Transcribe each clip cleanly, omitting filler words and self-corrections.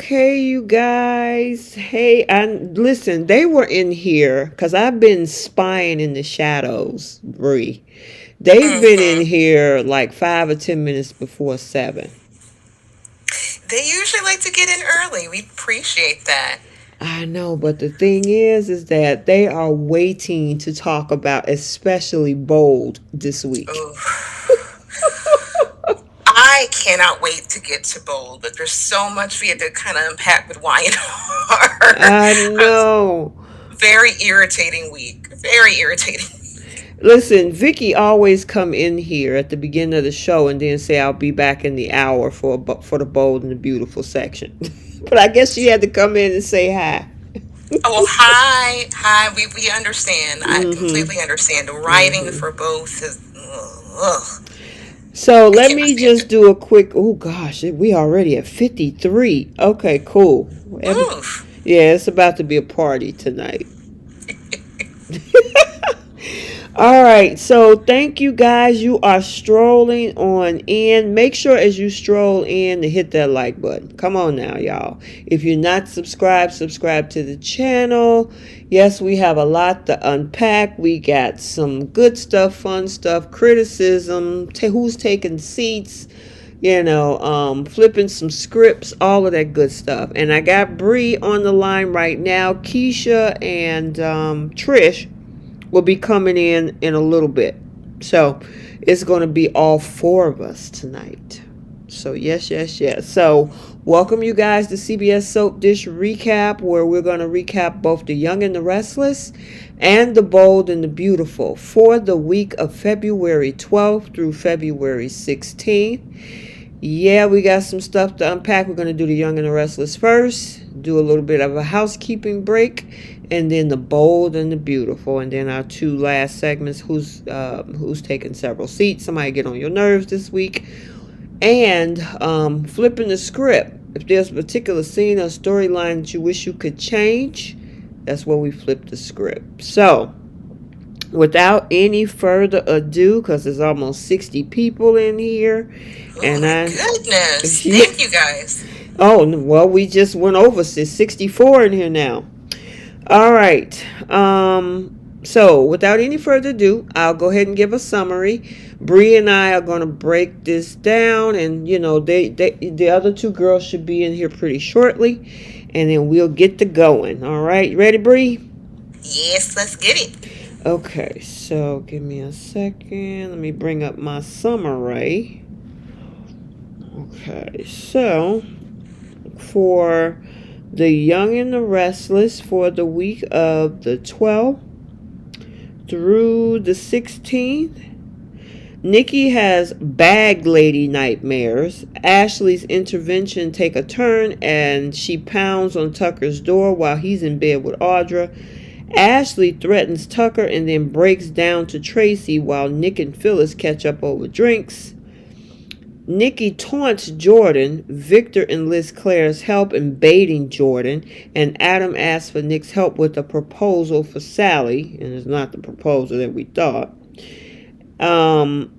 Okay, you guys. Hey, and listen, they were in here because I've been spying in the shadows, Bree. They've been in Hmm. here like 5 or 10 minutes before 7. They usually like to get in early. We appreciate that. I know, but the thing is that they are waiting to talk about especially bold this week. Oh, I cannot wait to get to bold, but there's so much we had to kind of unpack with Y&R. I know. Very irritating week. Very irritating. Listen, Vicky always come in here at the beginning of the show and then say I'll be back in the hour for the bold and the beautiful section. But I guess she had to come in and say hi. Oh, hi, hi. We understand. I Mm-hmm. completely understand. The writing Mm-hmm. for both is. Ugh. So I let cannot me stand just it. do a quick. Oh gosh, we already at 53. Okay, cool. Every, Oof. yeah, it's about to be a party tonight. All right, so thank you guys. You are strolling on in. Make sure as you stroll in to hit that like button. Come on now, y'all. If you're not subscribed, subscribe to the channel. Yes, we have a lot to unpack. We got some good stuff, fun stuff, criticism, who's taking seats, flipping some scripts, all of that good stuff. And I got Bree on the line right now, Keisha and Trish will be coming in a little bit. So it's going to be all four of us tonight. So yes, yes, yes. So welcome you guys to CBS Soap Dish Recap, where we're going to recap both the Young and the Restless and the Bold and the Beautiful for the week of February 12th through February 16th. Yeah, we got some stuff to unpack. We're going to do the Young and the Restless first, do a little bit of a housekeeping break, and then the Bold and the Beautiful, and then our two last segments. Who's taking several seats? Somebody get on your nerves this week, and flipping the script. If there's a particular scene or storyline that you wish you could change, that's where we flip the script. So, without any further ado, because there's almost 60 people in here, Oh and my I goodness. yeah. Thank you guys. Oh, well, we just went over 64 in here now. All right. So, without any further ado, I'll go ahead and give a summary. Bree and I are going to break this down, and the other two girls should be in here pretty shortly, and then we'll get to going. All right, ready, Bree? Yes, let's get it. Okay. So, give me a second. Let me bring up my summary. Okay. So, for the Young and the Restless for the week of the 12th through the 16th. Nikki has bag lady nightmares. Ashley's intervention take a turn and she pounds on Tucker's door while he's in bed with Audra. Ashley threatens Tucker and then breaks down to Tracy while Nick and Phyllis catch up over drinks. Nikki taunts Jordan. Victor enlists Claire's help in baiting Jordan, and Adam asks for Nick's help with a proposal for Sally, and it's not the proposal that we thought. Um,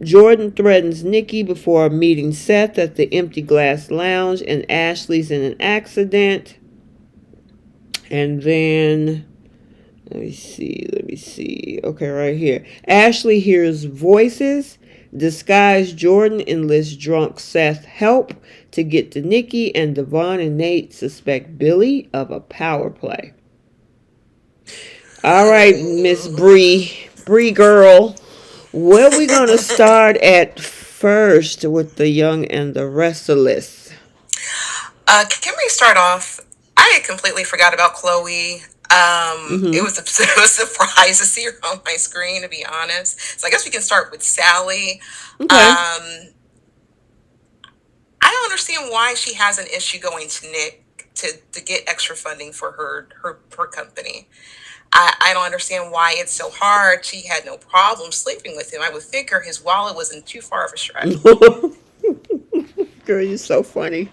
Jordan threatens Nikki before meeting Seth at the Empty Glass Lounge, and Ashley's in an accident. And then, let me see. Okay, right here. Ashley hears voices. Disguised Jordan enlists drunk Seth help to get to Nikki, and Devon and Nate suspect Billy of a power play. All right, Miss Bree girl, where we gonna start at first with the Young and the Restless? Can we start off? I had completely forgot about Chloe. It Mm-hmm. was a, it was a surprise to see her on my screen, to be honest. So I guess we can start with Sally. Okay. Um, I don't understand why she has an issue going to Nick to get extra funding for her company. I don't understand why it's so hard. She had no problem sleeping with him. I would figure his wallet wasn't too far of a stretch. Girl, you're so funny.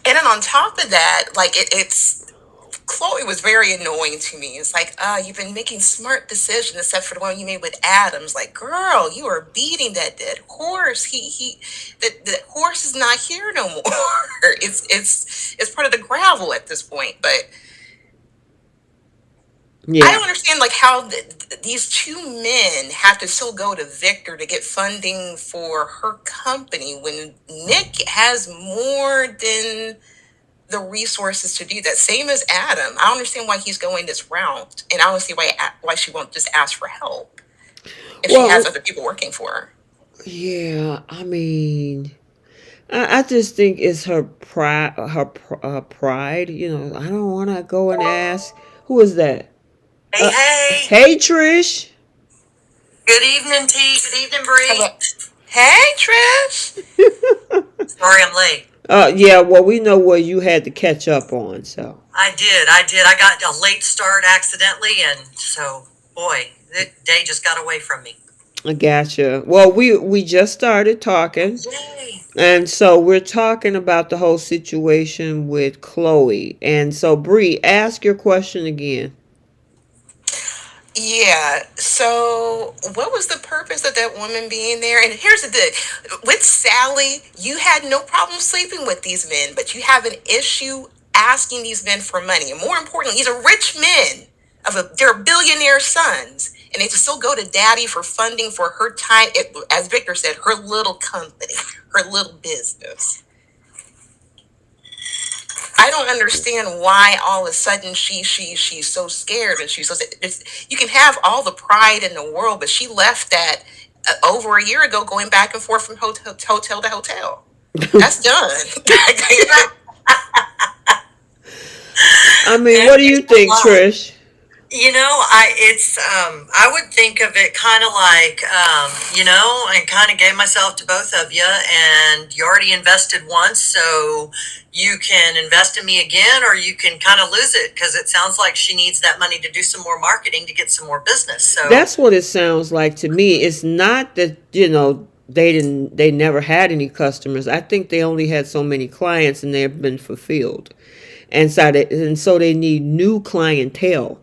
And then on top of that, like it's Chloe was very annoying to me. It's like, you've been making smart decisions, except for the one you made with Adams. Like, girl, you are beating that dead horse. The horse is not here no more. It's part of the gravel at this point. But I don't understand like how these two men have to still go to Victor to get funding for her company when Nick has more than the resources to do that. Same as Adam. I don't understand why he's going this route, and I don't see why she won't just ask for help if she has other people working for her. Yeah, I mean, I just think it's her pride. Pride. I don't want to go and ask. Who is that? Hey. Hey, Trish. Good evening, T. Good evening, Bree. Hey, Trish. Sorry I'm late. Yeah, well, we know what you had to catch up on, so. I did. I got a late start accidentally, and so, boy, the day just got away from me. I gotcha. Well, we just started talking. Yay. And so we're talking about the whole situation with Chloe. And so, Bree, ask your question again. Yeah. So, what was the purpose of that woman being there? And here's the thing: with Sally, you had no problem sleeping with these men, but you have an issue asking these men for money. And more importantly, these are rich men they're billionaire sons, and they still go to Daddy for funding for her time. As Victor said, her little company, her little business. I don't understand why all of a sudden she's so scared, and she's so. You can have all the pride in the world, but she left that over a year ago, going back and forth from hotel to hotel. That's done. I mean, what do you think, Trish? I would think of it kind of like, and kind of gave myself to both of you, and you already invested once, so you can invest in me again, or you can kind of lose it, because it sounds like she needs that money to do some more marketing to get some more business. So that's what it sounds like to me. It's not that, they never had any customers. I think they only had so many clients and they've been fulfilled. And so they need new clientele.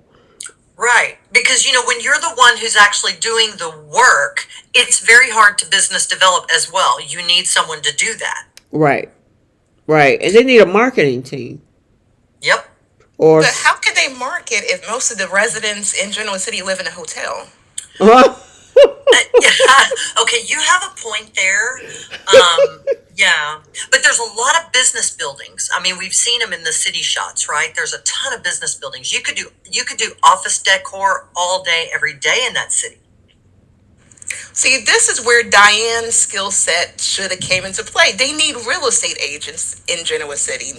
Right. Because, when you're the one who's actually doing the work, it's very hard to business develop as well. You need someone to do that. Right. And they need a marketing team. Yep. But how can they market if most of the residents in Genoa City live in a hotel? Okay, you have a point there. Yeah, but there's a lot of business buildings. I mean, we've seen them in the city shots, right? There's a ton of business buildings. You could do office decor all day, every day in that city. See, this is where Diane's skill set should have came into play. They need real estate agents in Genoa City,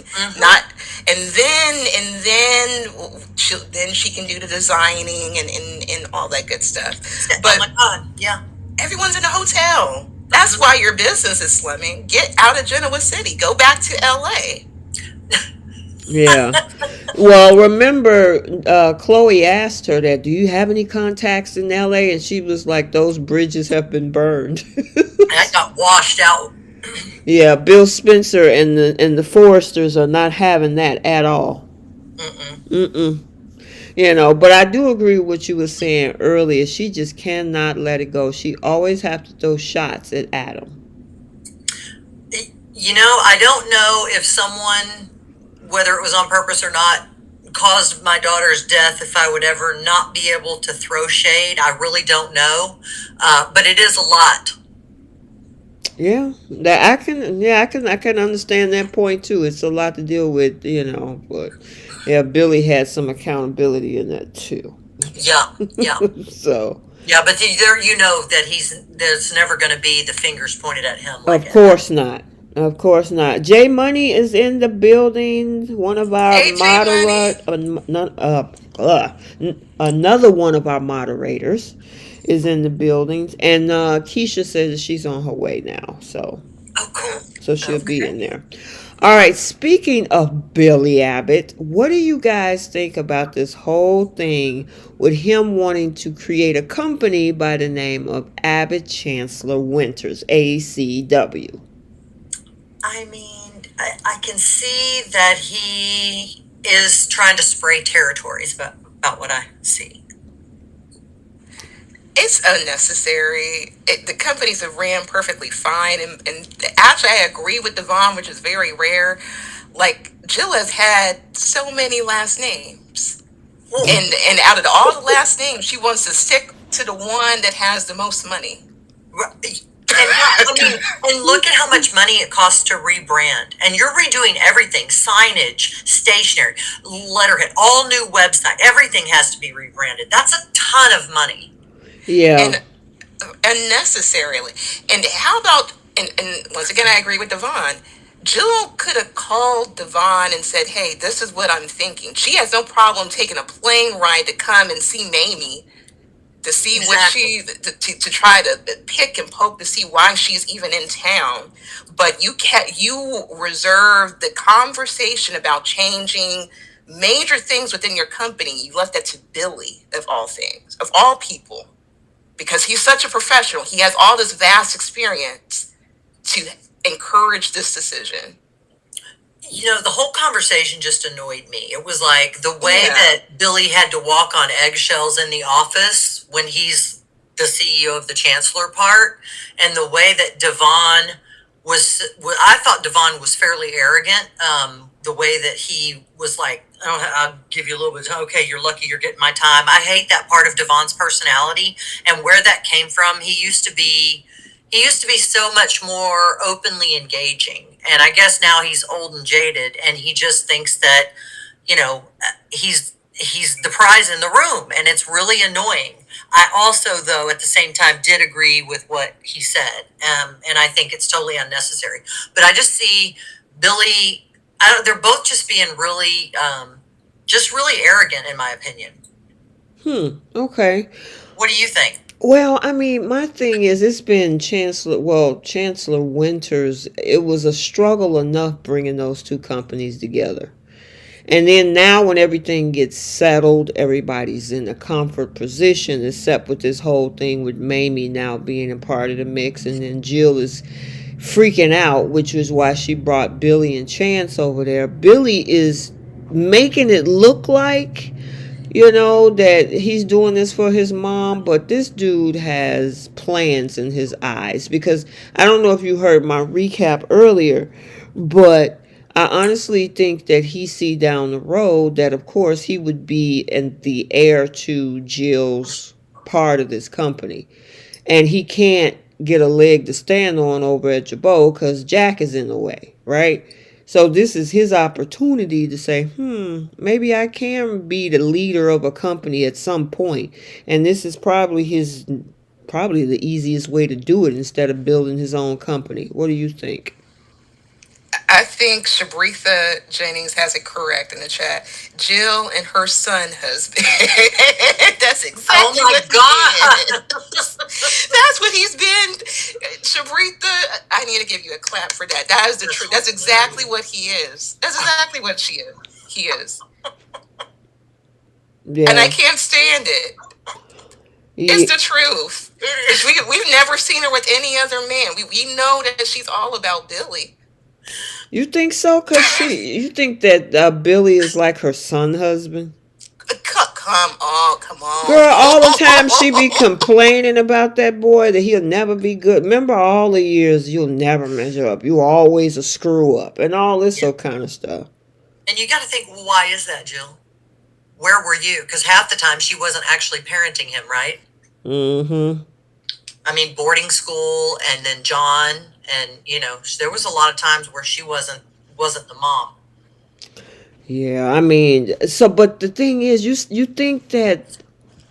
then she can do the designing and all that good stuff. But oh my God, yeah, everyone's in a hotel. That's why your business is slumming. Get out of Genoa City. Go back to LA. Yeah. Well, remember, Chloe asked her that, do you have any contacts in LA? And she was like, those bridges have been burned. That got washed out. Yeah, Bill Spencer and the Foresters are not having that at all. But I do agree with what you were saying earlier. She just cannot let it go. She always have to throw shots at Adam. I don't know if someone, whether it was on purpose or not, caused my daughter's death, if I would ever not be able to throw shade. I really don't know. But it is a lot. Yeah, I can understand that point too. It's a lot to deal with, but yeah, Billy had some accountability in that too. Yeah. So. Yeah, but that there's never going to be the fingers pointed at him. Of course not. J Money is in the building. One of our another one of our moderators is in the buildings, and Keisha says that she's on her way now, so cool. So she'll be in there. All right, speaking of Billy Abbott, what do you guys think about this whole thing with him wanting to create a company by the name of Abbott Chancellor Winters, ACW? I mean, I can see that he is trying to spray territories about what I see. It's unnecessary. The companies have ran perfectly fine, and actually, I agree with Devon, which is very rare. Like Jill has had so many last names, Well, and out of all the last names, she wants to stick to the one that has the most money. and look at how much money it costs to rebrand. And you're redoing everything, signage, stationery, letterhead, all new website. Everything has to be rebranded. That's a ton of money. Yeah. And unnecessarily. And how about, and once again, I agree with Devon. Jill could have called Devon and said, hey, this is what I'm thinking. She has no problem taking a plane ride to come and see Mamie, to see what she, to try to pick and poke to see why she's even in town. But you reserved the conversation about changing major things within your company. You left that to Billy, of all things, of all people, because he's such a professional. He has all this vast experience to encourage this decision. The whole conversation just annoyed me. It was like the way that Billy had to walk on eggshells in the office when he's the CEO of the chancellor part, and the way that Devon I thought Devon was fairly arrogant. The way that he was like, I'll give you a little bit of time. Okay, you're lucky you're getting my time. I hate that part of Devon's personality and where that came from. He used to be so much more openly engaging. And I guess now he's old and jaded, and he just thinks that, he's the prize in the room, and it's really annoying. I also, though, at the same time, did agree with what he said, and I think it's totally unnecessary. But I just see Billy. They're both just being really, just really arrogant, in my opinion. Okay. What do you think? Well, I mean, my thing is, it's been Chancellor Winters. It was a struggle enough bringing those two companies together. And then now, when everything gets settled, everybody's in a comfort position, except with this whole thing with Mamie now being a part of the mix. And then Jill is freaking out, which is why she brought Billy and Chance over there. Billy is making it look like, that he's doing this for his mom, but this dude has plans in his eyes. Because I don't know if you heard my recap earlier, but I honestly think that he see down the road that, of course, he would be the heir to Jill's part of this company. And he can't get a leg to stand on over at Jabot because Jack is in the way, right? So this is his opportunity to say, maybe I can be the leader of a company at some point. And this is probably the easiest way to do it instead of building his own company. What do you think? I think Shabritha Jennings has it correct in the chat. Jill and her son husband. That's exactly what he is. That's what he's been. Shabritha, I need to give you a clap for that. That is the truth. That's exactly what he is. That's exactly what he is. Yeah. And I can't stand it. It's the truth. We've never seen her with any other man. We know that she's all about Billy. You think so? You think that Billy is like her son husband? Come on. Girl, all the time she be complaining about that boy, that he'll never be good. Remember all the years you'll never measure up. You always a screw up and all this kind of stuff. And you got to think, well, why is that, Jill? Where were you? Because half the time she wasn't actually parenting him, right? Mm-hmm. I mean, boarding school, and then John, and there was a lot of times where she wasn't the mom. Yeah, I mean, but the thing is, you think that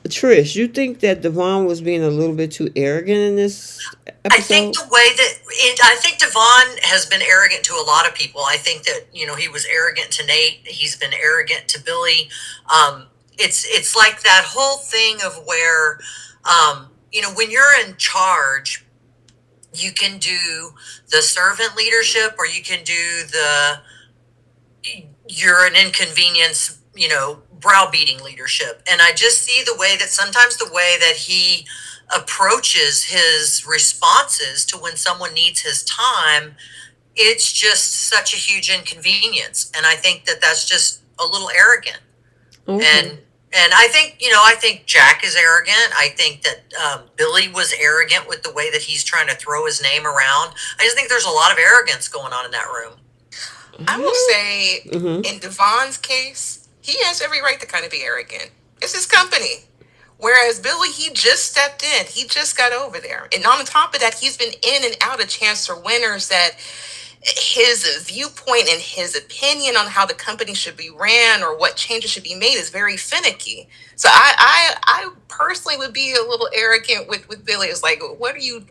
Trish, you think that Devon was being a little bit too arrogant in this episode? I think the way that I think Devon has been arrogant to a lot of people. I think that he was arrogant to Nate. He's been arrogant to Billy. It's like that whole thing of where when you're in charge, you can do the servant leadership, or you can do you're an inconvenience, browbeating leadership. And I just see the way that he approaches his responses to when someone needs his time, it's just such a huge inconvenience. And I think that that's just a little arrogant. Okay. And I think Jack is arrogant. I think that Billy was arrogant with the way that he's trying to throw his name around. I just think there's a lot of arrogance going on in that room. I will say, Mm-hmm. in Devon's case, he has every right to kind of be arrogant. It's his company. Whereas Billy, he just stepped in. He just got over there. And on top of that, he's been in and out of Chancellor Winners that his viewpoint and his opinion on how the company should be ran or what changes should be made is very finicky. So I personally would be a little arrogant with Billy. It's like, what are you?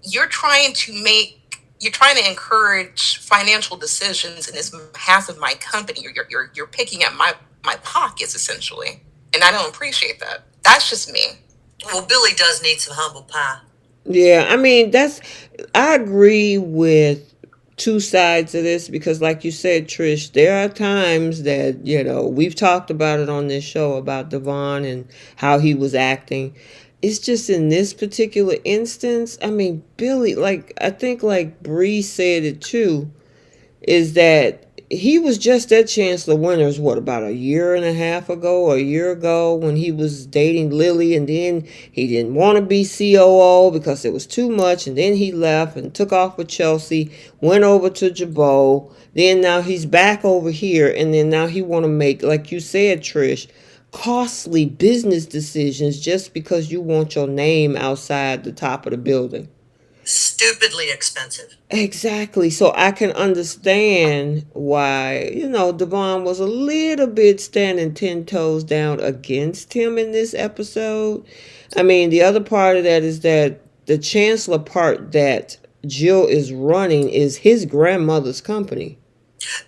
You're trying to make. You're trying to encourage financial decisions in this behalf of my company. You're picking at my pockets essentially, and I don't appreciate that. That's just me. Well, Billy does need some humble pie. Yeah, I mean, I agree with two sides of this because, like you said, Trish, there are times that, we've talked about it on this show about Devon and how he was acting. It's just in this particular instance, I mean, Billy, like, I think, like Bree said it too, is that he was just at Chancellor Winters, what, about a year and a half ago or a year ago when he was dating Lily, and then he didn't want to be COO because it was too much, and then he left and took off with Chelsea, went over to Jabot, then now he's back over here, and then now he want to make, like you said, Trish, costly business decisions just because you want your name outside the top of the building. Stupidly expensive. Exactly. So I can understand why, Devon was a little bit standing 10 toes down against him in this episode. I mean, the other part of that is that the Chancellor part that Jill is running is his grandmother's company.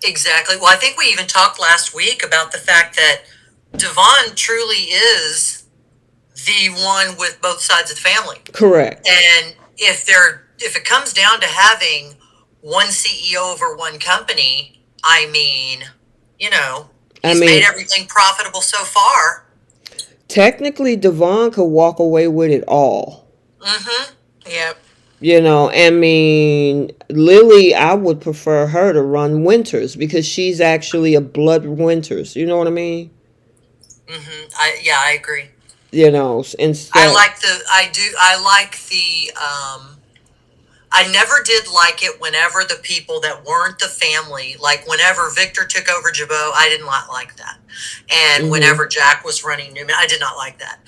Exactly. Well, I think we even talked last week about the fact that Devon truly is the one with both sides of the family. Correct. And if it comes down to having one CEO over one company, I mean, he's made everything profitable so far. Technically, Devon could walk away with it all. Mm-hmm. Yep. I mean, Lily, I would prefer her to run Winters because she's actually a blood Winters. You know what I mean? Mm-hmm. I agree. Instead. I never did like it whenever the people that weren't the family, like whenever Victor took over Jabot, I did not like that. And whenever Jack was running Newman, I did not like that.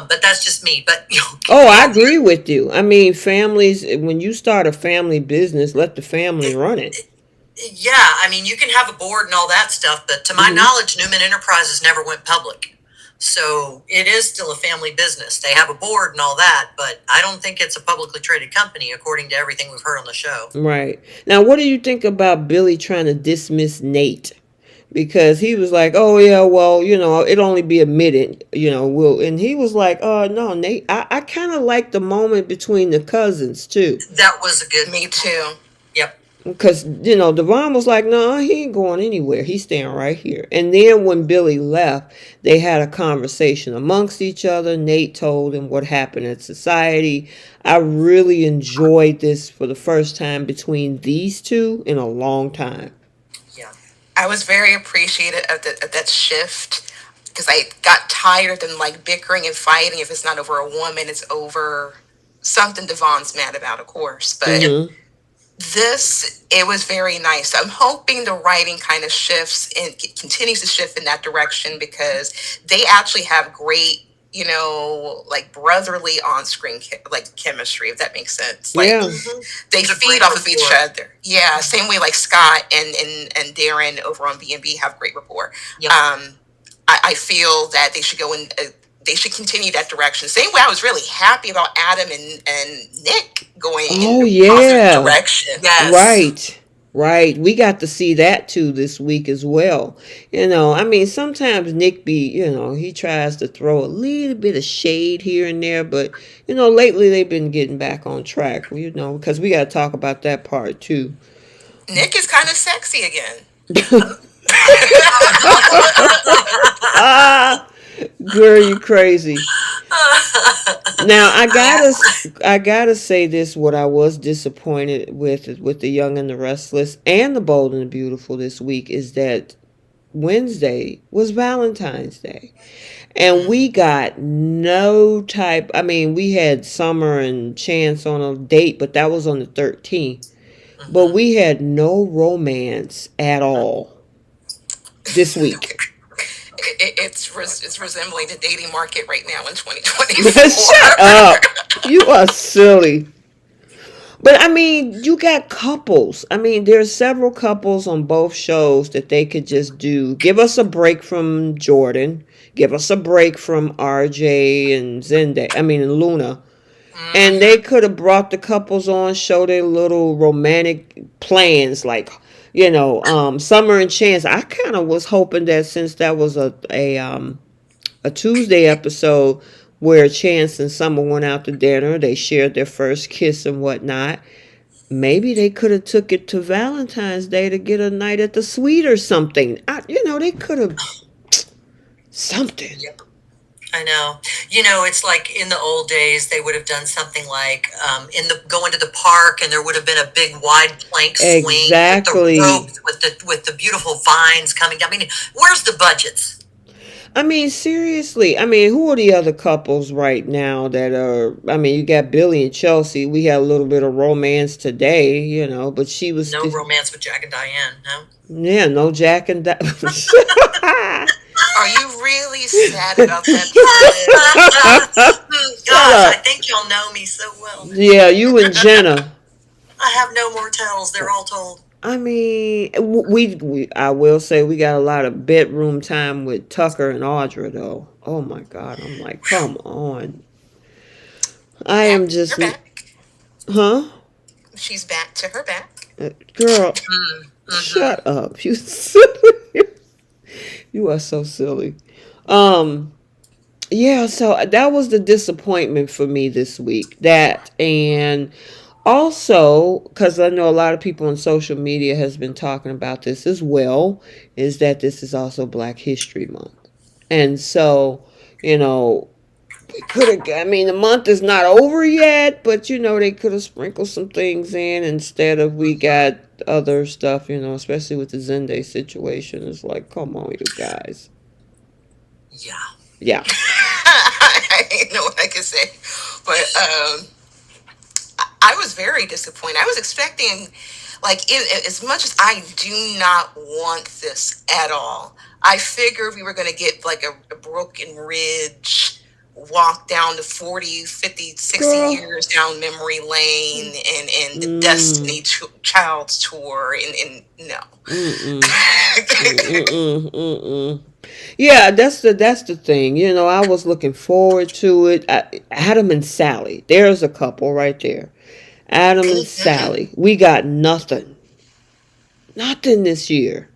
But that's just me. But I agree with you. I mean, families, when you start a family business, let the family run it. Yeah, I mean, you can have a board and all that stuff, but to my knowledge, Newman Enterprises never went public. So it is still a family business. They have a board and all that, but I don't think it's a publicly traded company, according to everything we've heard on the show. Right. Now, what do you think about Billy trying to dismiss Nate? Because he was like, oh, yeah, well, it'll only be a minute, and he was like, oh, no, Nate, I kind of like the moment between the cousins, too. That was a good. Me too. Yep. Because, Devon was like, no, he ain't going anywhere. He's staying right here. And then when Billy left, they had a conversation amongst each other. Nate told him what happened at Society. I really enjoyed this for the first time between these two in a long time. Yeah. I was very appreciative of that shift because I got tired of them like bickering and fighting. If it's not over a woman, it's over something Devon's mad about, of course. But it was very nice. I'm hoping the writing kind of shifts and continues to shift in that direction because they actually have great, like brotherly on-screen chemistry, if that makes sense. Like they feed off of each other. Yeah, same way like Scott and Darren over on B&B have great rapport. Yep. I feel that they should go in. They should continue that direction. Same way I was really happy about Adam and Nick going in a positive direction. Yes. Right. We got to see that too this week as well. I mean, sometimes Nick he tries to throw a little bit of shade here and there, but, lately they've been getting back on track, because we got to talk about that part too. Nick is kind of sexy again. Girl, you crazy. Now I gotta say this. What I was disappointed with the Young and the Restless and the Bold and the Beautiful this week is that Wednesday was Valentine's Day. And Mm, we got no type. I mean, we had Summer and Chance on a date, but that was on the 13th. But mm-hmm. we had no romance at all this week. It's resembling the dating market right now in 2024. Shut up. You are silly. But I mean, you got couples. I mean, there's several couples on both shows that they could just do. Give us a break from Jordan. Give us a break from RJ and Zende. I mean, and Luna. And they Mm-hmm. could have brought the couples on, show their little romantic plans, like, Summer and Chance. I kind of was hoping that since that was a Tuesday episode where Chance and Summer went out to dinner, they shared their first kiss and whatnot. Maybe they could have took it to Valentine's Day to get a night at the suite or something. They could have something. Yep. I know. It's like in the old days, they would have done something like in the going to the park, and there would have been a big wide plank swing with the Exactly. ropes, with the beautiful vines coming down. I mean, where's the budgets? I mean, seriously. I mean, who are the other couples right now that are? I mean, you got Billy and Chelsea. We had a little bit of romance today, but she was No still. romance with Jack and Diane. No. Yeah, no Jack and Are you really sad about that, Bridget? Shut Gosh, I up. think y'all know me so well. Yeah, you and Jenna. I have no more tells. They're all told. I mean, I will say we got a lot of bedroom time with Tucker and Audra though. Oh my God, I'm like, come on. I Back am to her just, back. huh? She's back to her back. Girl, Mm-hmm. shut up. You silly. You are so silly. Um, yeah, so that was the disappointment for me this week. That and also because I know a lot of people on social media has been talking about this as well, is that this is also Black History Month. And so, you know, we could have, I mean, the month is not over yet, but they could have sprinkled some things in instead of we got other stuff, especially with the Zende situation. It's like, come on, you guys. Yeah. Yeah. I didn't know what I could say, but I was very disappointed. I was expecting, like, as much as I do not want this at all, I figured we were going to get like a broken ridge walk down to 40, 50, 60 Girl. years down memory lane and the Mm. Destiny Child's tour. And no. Mm-mm. Mm-mm. Mm-mm. Yeah, that's the thing. I was looking forward to it. Adam and Sally. There's a couple right there. Adam and Mm-hmm. Sally. We got nothing. Nothing this year,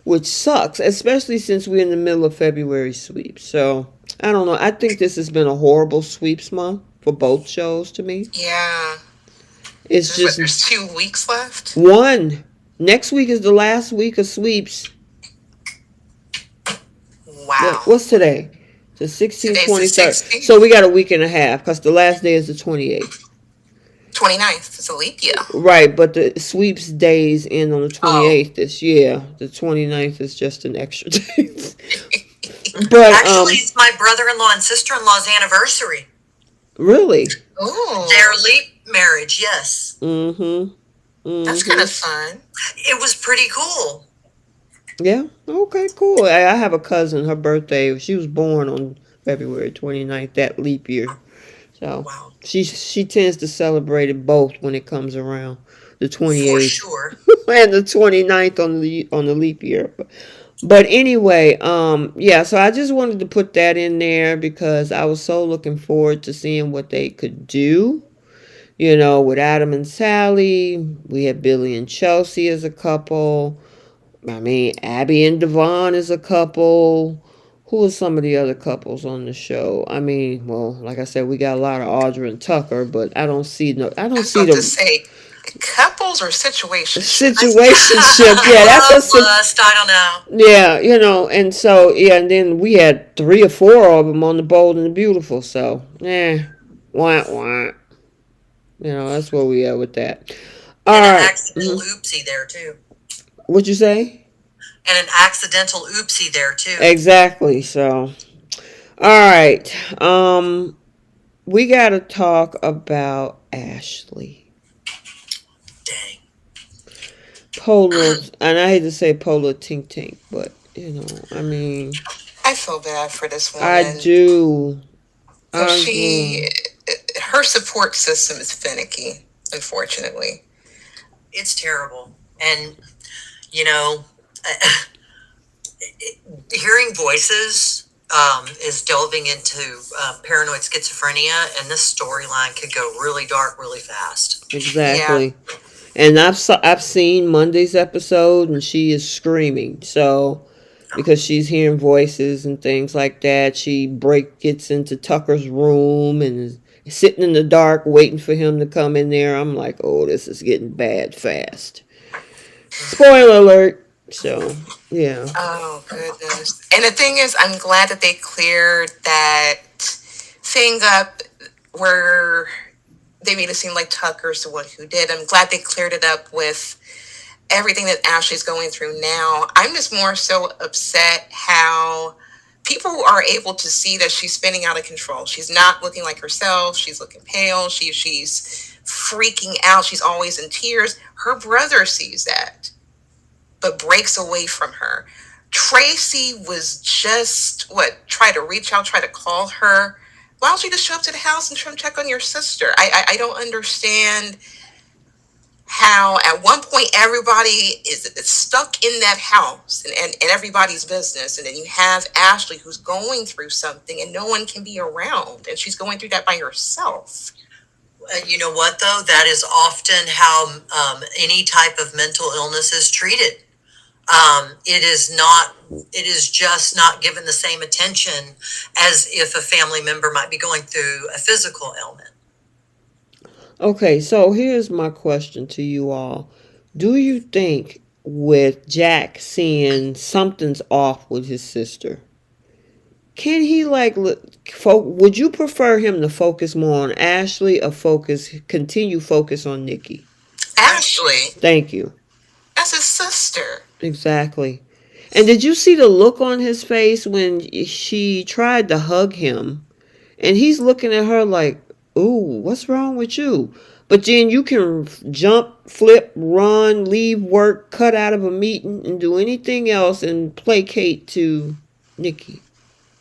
which sucks, especially since we're in the middle of February sweeps. So, I don't know. I think this has been a horrible sweeps month for both shows to me. Yeah. It's just There's 2 weeks left. one. Next week is the last week of sweeps. Wow. What's today? The 16th, Today's the 23rd. 16th. So we got a week and a half because the last day is the 28th. 29th. It's a leap year. Right, but the sweeps days end on the Oh. 28th this year. The 29th is just an extra day. But Actually, it's my brother-in-law and sister-in-law's anniversary. really. Their Oh. leap marriage, yes. Mm-hmm. That's kind Mm-hmm. of fun. It was pretty cool. Yeah. Okay, cool. I have a cousin, her birthday, she was born on February 29th, that leap year. So Wow. she tends to celebrate it both when it comes around. The For 28th sure. and the 29th on the leap year. But anyway, yeah, so I just wanted to put that in there because I was so looking forward to seeing what they could do. With Adam and Sally, we had Billy and Chelsea as a couple. I mean, Abby and Devon is a couple. Who are some of the other couples on the show? I mean, well, like I said, we got a lot of Audra and Tucker, but I I don't was see about to the say couples or situationships. situationship. Yeah, that's a Bloodlust, I don't know. yeah, and so yeah, and then we had three or four of them on the Bold and the Beautiful. So, wah wah. That's where we are with that. All And an right. accidental oopsie there, too. What'd you say? And an accidental oopsie there too. Exactly. So, all right. We got to talk about Ashley. Dang. Polar, and I hate to say Polar Tink Tink, but I mean, I feel bad for this I woman do. because I do. her support system is finicky, unfortunately. It's terrible. And, you know, hearing voices is delving into paranoid schizophrenia, and this storyline could go really dark really fast. Yeah. Exactly. And I've seen Monday's episode, and she is screaming. So because she's hearing voices and things like that, she gets into Tucker's room and is sitting in the dark waiting for him to come in there. I'm like, oh, this is getting bad fast. Spoiler alert. So yeah. Oh, goodness. And the thing is, I'm glad that they cleared that thing up where they made it seem like Tucker's the one who did. I'm glad they cleared it up with everything that Ashley's going through now. I'm just more so upset how people are able to see that she's spinning out of control. She's not looking like herself. She's looking pale. She's freaking out. She's always in tears. Her brother sees that, but breaks away from her. Tracy was just try to reach out, try to call her. Why don't you just show up to the house and try to check on your sister? I don't understand how at one point everybody is stuck in that house and everybody's business, and then you have Ashley who's going through something and no one can be around, and she's going through that by herself. You know what, though? That is often how any type of mental illness is treated. It is not. It is just not given the same attention as if a family member might be going through a physical ailment. Okay, so here's my question to you all. Do you think with Jack seeing something's off with his sister, can he would you prefer him to focus more on Ashley or continue focus on Nikki? Ashley, Thank you. that's his sister. Exactly. And did you see the look on his face when she tried to hug him? And he's looking at her like, ooh, what's wrong with you? But then you can jump, flip, run, leave work, cut out of a meeting, and do anything else and placate to Nikki.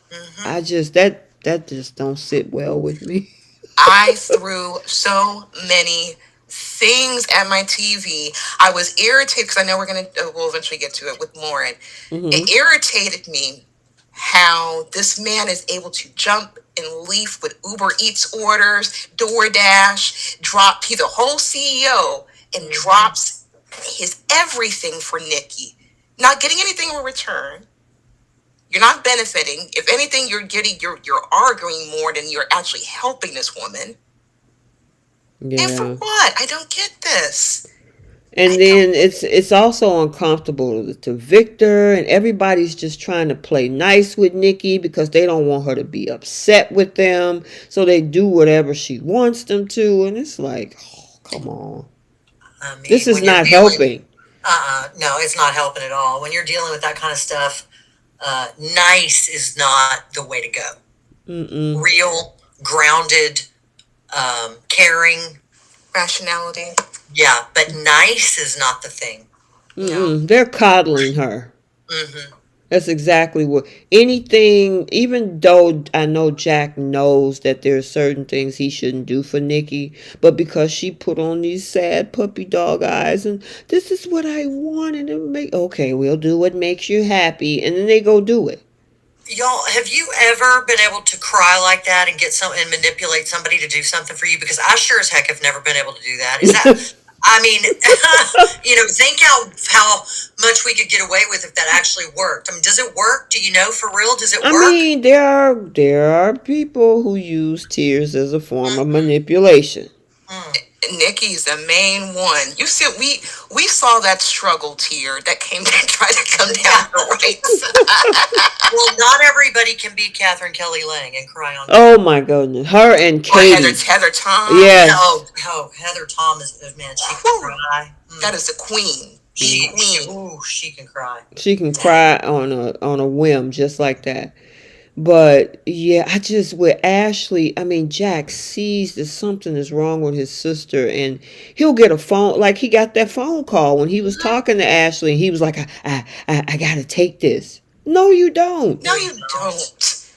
Mm-hmm. That just don't sit well with me. I threw so many things at my TV. I was irritated because I know we'll eventually get to it with Lauren. It irritated me how this man is able to jump and leave with Uber Eats orders, DoorDash, he's a whole CEO and drops his everything for Nikki, not getting anything in return. You're not benefiting. If anything, you're arguing more than you're actually helping this woman. And for Yeah. what? I don't get this. And then it's also uncomfortable to Victor, and everybody's just trying to play nice with Nikki because they don't want her to be upset with them. So they do whatever she wants them to, and it's like, oh, come on. I mean, This is when you're not dealing, helping. no, it's not helping at all. When you're dealing with that kind of stuff, nice is not the way to go. Mm-mm. Real, grounded, caring, Rationality. yeah, but nice is not the thing. Mm-mm. They're coddling her. Mm-hmm. That's exactly what anything, even though I know Jack knows that there are certain things he shouldn't do for Nikki, but because she put on these sad puppy dog eyes and this is what I wanted to make, okay, we'll do what makes you happy, and then they go do it. Y'all, have you ever been able to cry like that and and manipulate somebody to do something for you? Because I sure as heck have never been able to do that. Is that? I mean, think how much we could get away with if that actually worked. I mean, does it work? Do you know for real? Does it I work? mean, there are people who use tears as a form of manipulation. Nikki's the main one. You see, we saw that struggle tear that came to try to come down her right. Well, not everybody can be Catherine Kelly Lang and cry on. Oh my goodness, her and Or Katie. Heather Tom. Yes. Oh, Heather Tom is man. She can cry. That is the queen. She can cry. She can cry on a whim just like that. But yeah, I just with Ashley, I mean Jack sees that something is wrong with his sister, and he'll get a phone like he got that phone call when he was talking to Ashley, and he was like, I gotta take this. No, you don't. No, you don't.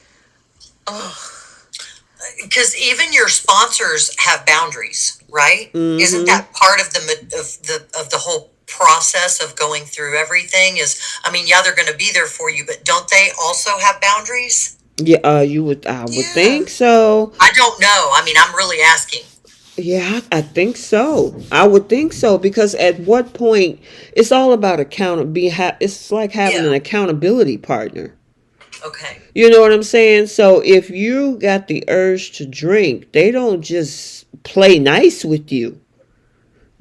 Because even your sponsors have boundaries, right? Mm-hmm. Isn't that part of the whole process of going through everything? Is, I mean, yeah, they're going to be there for you, but don't they also have boundaries? Yeah, I would think so. I don't know. I mean, I'm really asking. Yeah, I think so. I would think so because at what point it's all about it's like having an accountability partner. Okay. You know what I'm saying? So if you got the urge to drink, they don't just play nice with you.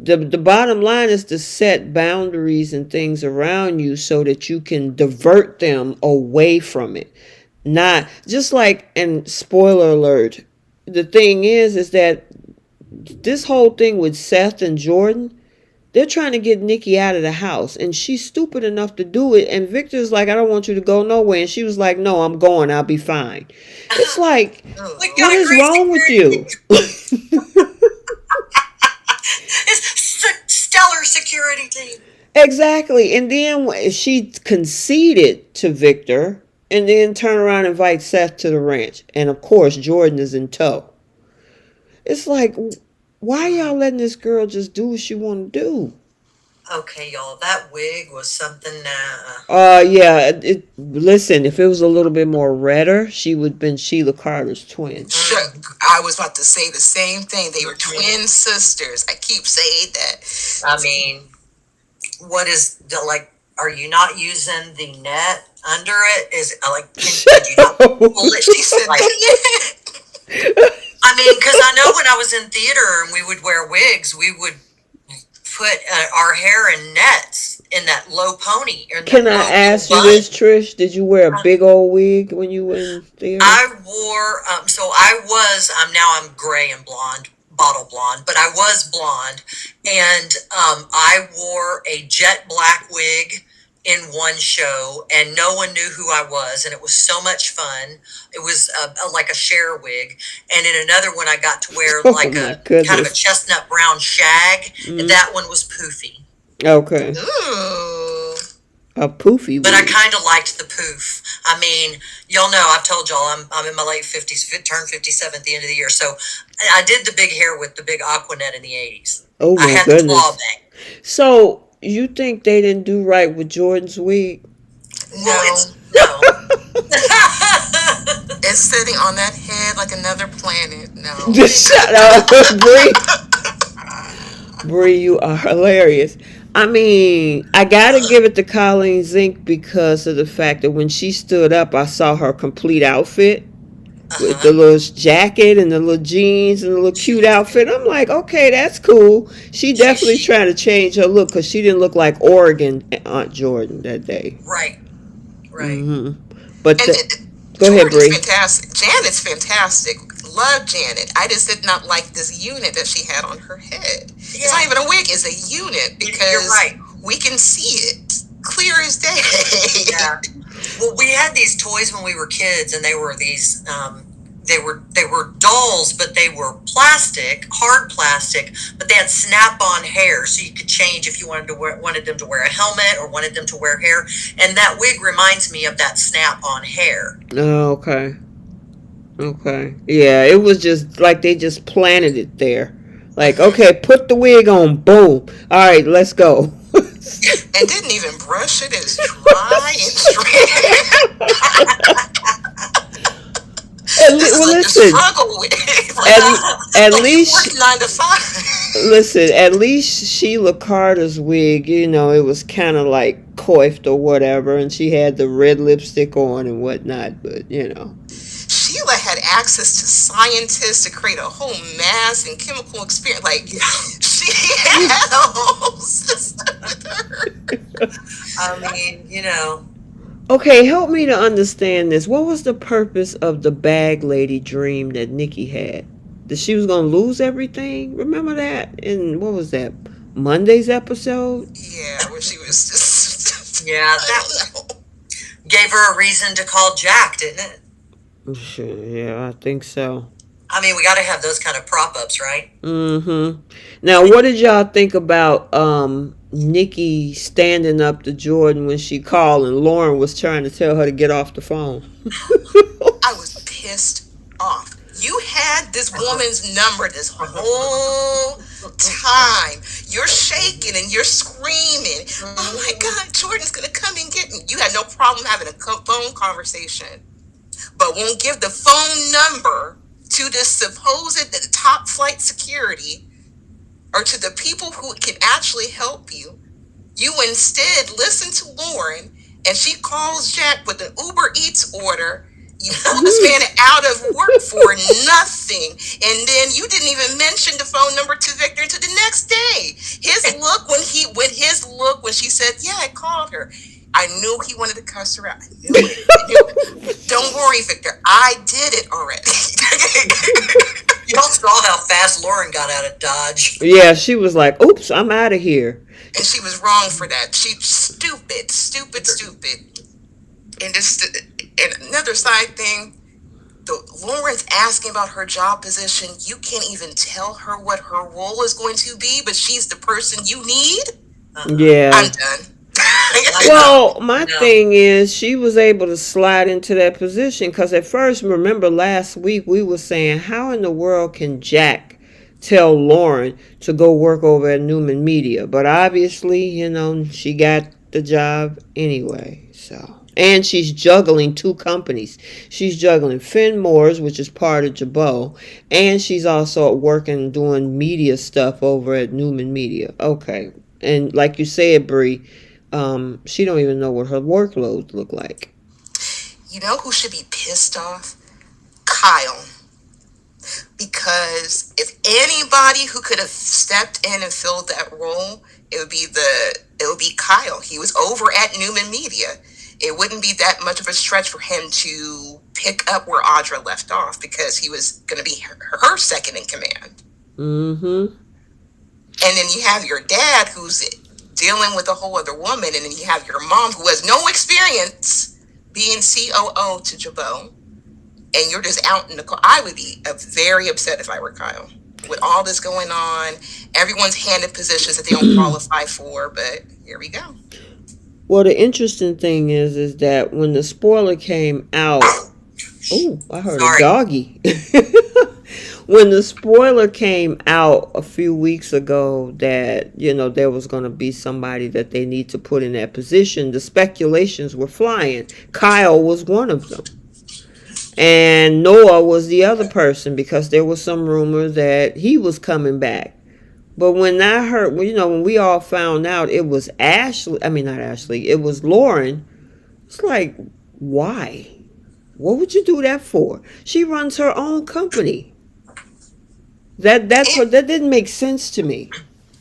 The bottom line is to set boundaries and things around you so that you can divert them away from it. Not just like, and spoiler alert, the thing is that this whole thing with Seth and Jordan, they're trying to get Nikki out of the house, and she's stupid enough to do it. And Victor's like, I don't want you to go nowhere. And she was like, no, I'm going. I'll be fine. It's like, what is wrong with you? It's stellar security team. Exactly. And then she conceded to Victor and then turn around and invite Seth to the ranch. And of course, Jordan is in tow. It's like, why y'all letting this girl just do what she want to do? Okay, y'all, that wig was something. Yeah. Listen, if it was a little bit more redder, she would have been Sheila Carter's twin. I was about to say the same thing. They were twin sisters. I keep saying that. I mean, what is like? Are you not using the net under it? Is like? Did you not pull it? She said, like, I mean, because I know when I was in theater and we would wear wigs, we would put our hair in nets in that low pony. Can I ask you this, Trish? Did you wear a big old wig when you were in theater? I wore, I'm gray and blonde, bottle blonde, but I was blonde. And I wore a jet black wig in one show, and no one knew who I was, and it was so much fun. It was like a Cher wig, and in another one I got to wear like kind of a chestnut brown shag, and that one was poofy. Okay. Ooh. A poofy wig. But I kind of liked the poof. I mean, y'all know, I've told y'all I'm in my late 50s, turned 57 at the end of the year, so I did the big hair with the big aquanet in the 80s. Oh my I had goodness. the claw bang. So you think they didn't do right with Jordan's wig? No. No. It's sitting on that head like another planet. No. Just shut up, Bree. Bree, you are hilarious. I mean, I gotta give it to Colleen Zink because of the fact that when she stood up, I saw her complete outfit with the little jacket and the little jeans and the little cute outfit. I'm like, okay, that's cool. She definitely tried to change her look because she didn't look like Oregon Aunt Jordan that day. Right. Mm-hmm. But go ahead, Bree. Fantastic. Janet's fantastic. Love Janet. I just did not like this unit that she had on her head. Yeah. It's not even a wig, it's a unit because we can see it clear as day. Yeah. Well, we had these toys when we were kids, and they were these they were dolls, but they were plastic, hard plastic, but they had snap-on hair, so you could change if you wanted them to wear a helmet or wanted them to wear hair. And that wig reminds me of that snap-on hair. Oh, okay. Okay. Yeah, it was just like they just planted it there. Like, okay, put the wig on. Boom. All right, let's go. And didn't even brush it. It's dry and straight. Well, listen. At least 9 to 5. Listen, at least Sheila Carter's wig, you know, it was kind of like coiffed or whatever, and she had the red lipstick on and whatnot. But you know, Sheila had access to scientists to create a whole mass and chemical experience. Like, she had a whole system with her. I mean, you know. Okay, help me to understand this. What was the purpose of the bag lady dream that Nikki had? That she was going to lose everything? Remember that? And what was that? Monday's episode. Yeah, where she was just. Yeah, I that don't know. gave her a reason to call Jack, didn't it? Sure, yeah, I think so. I mean, we got to have those kind of prop ups, right? Mm-hmm. Now, what did y'all think about Nikki standing up to Jordan when she called and Lauren was trying to tell her to get off the phone? I was pissed off. You had this woman's number this whole time. You're shaking and you're screaming. Oh my God, Jordan's gonna come and get me. You had no problem having a phone conversation, but won't give the phone number to this supposed top flight security or to the people who can actually help you. You instead listen to Lauren, and she calls Jack with an Uber Eats order. You pulled this man out of work for nothing, and then you didn't even mention the phone number to Victor until the next day. His look when she said, "Yeah, I called her." I knew he wanted to cuss her out. I knew it. I knew it. Don't worry, Victor. I did it already. Y'all saw how fast Lauren got out of Dodge. Yeah, she was like, "Oops, I'm out of here." And she was wrong for that. She stupid. And this, and another side thing, Lauren's asking about her job position. You can't even tell her what her role is going to be, but she's the person you need. Yeah. I'm done. Well, my thing is she was able to slide into that position because at first, remember last week we were saying, how in the world can Jack tell Lauren to go work over at Newman Media? But obviously, she got the job anyway. So, and she's juggling two companies. She's juggling Finmore's, which is part of Jabot, and she's also working doing media stuff over at Newman Media. Okay, and like you said, Bree. She don't even know what her workloads look like. You know who should be pissed off? Kyle. Because if anybody who could have stepped in and filled that role, it would be Kyle. He was over at Newman Media. It wouldn't be that much of a stretch for him to pick up where Audra left off because he was going to be her second in command. Mm-hmm. And then you have your dad who's dealing with a whole other woman, and then you have your mom who has no experience being COO to Jabot, and you're just out in the car. I would be very upset if I were Kyle. With all this going on, everyone's handed positions that they don't qualify for, but here we go. Well, the interesting thing is that when the spoiler came out, oh, I heard a doggy. When the spoiler came out a few weeks ago that, there was going to be somebody that they need to put in that position, the speculations were flying. Kyle was one of them. And Noah was the other person because there was some rumor that he was coming back. But when I heard, when we all found out it was it was Lauren, it's like, why? What would you do that for? She runs her own company. That didn't make sense to me.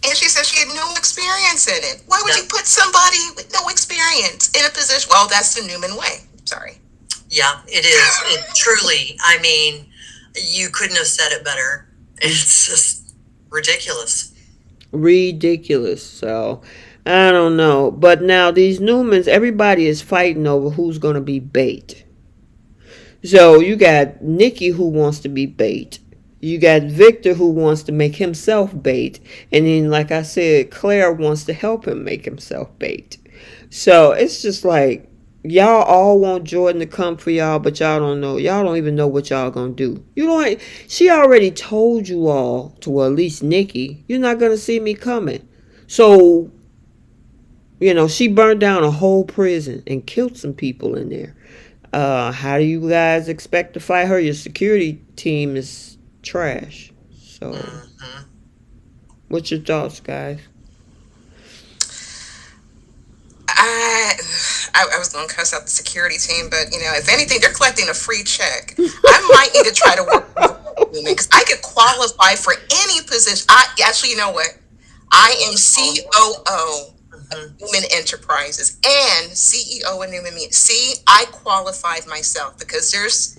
And she said she had no experience in it. Why would you put somebody with no experience in a position? Well, that's the Newman way. Sorry. Yeah, it is. It truly, I mean, you couldn't have said it better. It's just ridiculous. Ridiculous. So, I don't know. But now these Newmans, everybody is fighting over who's going to be bait. So, you got Nikki who wants to be bait. You got Victor who wants to make himself bait. And then, like I said, Claire wants to help him make himself bait. So, it's just like, y'all all want Jordan to come for y'all, but y'all don't know. Y'all don't even know what y'all gonna do. She already told you all, to at least Nikki, you're not gonna see me coming. So, she burned down a whole prison and killed some people in there. How do you guys expect to fight her? Your security team is trash. So, what's your thoughts, guys? I was going to cuss out the security team, but if anything, they're collecting a free check. I might need to try to work with Newman because I could qualify for any position. Actually, you know what? I am COO of Newman Enterprises and CEO of Newman Media. See, I qualified myself because there's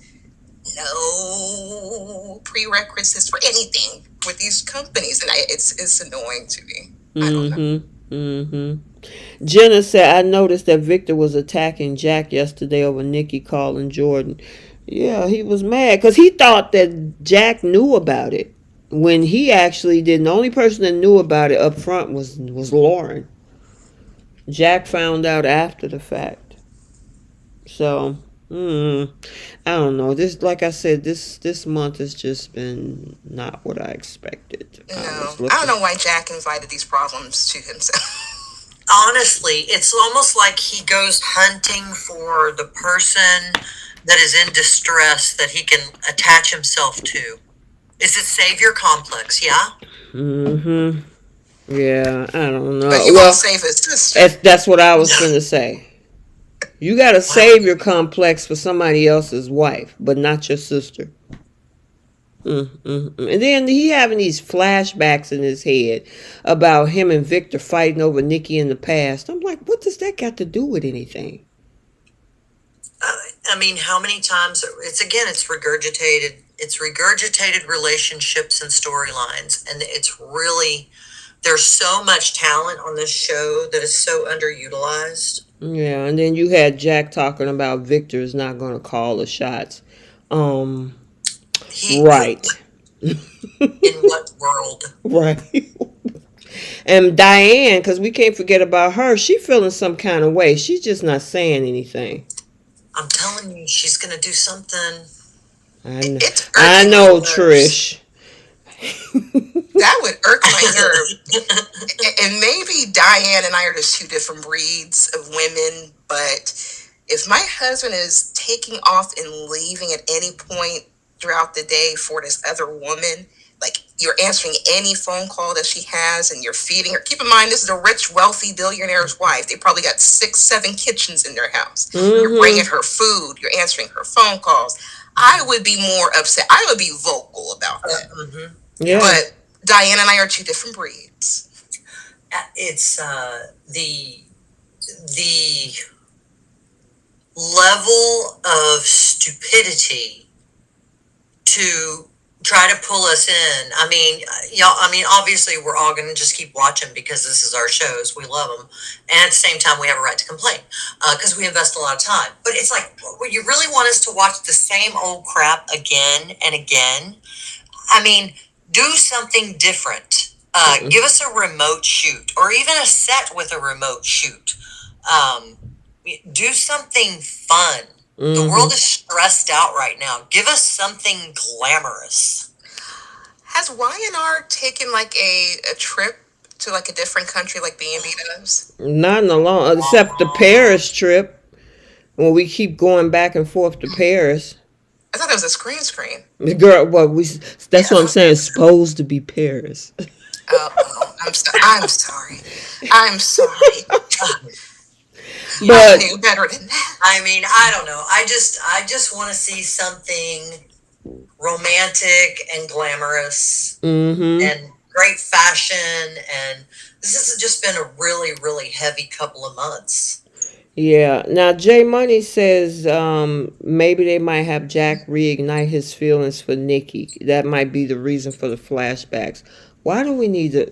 no prerequisites for anything with these companies, and it's annoying to me. I don't know. Mm-hmm. Mm-hmm. Jenna said, I noticed that Victor was attacking Jack yesterday over Nikki calling Jordan. Yeah, he was mad because he thought that Jack knew about it when he actually didn't. The only person that knew about it up front was Lauren. Jack found out after the fact. So, I don't know. This, like I said, this month has just been not what I expected. I No, was I don't looking. know why Jack invited these problems to himself. Honestly, it's almost like he goes hunting for the person that is in distress that he can attach himself to. Is it savior complex? Yeah. Mm-hmm. Yeah, I don't But know. he won't Well, save his sister. that's what I was finna say. You got a Well, savior complex for somebody else's wife, but not your sister. And then he having these flashbacks in his head about him and Victor fighting over Nikki in the past. I'm like, what does that got to do with anything? I mean, how many times it's regurgitated. It's regurgitated relationships and storylines, and it's really there's so much talent on this show that is so underutilized. Yeah, and then you had Jack talking about Victor is not going to call the shots. Um, He could. right. In what world? Right. And Diane, because we can't forget about her, she feeling some kind of way. She's just not saying anything. I'm telling you, she's gonna do something. I know, It's I irking my know, nerves. Trish. That would irk my nerve. And maybe Diane and I are just two different breeds of women, but if my husband is taking off and leaving at any point throughout the day for this other woman, like you're answering any phone call that she has and you're feeding her. Keep in mind, this is a rich, wealthy billionaire's wife. They probably got 6, 7 kitchens in their house. You're bringing Mm-hmm. her food, you're answering her phone calls. I would be more upset. I would be vocal about that. Mhm. Yeah. But Diane and I are two different breeds. It's the level of stupidity to try to pull us in. I mean, y'all. I mean, obviously, we're all going to just keep watching because this is our shows. We love them, and at the same time, we have a right to complain because we invest a lot of time. But it's like, well, you really want us to watch the same old crap again and again? I mean, do something different. Give us a remote shoot, or even a set with a remote shoot. Um, do something fun. The world Mm-hmm. is stressed out right now. Give us something glamorous. Has Y&R taken like a trip to like a different country like B&B does? Not in a long, except the Paris trip. When we keep going back and forth to Paris. I thought that was a screen. The girl, that's what I'm saying. It's supposed to be Paris. Oh, I'm sorry. I'm sorry. I But knew better than that. I mean, I don't know. I just want to see something romantic and glamorous mm-hmm. and great fashion. And this has just been a really, really heavy couple of months. Yeah. Now Jay Money says maybe they might have Jack reignite his feelings for Nikki. That might be the reason for the flashbacks. Why do we need to?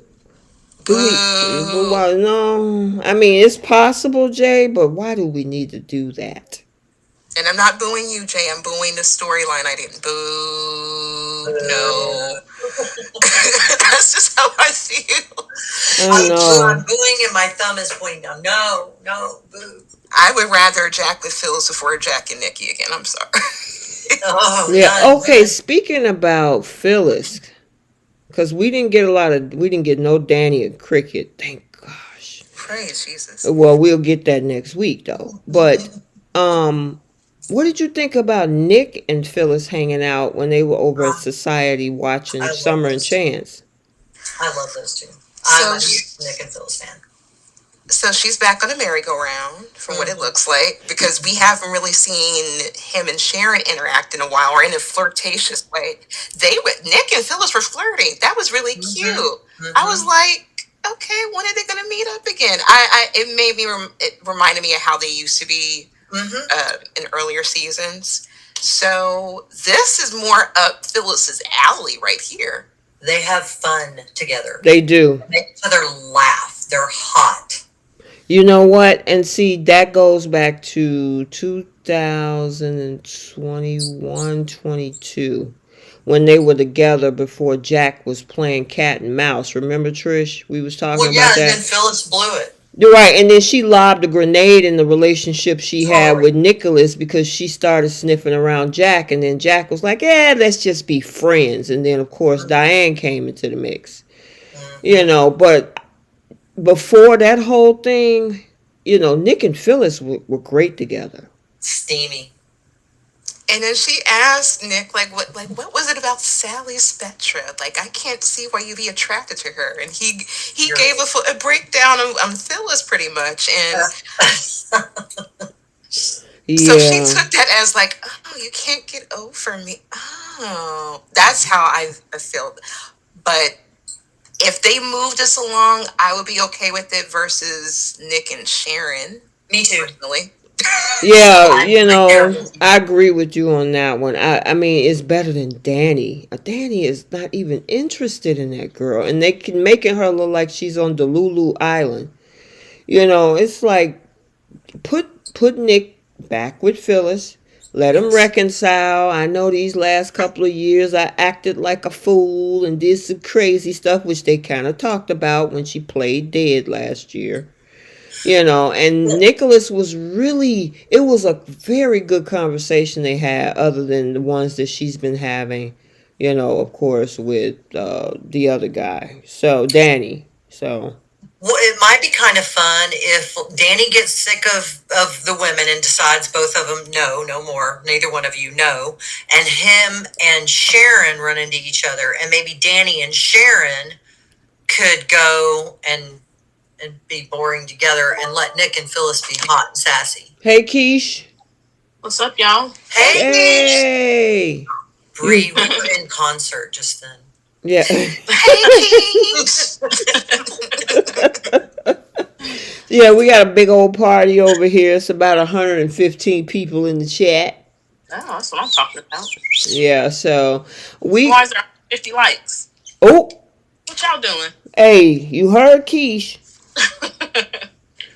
Do we? Boo. Why, no. I mean, it's possible, Jay, but why do we need to do that? And I'm not booing you, Jay. I'm booing the storyline. I didn't boo. No. That's just how I feel. I I'm know. booing and my thumb is pointing down. No, no, boo. I would rather Jack with Phyllis before Jack and Nikki again. I'm sorry. Oh, Yeah. none. Okay. Speaking about Phyllis, because we didn't get no Danny or Cricket. Thank gosh. Praise Jesus. Well, we'll get that next week though. But what did you think about Nick and Phyllis hanging out when they were over at Society watching I love Summer and those two. Chance? I love those two. So, I'm a huge Nick and Phil's fan. so she's back on the merry-go-round, from what it looks like, because we haven't really seen him and Sharon interact in a while, or in a flirtatious way. Nick and Phyllis were flirting. That was really cute. I was like, okay, when are they going to meet up again? It made me, it reminded me of how they used to be in earlier seasons. So this is more up Phyllis's alley right here. They have fun together. They do. They make each other laugh. They're hot. You know what? And see, that goes back to 2021, 22, when they were together before Jack was playing cat and mouse. Remember, Trish? We was talking Well, yeah, about and that. then Phyllis blew it. You're right, and then she lobbed a grenade in the relationship she had Totally. with Nicholas because she started sniffing around Jack, and then Jack was like, "Yeah, let's just be friends." And then, of course, Diane came into the mix. You Mm-hmm. know, but before that whole thing, Nick and Phyllis were great together. Steamy. And then she asked Nick, what was it about Sally Spectra? Like, I can't see why you'd be attracted to her. And he You're gave a breakdown of Phyllis pretty much. And so she Yeah, took that as like, oh, you can't get over me. Oh, that's how I feel. But if they moved us along, I would be okay with it versus Nick and Sharon. Me too. Personally. yeah, I I agree with you on that one. I mean, it's better than Danny. Danny is not even interested in that girl, and they can making her look like she's on Delulu Island. It's like put Nick back with Phyllis. Let them reconcile. I know these last couple of years I acted like a fool and did some crazy stuff, which they kind of talked about when she played dead last year. And Nicholas it was a very good conversation they had, other than the ones that she's been having, of course, with the other guy. So, Danny. So, Well, it might be kind of fun if Danny gets sick of the women and decides both of them, no more, neither one of you, no. And him and Sharon run into each other. And maybe Danny and Sharon could go and be boring together and let Nick and Phyllis be hot and sassy. hey, Keish. What's up, y'all? Hey, Hey. Bree, we were in concert just then. Yeah. Hey, Keith. Yeah, we got a big old party over here. It's about 115 people in the chat. Oh, that's what I'm talking about. Yeah, so Why is there 50 likes? Oh, What y'all doing? hey, you heard Keish.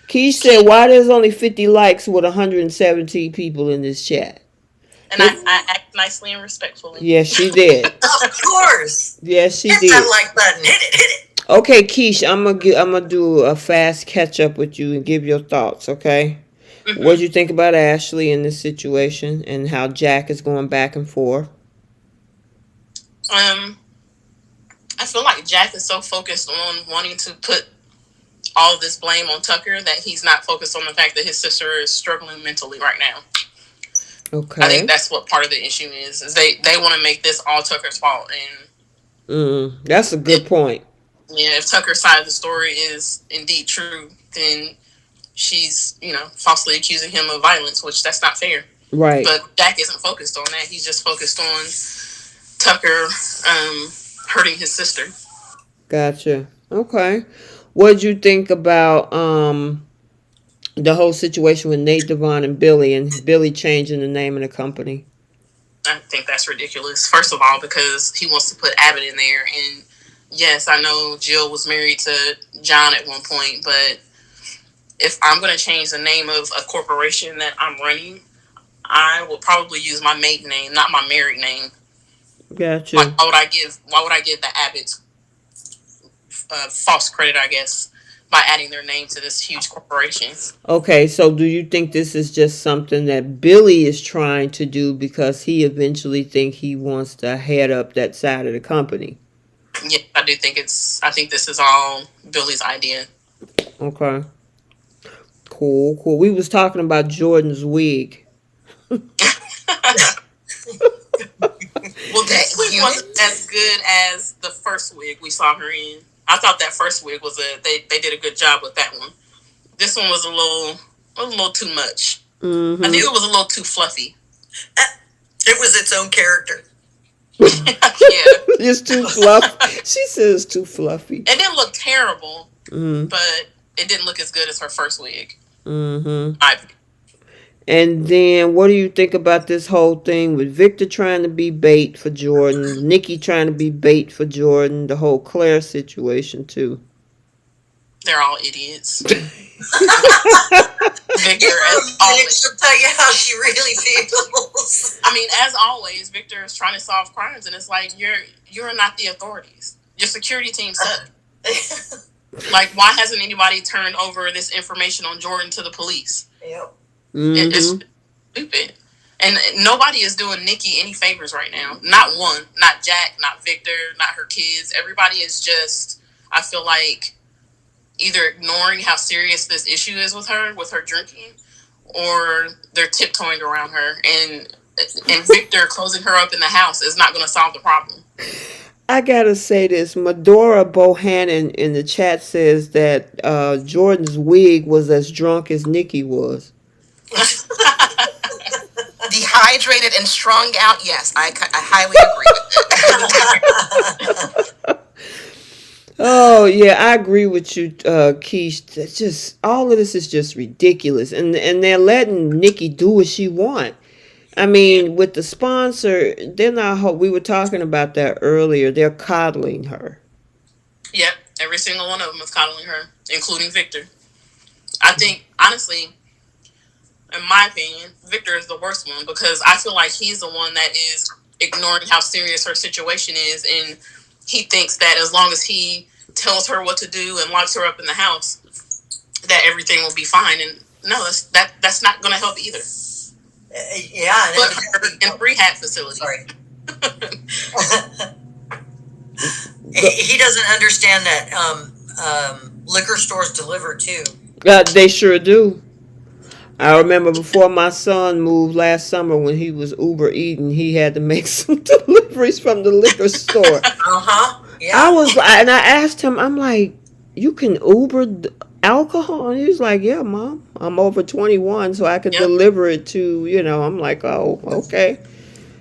Keish said, why there's only 50 likes with 117 people in this chat? And I act nicely and respectfully. Yes, she did. Of course. Yes, she Hit did. that like button. Hit it. Okay, Keish, I'm gonna do a fast catch up with you and give your thoughts. Okay, what do you think about Ashley in this situation and how Jack is going back and forth? I feel like Jack is so focused on wanting to put all this blame on Tucker that he's not focused on the fact that his sister is struggling mentally right now. Okay, I think that's what part of the issue is they want to make this all Tucker's fault. And that's a good point. yeah, if Tucker's side of the story is indeed true, then she's, falsely accusing him of violence, which that's not fair. Right. But Jack isn't focused on that. He's just focused on Tucker hurting his sister. Gotcha. Okay. What'd you think about the whole situation with Nate, Devon, and Billy changing the name of the company? I think that's ridiculous. First of all, because he wants to put Abbott in there. And yes, I know Jill was married to John at one point, but if I'm going to change the name of a corporation that I'm running, I will probably use my maiden name, not my married name. Gotcha. Like, why would I give the Abbott's false credit, I guess, by adding their name to this huge corporation? Okay, so do you think this is just something that Billy is trying to do because he eventually think he wants to head up that side of the company? Yeah, I do think I think this is all Billy's idea. Okay. Cool. We was talking about Jordan's wig. Well, this wig wasn't as good as the first wig we saw her in. I thought that first wig was they did a good job with that one. This one was a little too much. Mm-hmm. I think it was a little too fluffy. It was its own character. Yeah. It's too fluffy. She says it's too fluffy. It didn't look terrible, Mm-hmm. but it didn't look as good as her first wig. Mm-hmm. And then what do you think about this whole thing with Victor trying to be bait for Jordan, Nikki trying to be bait for Jordan, the whole Claire situation too? They're all idiots. Victor, as always, she'll tell you how she really feels. I mean, as always, Victor is trying to solve crimes, and it's like you're not the authorities. Your security team suck. Like, why hasn't anybody turned over this information on Jordan to the police? Yep. It's stupid. And nobody is doing Nikki any favors right now. Not one. Not Jack, not Victor, not her kids. Everybody is just, I feel like, either ignoring how serious this issue is with her drinking, or they're tiptoeing around her. And Victor closing her up in the house is not going to solve the problem. I gotta say this. Medora Bohannon in the chat says that Jordan's wig was as drunk as Nikki was. Dehydrated and strung out. Yes, I highly agree with that. Oh yeah, I agree with you, Keish. That's just all of this is just ridiculous, and they're letting Nikki do what she want. I mean, with the sponsor, they're not. We were talking about that earlier. They're coddling her. Yep, every single one of them is coddling her, including Victor. I think, honestly, in my opinion, Victor is the worst one, because I feel like he's the one that is ignoring how serious her situation is, and he thinks that as long as he tells her what to do and locks her up in the house, that everything will be fine. And no, that's not going to help either. Yeah, put her in rehab facility. Sorry. He doesn't understand that liquor stores deliver too. They sure do. I remember before my son moved last summer, when he was Uber eating, he had to make some deliveries from the liquor store. Yeah. And I asked him, I'm like, you can Uber alcohol? And he was like, yeah, Mom, I'm over 21, so I can deliver it to, I'm like, oh, okay.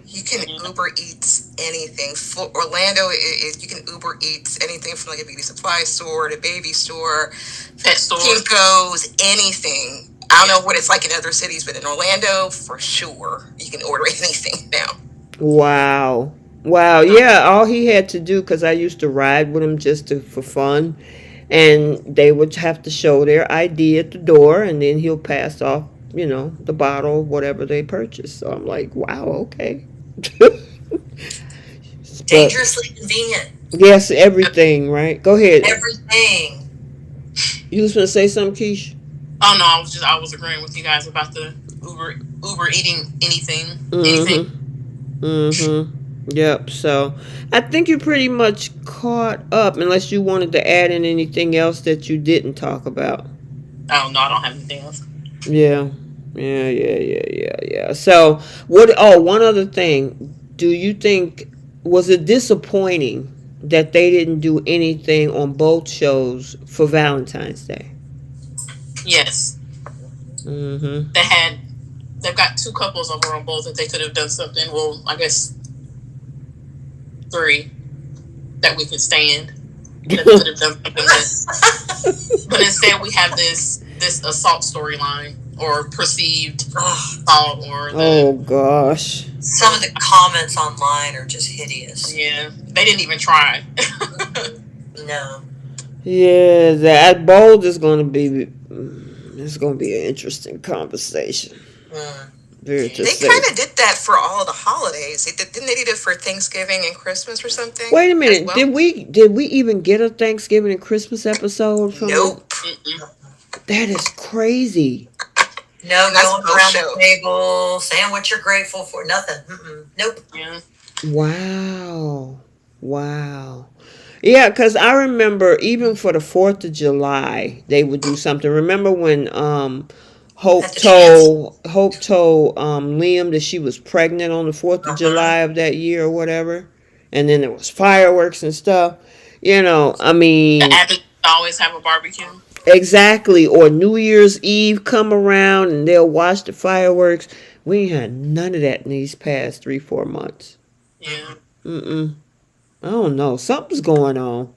You can Uber Eats anything. For Orlando, you can Uber Eats anything from like a beauty supply store to baby store, pet store, Kinko's, anything. I don't know what it's like in other cities, but in Orlando, for sure, you can order anything now. Wow. Yeah, all he had to do, because I used to ride with him just for fun, and they would have to show their ID at the door, and then he'll pass off, the bottle, whatever they purchased. So I'm like, wow, okay. Dangerously convenient. Yes, everything, right? Go ahead. Everything. You was going to say something, Keish? Oh no, I was agreeing with you guys about the Uber eating anything. Yep. So I think you pretty much caught up, unless you wanted to add in anything else that you didn't talk about. Oh no, I don't have anything else. Yeah. So what? Oh, one other thing. Do you think, was it disappointing that they didn't do anything on both shows for Valentine's Day? Yes. They've got 2 couples over on both that they could have done something. Well, I guess 3 that we can stand that could have done something with. But instead, we have this assault storyline, or perceived assault, or oh gosh. Some of the comments online are just hideous. Yeah, they didn't even try. No. Yeah, that bold is going to be. It's going to be an interesting conversation. They kind of did that for all the holidays. Didn't they do it for Thanksgiving and Christmas or something? Wait a minute. Well? Did we even get a Thanksgiving and Christmas episode from? Nope. That is crazy. No, going around the table, saying what you're grateful for. Nothing. Nope. Yeah. Wow. Yeah, because I remember even for the 4th of July, they would do something. Remember when Hope told Liam that she was pregnant on the 4th of July of that year or whatever? And then there was fireworks and stuff. I mean... The Abbots always have a barbecue. Exactly. Or New Year's Eve come around and they'll watch the fireworks. We ain't had none of that in these past 3-4 months. Yeah. I don't know. Something's going on.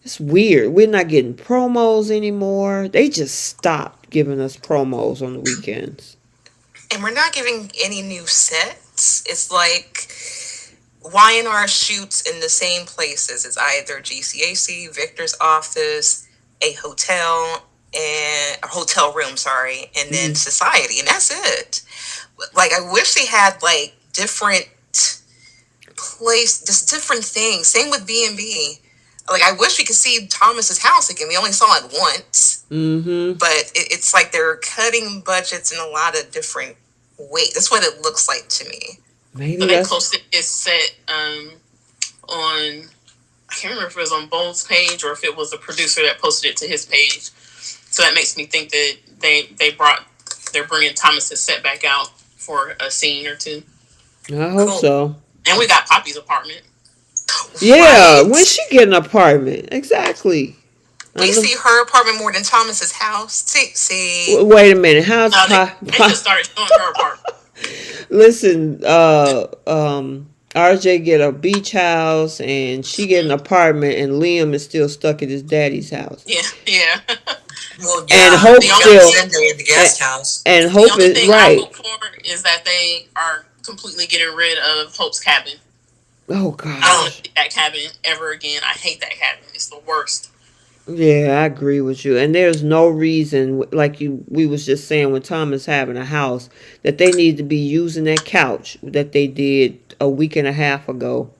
It's weird. We're not getting promos anymore. They just stopped giving us promos on the weekends. and we're not giving any new sets. It's like Y&R shoots in the same places. It's either GCAC, Victor's office, a hotel, and a hotel room, sorry, and then Society, and that's it. Like, I wish they had like different just different things. Same with B&B. Like, I wish we could see Thomas's house again. We only saw it once, but it's like they're cutting budgets in a lot of different ways. That's what it looks like to me. Maybe So they that's posted his set on, I can't remember if it was on Bold's page or if it was a producer that posted it to his page. So that makes me think that they're bringing Thomas's set back out for a scene or two. I hope so. And we got Poppy's apartment. Yeah, when she get an apartment, exactly. We see her apartment more than Thomas's house. See. Wait a minute. How's they just started showing her apartment. Listen, RJ get a beach house and she get an apartment, and Liam is still stuck at his daddy's house. Yeah. Well, yeah, and Hope still Zende at the guest house. And Hope the only is thing right. I hope for is that they are completely getting rid of Hope's cabin. Oh I don't gosh. want to see that cabin ever again. I hate that cabin. It's the worst. Yeah, I agree with you. And there's no reason, like we was just saying, when Thomas having a house, that they need to be using that couch that they did a week and a half ago.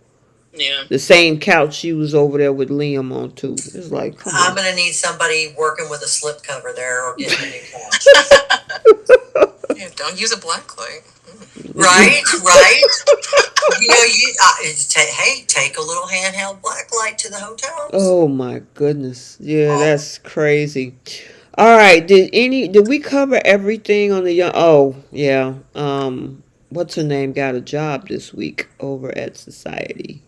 Yeah. The same couch she was over there with Liam on too. It's like, come I'm on. gonna need somebody working with a slip cover there or getting a new couch. Yeah, don't use a black light. Right. You know, take a little handheld black light to the hotels. Oh my goodness. Yeah, that's crazy. All right, did we cover everything on the young? Oh, yeah. What's her name got a job this week over at Society?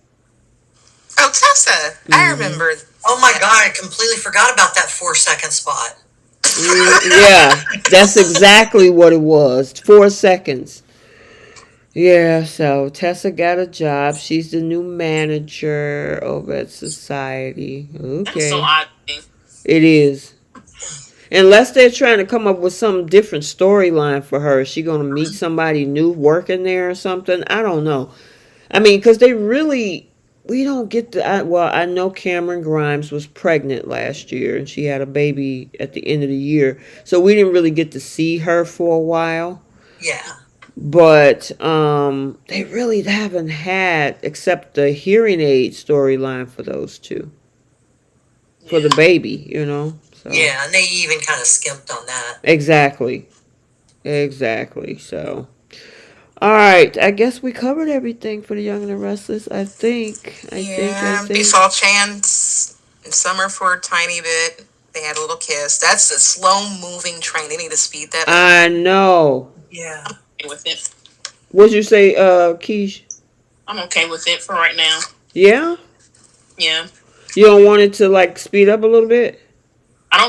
Oh, Tessa. I remember. Oh my God, I completely forgot about that 4-second spot. Yeah, that's exactly what it was. 4 seconds. Yeah, so Tessa got a job. She's the new manager over at Society. That's Okay. so odd. It is. Unless they're trying to come up with some different storyline for her. Is she going to meet somebody new working there or something? I don't know. I mean, because we don't get the, I know Cameron Grimes was pregnant last year and she had a baby at the end of the year. So we didn't really get to see her for a while. Yeah. But they really haven't had, except the hearing aid storyline for those two. For the baby, So. Yeah, and they even kind of skimped on that. Exactly. So, all right. I guess we covered everything for the Young and the Restless. I think. We saw Chance in Summer for a tiny bit. They had a little kiss. That's a slow-moving train. They need to speed that up. I know. Yeah. With it. What'd you say, Keish? I'm okay with it for right now. Yeah? Yeah. You don't want it to, speed up a little bit? I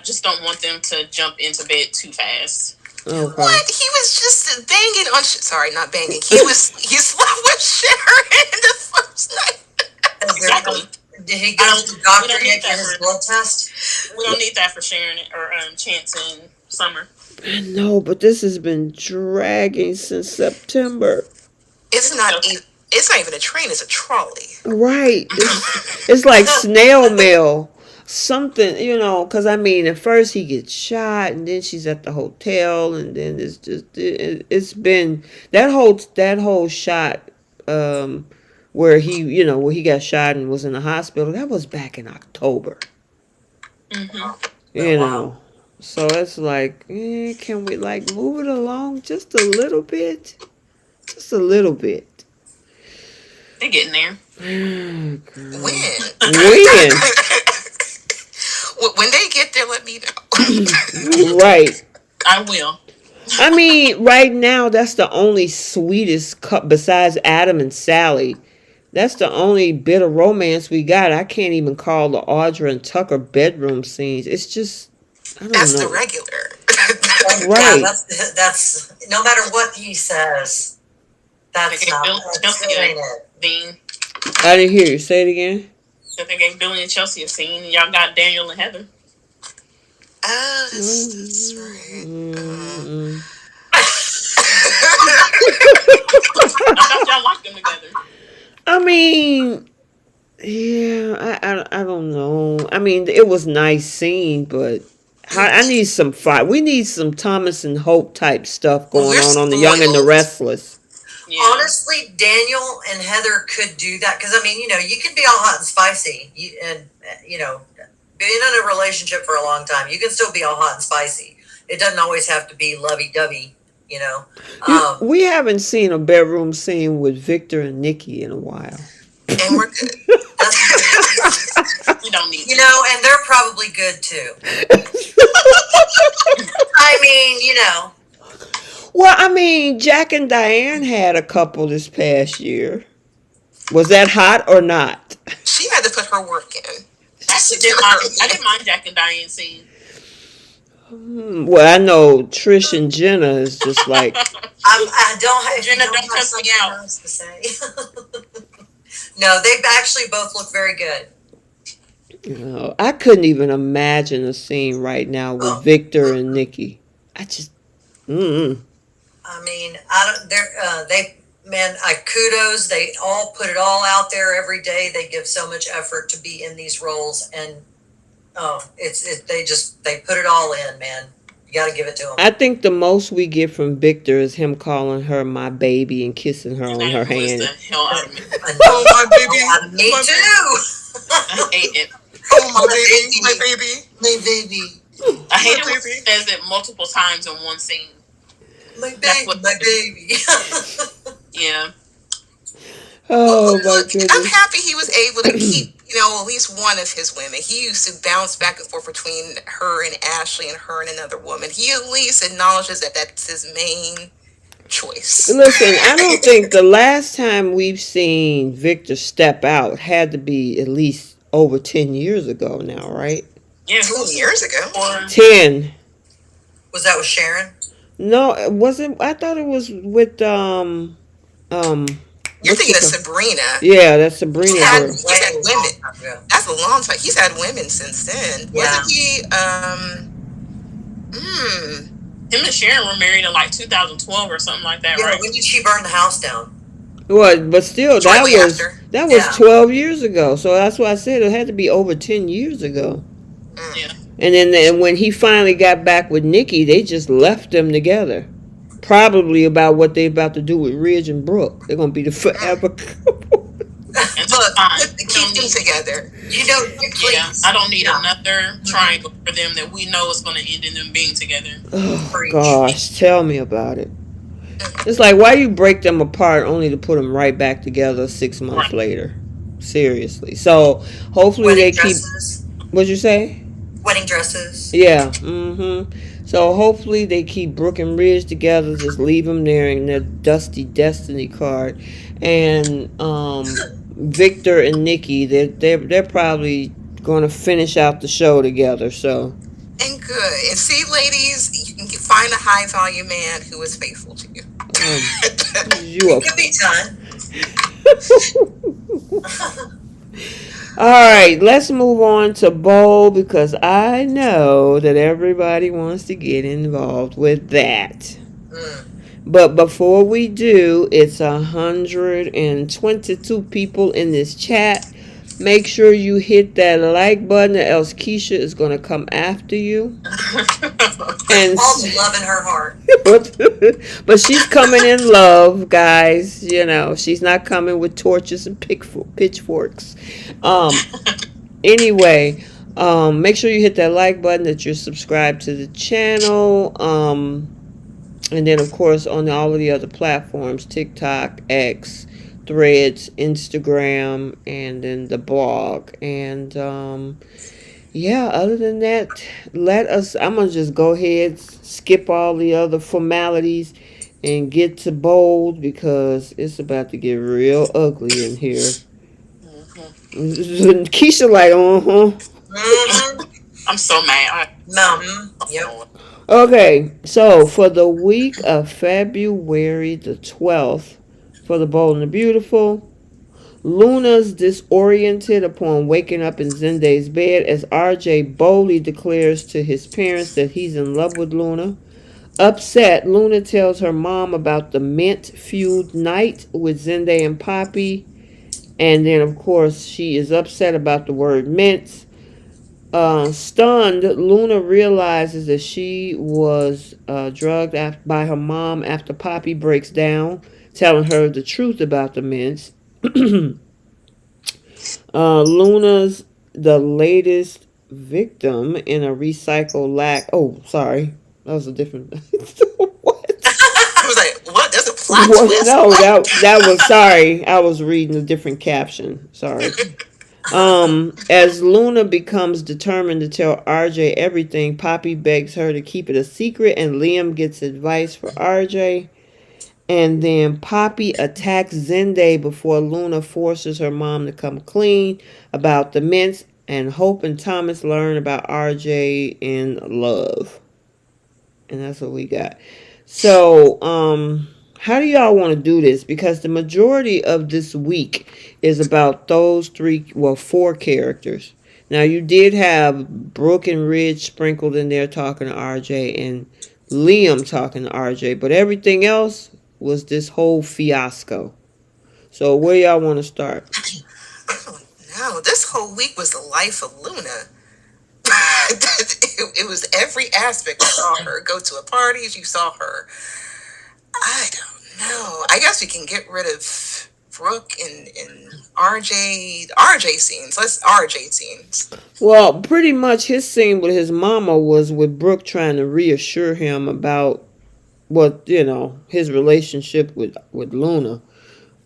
just don't want them to jump into bed too fast. Okay. What? He was just banging on... Sorry, not banging. He slept with Sharon the first night. Exactly. Did he go to the doctor yet get his blood test? We don't need that for Sharon or Chance in Summer. No, but this has been dragging since September. It's not even a train. It's a trolley. Right. It's like snail mail. Something, because at first he gets shot, and then she's at the hotel, and then it's been that whole shot where he got shot and was in the hospital. That was back in October. Wow. So it's like, can we move it along just a little bit? Just a little bit. They're getting there. When? When they get there, let me know. Right. I will. Right now, that's the only sweetest cup besides Adam and Sally. That's the only bit of romance we got. I can't even call the Audra and Tucker bedroom scenes. It's just, I don't know. That's the regular. Right. Yeah, that's no matter what he says. That's not it. Dean. I didn't hear you. Say it again. I think gave Billy and Chelsea a scene. Y'all got Daniel and Heather. Oh, that's right. I thought y'all liked them together. I mean, yeah, I don't know. I mean, it was nice scene, but I need some fight. We need some Thomas and Hope type stuff Well, going we're on The Young and the spoiled. Restless. Yeah. Honestly, Daniel and Heather could do that because I mean, you can be all hot and spicy, being in a relationship for a long time, you can still be all hot and spicy. It doesn't always have to be lovey-dovey, you know. We haven't seen a bedroom scene with Victor and Nikki in a while. And we're good. You don't need. And they're probably good too. I mean, Well, I mean, Jack and Diane had a couple this past year. Was that hot or not? She had to put her work in. I didn't mind Jack and Diane scene. Well, I know Trish and Jenna is just like. I don't have. Jenna, don't have cuss me something out. else to say. No, they actually both look very good. I couldn't even imagine a scene right now with Victor and Nikki. I just. I mean, I don't. Kudos. They all put it all out there every day. They give so much effort to be in these roles, and they put it all in, man. You got to give it to them. I think the most we get from Victor is him calling her my baby and kissing her on her hand. The hell out of me. Oh, my baby. Me too. I hate it. Oh, my baby. My baby. My baby. I hate it when he says it multiple times in one scene. My baby. My baby. Yeah. Oh my Look, goodness. I'm happy he was able to keep, at least one of his women. He used to bounce back and forth between her and Ashley and her and another woman. He at least acknowledges that that's his main choice. Listen, I don't think the last time we've seen Victor step out had to be at least over 10 years ago now, right? Yeah. 2 years ago. 10. Was that with Sharon? No, it wasn't. I thought it was with You're thinking of Sabrina. Yeah, that's Sabrina. He's had women. Yeah. That's a long time. He's had women since then. Yeah. Wasn't he? Him and Sharon were married in like 2012 or something like that, Yeah, right? when did she burn the house down? What? But still, Shortly after. that was Yeah. 12 years ago. So that's why I said it had to be over 10 years ago. Yeah. And then when he finally got back with Nikki, they just left them together. Probably about what they're about to do with Ridge and Brooke. They're gonna be the forever couple. And Look, fine. keep them together. Please. Yeah, I don't need another triangle for them that we know is going to end in them being together. Oh Preach. gosh, tell me about it. It's like, why you break them apart only to put them right back together 6 months later? Seriously. So hopefully Wedding they dresses. What'd you say? Wedding dresses. Yeah. So hopefully they keep Brooke and Ridge together. Just leave them there in their dusty destiny card. And Victor and Nikki, they're probably going to finish out the show together. So. And good. And see, ladies, you can find a high value man who is faithful to you. You are. It could be done. All right, let's move on to bowl because I know that everybody wants to get involved with that. But before we do, it's 122 people in this chat. Make sure you hit that like button, or else Keisha is going to come after you. And All the love in her heart. but she's coming in love, guys. She's not coming with torches and pitchforks. Anyway, make sure you hit that like button, that you're subscribed to the channel. And then, of course, on all of the other platforms, TikTok, X, Threads, Instagram, and then the blog. And other than that, I'm going to just go ahead, skip all the other formalities, and get to bold because it's about to get real ugly in here. Keisha like, I'm so mad. Yep. Okay, so for the week of February the 12th, for the Bold and the Beautiful, Luna's disoriented upon waking up in Zende's bed as RJ boldly declares to his parents that he's in love with Luna. Upset, Luna tells her mom about the mint-fueled night with Zende and Poppy. And then, of course, she is upset about the word mint. Stunned, Luna realizes that she was drugged by her mom after Poppy breaks down, telling her the truth about the mints. Luna's the latest victim in a recycle lack. Oh, sorry, that was a different. What? I was like, what? There's a plot What? twist? No, What? that was sorry. I was reading a different caption. Sorry. As Luna becomes determined to tell RJ everything, Poppy begs her to keep it a secret, and Liam gets advice for RJ. And then Poppy attacks Zende before Luna forces her mom to come clean about the mints, and Hope and Thomas learn about RJ in love. And that's what we got. So, how do y'all want to do this? Because the majority of this week is about those four characters. Now, you did have Brooke and Ridge sprinkled in there talking to RJ, and Liam talking to RJ, but everything else was this whole fiasco. So, where y'all want to start? Oh, no, this whole week was the life of Luna. It was every aspect. You saw her go to a parties. You saw her. I don't know. I guess we can get rid of Brooke and RJ scenes. Let's RJ scenes. Well, pretty much his scene with his mama was with Brooke trying to reassure him about his relationship with Luna,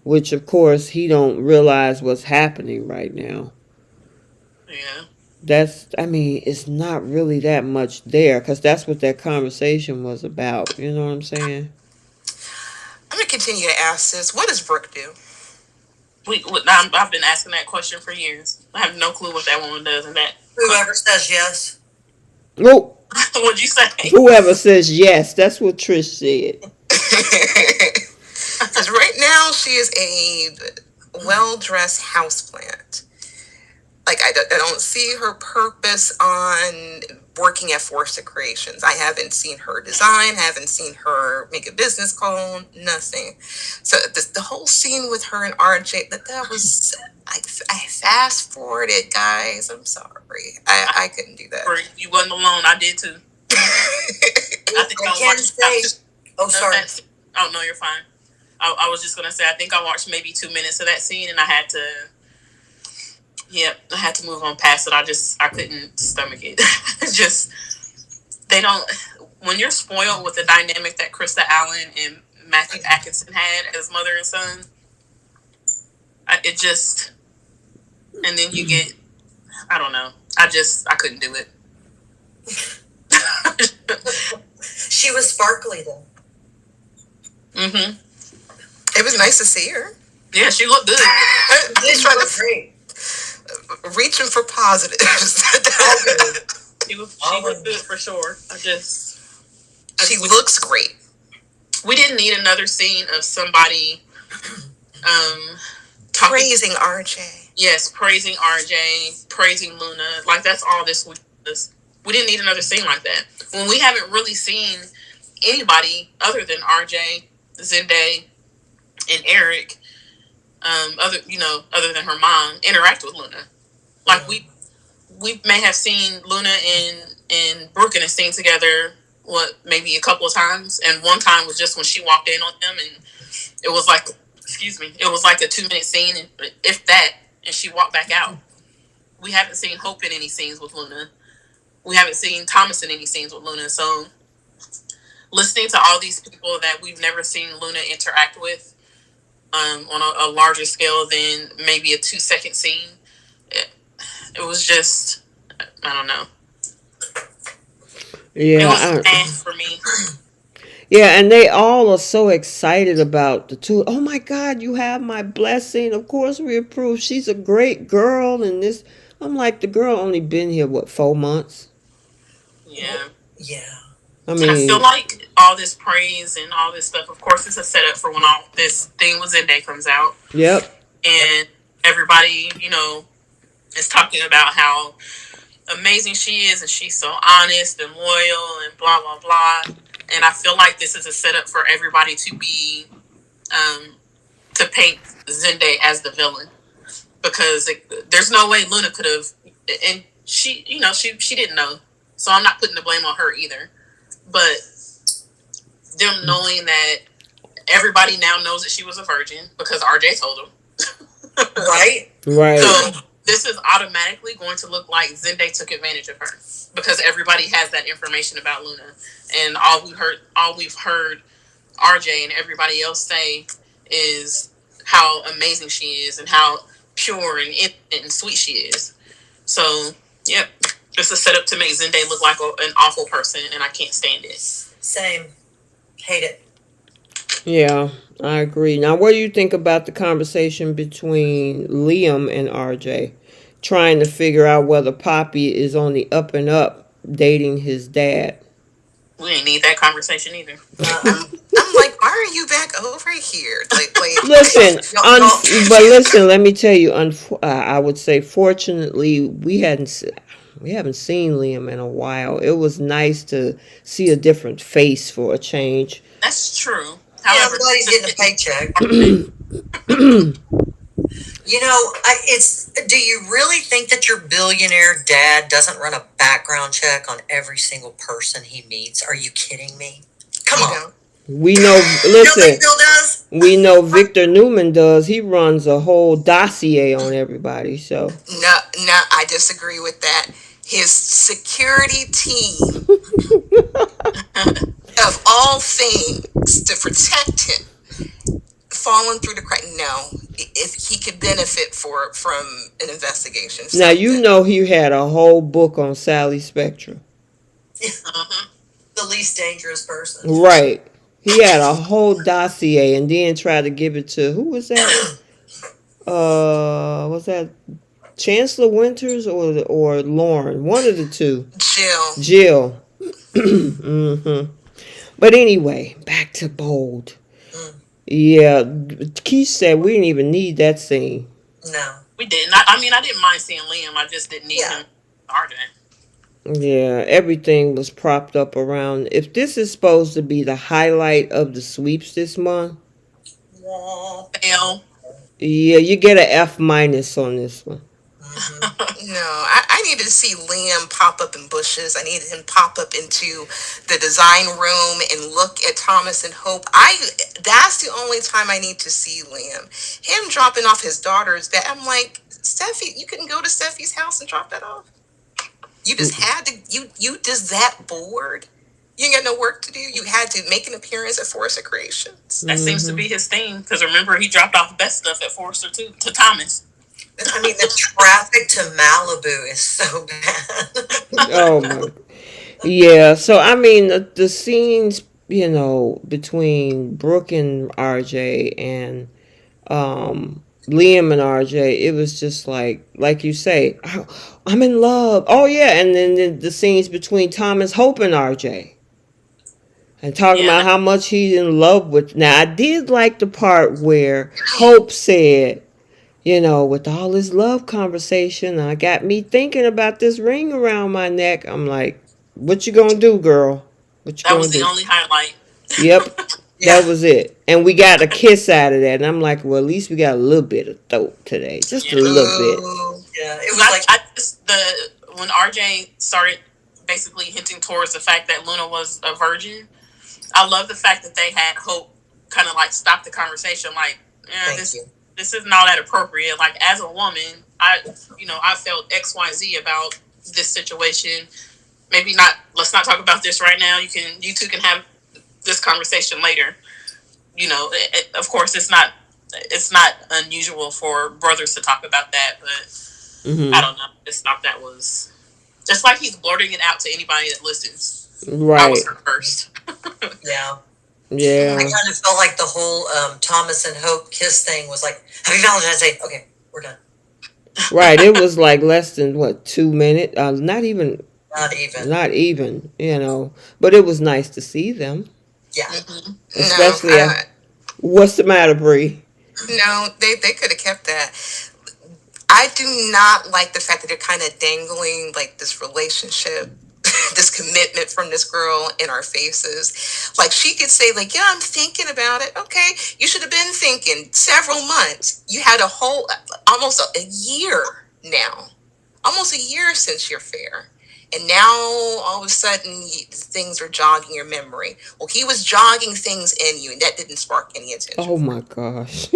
which of course he don't realize what's happening right now. Yeah. It's not really that much there, because that's what that conversation was about. You know what I'm saying? I'm gonna continue to ask this. What does Brooke do? I've been asking that question for years. I have no clue what that woman does in that. Whoever says yes. Nope. What'd you say? Whoever says yes, that's what Trish said. Because right now she is a well-dressed houseplant. Like, I don't see her purpose on working at Forster Creations. I haven't seen her design, haven't seen her make a business call, nothing. So the whole scene with her and RJ, that was, I fast forwarded, guys. I'm sorry. I couldn't do that. You wasn't alone. I did too. I think I watched. Oh, sorry. Oh, no, you're fine. I was just going to say, I think I watched maybe 2 minutes of that scene, and I had to move on past it. I couldn't stomach it. When you're spoiled with the dynamic that Krista Allen and Matthew Atkinson had as mother and son, and then you get, I don't know. I couldn't do it. She was sparkly though. Mm-hmm. It was nice to see her. Yeah, she looked good. She's trying to great. Reaching for positives. She looked good for sure. She looks great. We didn't need another scene of somebody praising RJ. Yes, praising RJ, praising Luna. Like, that's all this week was. We didn't need another scene like that. When we haven't really seen anybody other than RJ, Zende, and Eric, other than her mom, interact with Luna. Like, we may have seen Luna and Brooke in a scene together, maybe a couple of times, and one time was just when she walked in on them, and it was like, it was like a 2-minute scene, and if that, and she walked back out. We haven't seen Hope in any scenes with Luna. We haven't seen Thomas in any scenes with Luna. So, listening to all these people that we've never seen Luna interact with on a larger scale than maybe a 2-second scene, it was just, I don't know. Yeah, it was bad for me. Yeah, and they all are so excited about the two. Oh my God, you have my blessing. Of course we approve. She's a great girl, and this. I'm like, the girl only been here 4 months. Yeah. Yeah. I mean, I feel like all this praise and all this stuff, of course, it's a setup for when all this thing with Zende comes out. Yep. And everybody, is talking about how amazing she is, and she's so honest and loyal and blah, blah, blah. and I feel like this is a setup for everybody to be to paint Zende as the villain, because there's no way Luna could have, and she, she didn't know, so I'm not putting the blame on her either. But them knowing that everybody now knows that she was a virgin because RJ told them, Right? Right. So this is automatically going to look like Zende took advantage of her because everybody has that information about Luna, and all we've heard RJ and everybody else say is how amazing she is and how pure and innocent and sweet she is. So, yep, it's a setup to make Zende look like an awful person, and I can't stand it. Same. Hate it. Yeah, I agree. Now, what do you think about the conversation between Liam and RJ, trying to figure out whether Poppy is on the up and up dating his dad? We ain't need that conversation either. I'm like, why are you back over here? Like Listen, but listen, let me tell you. I would say, fortunately, we haven't seen Liam in a while. It was nice to see a different face for a change. That's true. However, I'm glad he's getting a paycheck. Do you really think that your billionaire dad doesn't run a background check on every single person he meets? Are you kidding me? Come on. We know, listen, Bill does? We know Victor Newman does. He runs a whole dossier on everybody, so. No, I disagree with that. His security team, of all things, to protect him, falling through the crack. No, if he could benefit from an investigation. Now you know he had a whole book on Sally Spectra. The least dangerous person. Right. He had a whole dossier and then tried to give it to, who was that? Was that Chancellor Winters or Lauren? One of the two. Jill. Mm-hmm. But anyway, back to Bold. Yeah, Keith said we didn't even need that scene. No. We didn't. I didn't mind seeing Liam. I just didn't need him. RJ. Yeah, everything was propped up around. If this is supposed to be the highlight of the sweeps this month, L. Yeah, you get an F- on this one. No, I needed to see Liam pop up in bushes. I needed him pop up into the design room and look at Thomas and Hope. That's the only time I need to see Liam. Him dropping off his daughter's bed. I'm like, Steffi, you couldn't go to Steffi's house and drop that off? You just had to, you just that bored? You ain't got no work to do? You had to make an appearance at Forrester Creations? That seems to be his theme, because remember, he dropped off best stuff at Forrester too, to Thomas. The traffic to Malibu is so bad. Oh my. Yeah, so the scenes, between Brooke and RJ and Liam and RJ, it was just like you say, I'm in love. Oh yeah, and then the scenes between Thomas, Hope, and RJ. And talking about how much he's in love with. Now, I did like the part where Hope said, with all this love conversation, I got me thinking about this ring around my neck. I'm like, what you gonna do, girl? What you that gonna was do? The only highlight. Yep. That was it. And we got a kiss out of that. And I'm like, well, at least we got a little bit of throat today. Just a little bit. Yeah, it was when RJ started basically hinting towards the fact that Luna was a virgin, I love the fact that they had Hope kind of like stop the conversation. Like, this is not that appropriate. Like, as a woman, I felt XYZ about this situation. Maybe not, let's not talk about this right now. You two can have this conversation later. Of course, it's not unusual for brothers to talk about that, but I don't know. I just thought that was just like he's blurting it out to anybody that listens. Right. I was her first. Yeah. Yeah. I kind of felt like the whole Thomas and Hope kiss thing was like, Happy Valentine's Day. Okay, we're done. Right. It was like less than 2 minutes. Not even. Not even. But it was nice to see them. Yeah. Mm-hmm. Especially. What's the matter, Bree? No, they could have kept that. I do not like the fact that they're kind of dangling like this relationship this commitment from this girl in our faces. Like, she could say, like, yeah, I'm thinking about it. Okay, you should have been thinking several months. You had a whole, almost a year now, almost a year since your affair. And now all of a sudden things are jogging your memory. Well, he was jogging things in you, and that didn't spark any attention. Oh my gosh.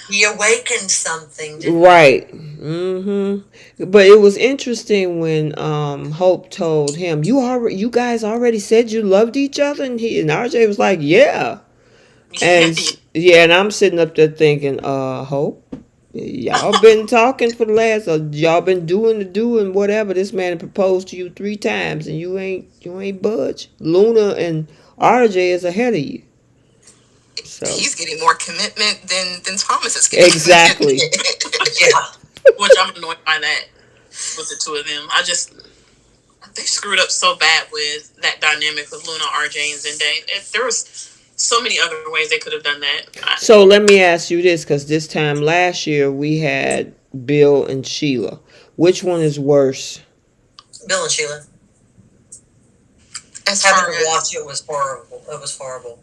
He awakened something, didn't Right. Mm-hmm. But it was interesting when Hope told him, you guys already said you loved each other, and RJ was like, yeah. And yeah, and I'm sitting up there thinking, Hope, y'all been talking for the last, y'all been doing whatever. This man proposed to you 3 times, and you ain't budge. Luna and RJ is ahead of you. So He's getting more commitment than Thomas is getting. exactly. Yeah. Which I'm annoyed by that with the two of them. They screwed up so bad with that dynamic with Luna, RJ, and Zende. There was so many other ways they could have done that. So let me ask you this, because this time last year we had Bill and Sheila. Which one is worse? Bill and Sheila. As far Having to as watch it was horrible. It was horrible.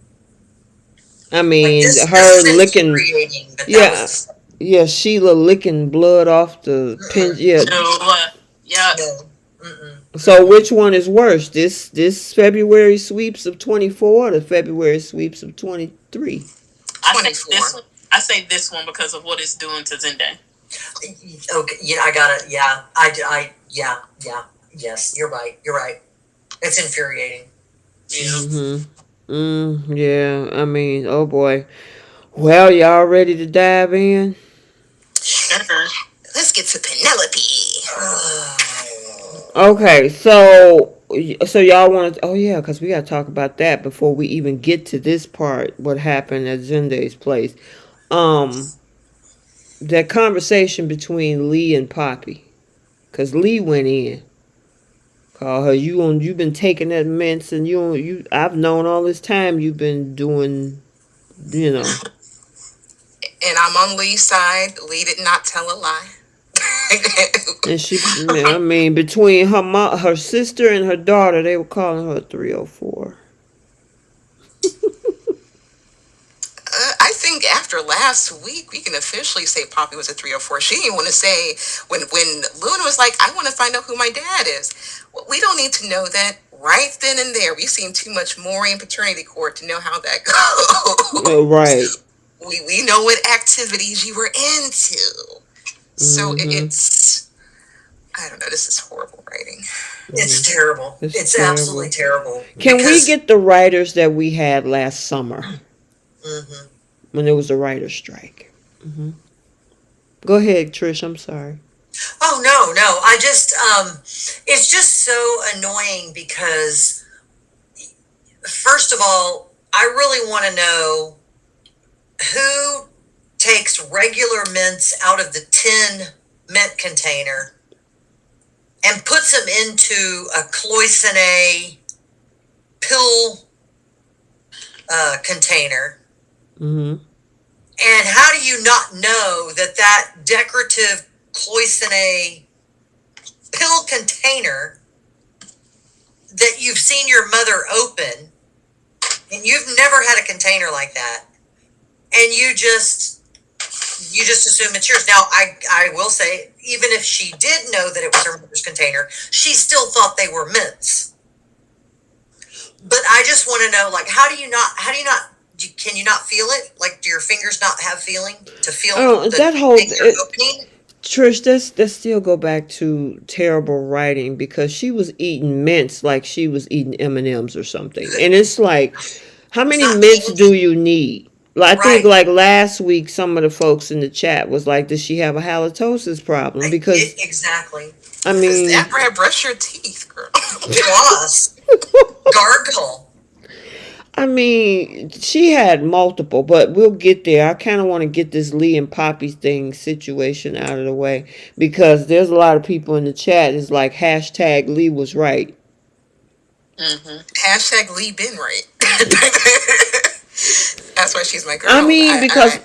I mean, Like, her this is licking. infuriating, but that Yeah, was yeah, Sheila licking blood off the pin. Yeah. Yeah. no. Mm-mm. So which one is worse? This February sweeps of 24, or the February sweeps of 23? I say this one because of what it's doing to Zende. Okay, yeah, I got it. Yeah, yeah. Yes, you're right. You're right. It's infuriating. Yeah. Yeah. I mean, oh boy. Well, y'all ready to dive in? Sure. let's get to Penelope. Okay, so y'all want to? Oh yeah, because we got to talk about that before we even get to this part. What happened at Zende's place? Um, that conversation between Lee and Poppy, because Lee went in. Call her. You've been taking that mints, and I've known all this time you've been doing, you know. And I'm on Lee's side. Lee did not tell a lie. And I mean, between her sister and her daughter, they were calling her 304. I think after last week, we can officially say Poppy was a 304. She didn't want to say, when Luna was like, I want to find out who my dad is. Well, we don't need to know that right then and there. We've seen too much Maury and paternity court to know how that goes. Right. We know what activities you were into. So it's, I don't know, this is horrible writing. It's terrible. It's terrible. Absolutely terrible. Can we get the writers that we had last summer when there was a writer's strike? Go ahead, Trish. I'm sorry. Oh, no. I just, it's just so annoying because, first of all, I really want to know who takes regular mints out of the tin mint container and puts them into a cloisonne pill container. And how do you not know that decorative cloisonne pill container that you've seen your mother open, and you've never had a container like that, and you just assume it's yours. Now, I will say, even if she did know that it was her mother's container, she still thought they were mints. But I just want to know, like, can you not feel it? Like, do your fingers not have feeling to feel that whole opening? Trish, that still go back to terrible writing, because she was eating mints like she was eating M&Ms or something, and it's like, how many mints do you need? I think like last week, some of the folks in the chat was like, does she have a halitosis problem? Because exactly. I mean, After brush your teeth, girl. Floss. Gargle. I mean, she had multiple, but we'll get there. I kind of want to get this Lee and Poppy thing situation out of the way, because there's a lot of people in the chat is like, hashtag Lee was right. Hashtag Lee been right. That's why she's my girl. I mean, because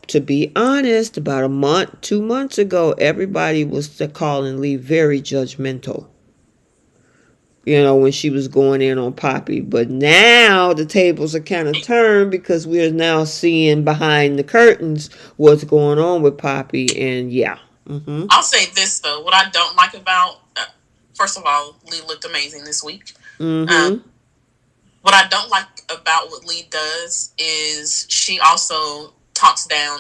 to be honest, about a month, 2 months ago, everybody was to call and leave very judgmental. When she was going in on Poppy. But now the tables are kind of turned because we're now seeing behind the curtains what's going on with Poppy. And yeah. Mm-hmm. I'll say this, though. What I don't like about, first of all, Lee looked amazing this week. Mm-hmm. What I don't like about what Lee does is she also talks down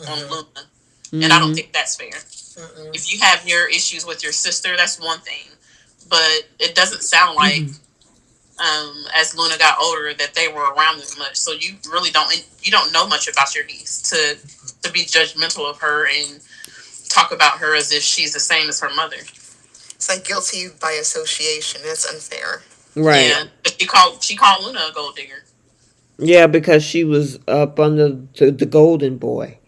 on Luna. Mm-hmm. And I don't think that's fair. Mm-mm. If you have your issues with your sister, that's one thing. But it doesn't sound like, as Luna got older, that they were around as much. So you really don't know much about your niece to be judgmental of her and talk about her as if she's the same as her mother. It's like guilty by association. It's unfair. Right. Yeah. She called Luna a gold digger. Yeah, because she was up under the golden boy.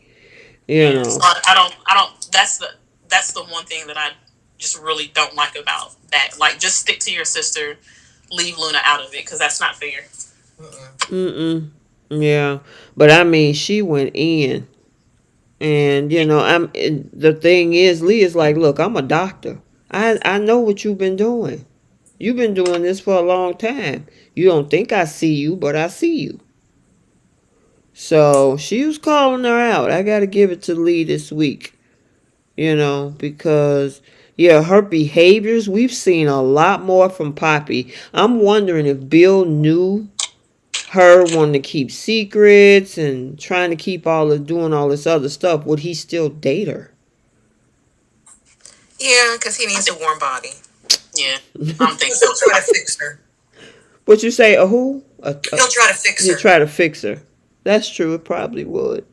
So I don't. That's the one thing that I just really don't like about that. Like, just stick to your sister, leave Luna out of it, because that's not fair. Yeah, but I mean, she went in, and the thing is, Lee is like, look, I'm a doctor. I know what you've been doing. You've been doing this for a long time. You don't think I see you, but I see you. So she was calling her out. I got to give it to Lee this week, because her behaviors, we've seen a lot more from Poppy. I'm wondering if Bill knew her wanting to keep secrets and trying to keep doing all this other stuff. Would he still date her? Yeah, because he needs a warm body. Yeah, I'm thinking he'll try to fix her. What you say? A who? He'll try to fix her. He'll try to fix her. That's true. It probably would.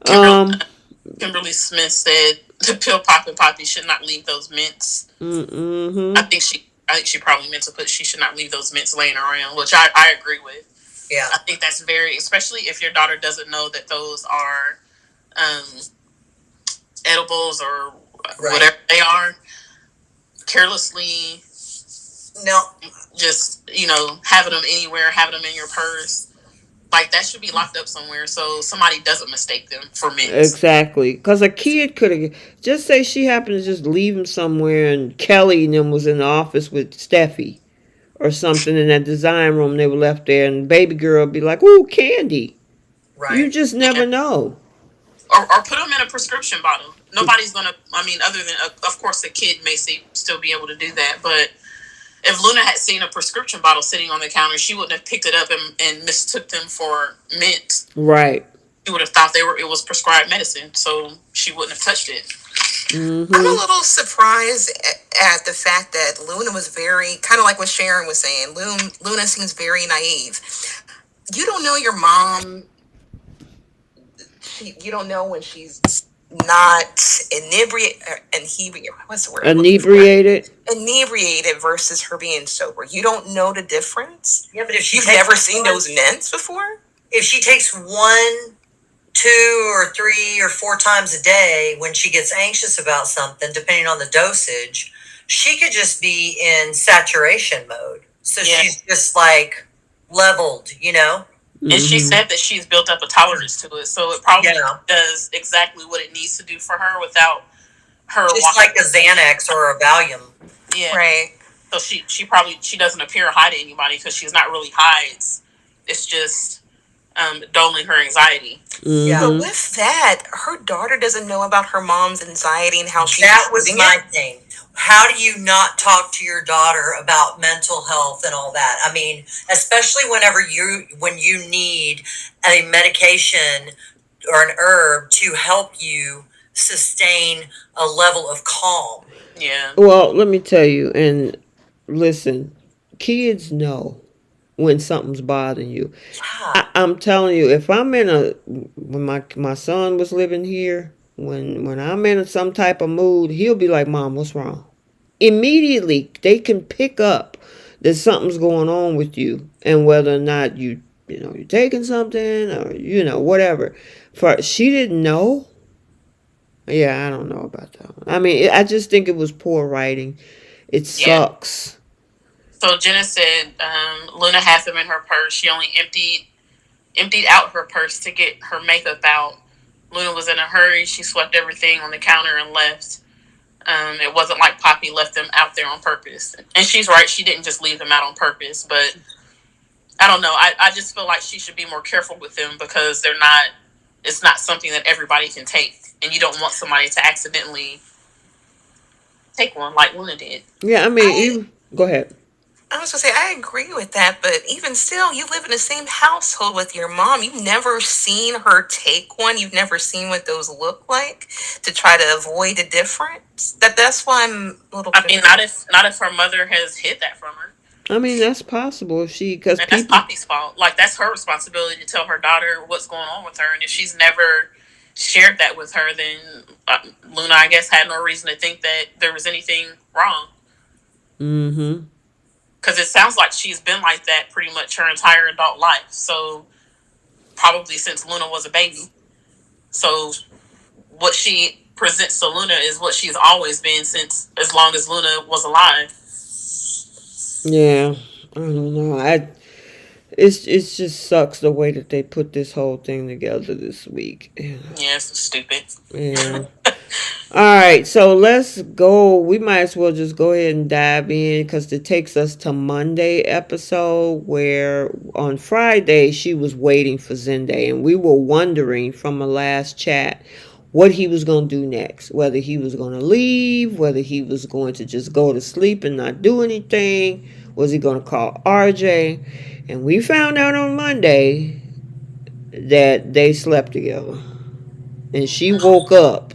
Kimberly Smith said the pill popping Poppy should not leave those mints. Mm-hmm. I think she probably meant to put she should not leave those mints laying around, which I agree with. Yeah, I think that's especially if your daughter doesn't know that those are edibles or whatever they are. Carelessly, just having them anywhere, having them in your purse. Like, that should be locked up somewhere so somebody doesn't mistake them for mints. Exactly. Because a kid could have... Just say she happened to just leave them somewhere and Kelly and them was in the office with Steffi or something in that design room. They were left there and baby girl would be like, ooh, candy. Right. You just never know. Or put them in a prescription bottle. Nobody's going to... I mean, other than... Of course, the kid may still be able to do that, but... If Luna had seen a prescription bottle sitting on the counter, she wouldn't have picked it up and mistook them for mint. Right. She would have thought it was prescribed medicine, so she wouldn't have touched it. Mm-hmm. I'm a little surprised at the fact that Luna was very, kind of like what Sharon was saying, Luna seems very naive. You don't know your mom. You don't know when she's not what's the word? Inebriated versus her being sober. You don't know the difference. Yeah, but if you've never seen those mints before, if she takes 1, 2, or 3 or 4 times a day when she gets anxious about something, depending on the dosage, she could just be in saturation mode. So she's just like leveled, And she said that she's built up a tolerance to it, so it probably does exactly what it needs to do for her without her. Just like a Xanax or a Valium. Yeah. Right. So she doesn't appear high to anybody because she's not really high. It's just dulling her anxiety. Mm-hmm. Yeah. But with that, her daughter doesn't know about her mom's anxiety and how she's. That was my thing. How do you not talk to your daughter about mental health and all that? I mean, especially when you need a medication or an herb to help you sustain a level of calm. Yeah. Well, let me tell you, and listen, kids know when something's bothering you. Yeah. I'm telling you, if I'm when my son was living here, when I'm in some type of mood, he'll be like, Mom, what's wrong? Immediately, they can pick up that something's going on with you, and whether or not you're taking something or, whatever. She didn't know. Yeah, I don't know about that one. I mean, I just think it was poor writing. It sucks. So Jenna said Luna has them in her purse. She only emptied emptied out her purse to get her makeup out. Luna was in a hurry. She swept everything on the counter and left. It wasn't like Poppy left them out there on purpose. And she's right. She didn't just leave them out on purpose. But I don't know. I just feel like she should be more careful with them because they're not. It's not something that everybody can take, and you don't want somebody to accidentally take one like Luna did. Yeah, I mean, go ahead. I was gonna say I agree with that, but even still, you live in the same household with your mom. You've never seen her take one. You've never seen what those look like to try to avoid a difference. That's why I'm a little. I mean, not if her mother has hid that from her. I mean, that's possible if because And that's people. Poppy's fault. Like, that's her responsibility to tell her daughter what's going on with her. And if she's never shared that with her, then Luna, I guess, had no reason to think that there was anything wrong. Mm-hmm. Because it sounds like she's been like that pretty much her entire adult life. So, probably since Luna was a baby. So, what she presents to Luna is what she's always been since as long as Luna was alive. Yeah, I don't know. It just sucks the way that they put this whole thing together this week. Yeah. Yeah, it's stupid. Yeah. All right, so let's go. We might as well just go ahead and dive in because it takes us to Monday episode where on Friday she was waiting for Zende and we were wondering from a last chat what he was going to do next, whether he was going to leave, whether he was going to just go to sleep and not do anything, was he going to call RJ? And we found out on Monday that they slept together and she woke up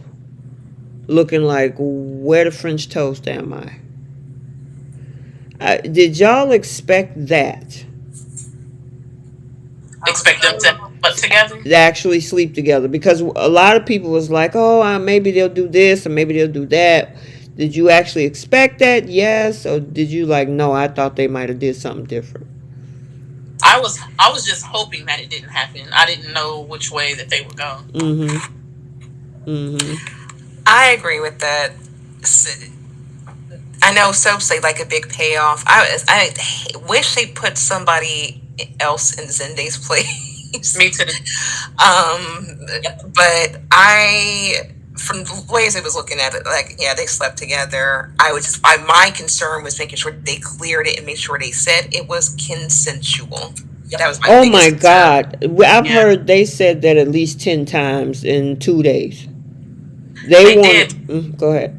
looking like, where the French toast am I? Did y'all expect that? Expect them to put together? To actually sleep together? Because a lot of people was like, oh, maybe they'll do this or maybe they'll do that. Did you actually expect that? Yes. Or did you like, no, I thought they might have did something different? I was just hoping that it didn't happen. I didn't know which way that they would go. Mm-hmm. Mm-hmm. I agree with that. I know soaps say like a big payoff. I wish they put somebody else in Zende's place. Me too. But from the ways I was looking at it, like, yeah, they slept together. My concern was making sure they cleared it and make sure they said it was consensual. That was my Oh biggest my concern. God. I've heard they said that at least 10 times in 2 days. They did. Go ahead.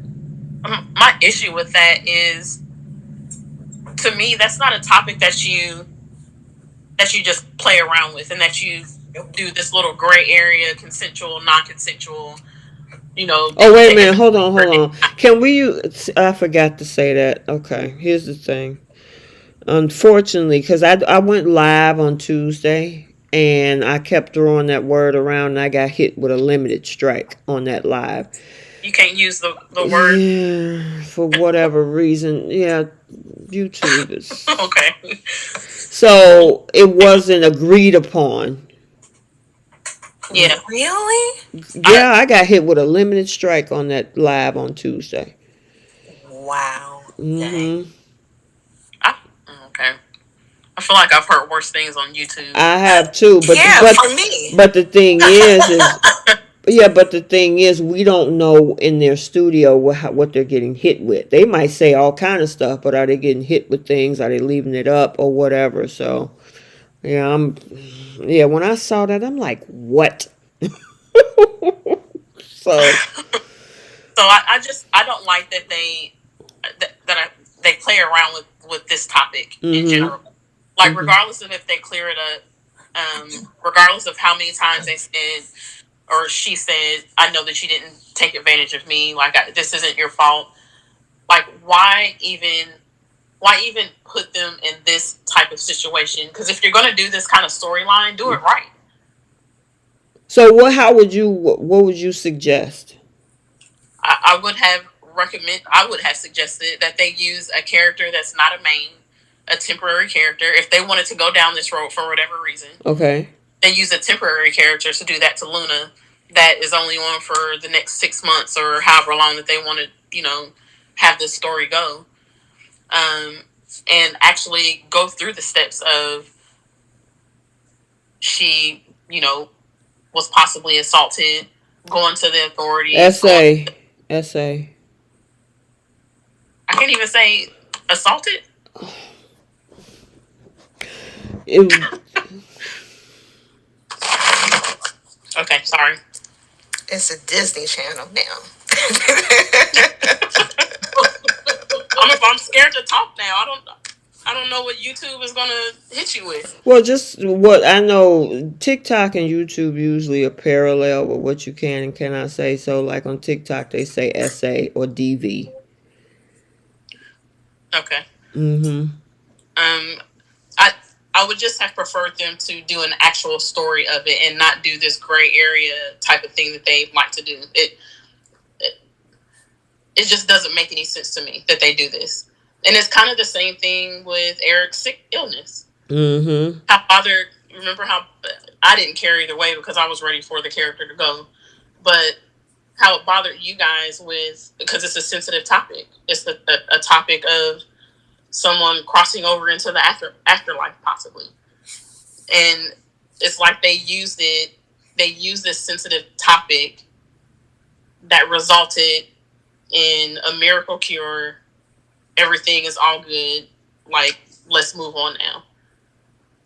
My issue with that is, to me, that's not a topic that you just play around with and that you do this little gray area, consensual, non-consensual, Oh, wait a minute. Hold on. Can we I forgot to say that. Okay, here's the thing. Unfortunately, because I went live on Tuesday and I kept throwing that word around and I got hit with a limited strike on that live. You can't use the word? Yeah, for whatever reason. Yeah, YouTube is. Okay. So it wasn't agreed upon. Yeah. Really? Yeah, I got hit with a limited strike on that live on Tuesday. Wow. Mm-hmm. Okay. I feel like I've heard worse things on YouTube. I have too, but for me. But the thing is yeah, but the thing is, we don't know in their studio what they're getting hit with. They might say all kind of stuff, but are they getting hit with things? Are they leaving it up or whatever? So, yeah, when I saw that, I'm like, what? So I don't like that they play around with this topic in general. Like, regardless of if they clear it up, regardless of how many times they said, or she said, I know that you didn't take advantage of me. Like, this isn't your fault. Like, why even put them in this type of situation? Because if you're going to do this kind of storyline, do it right. So what would you suggest? I would have suggested that they use a character that's not a main, a temporary character. If they wanted to go down this road for whatever reason, okay, they use a temporary character to do that to Luna that is only on for the next 6 months or however long that they want to, have this story go. And actually go through the steps of she, was possibly assaulted, going to the authorities. Essay. I can't even say assaulted. Okay, sorry. It's a Disney Channel now. I'm scared to talk now. I don't know what YouTube is gonna hit you with. Well, just what I know, TikTok and YouTube usually are parallel with what you can and cannot say. So, like on TikTok, they say essay or DV. Okay. Mm-hmm. I would just have preferred them to do an actual story of it and not do this gray area type of thing that they like to do. It just doesn't make any sense to me that they do this. And it's kind of the same thing with Eric's sick illness. Mm-hmm. Remember how I didn't care either way because I was ready for the character to go. But how it bothered you guys because it's a sensitive topic. It's a topic of someone crossing over into the afterlife possibly. And it's like they used this sensitive topic that resulted in a miracle cure. Everything is all good. Like, let's move on now.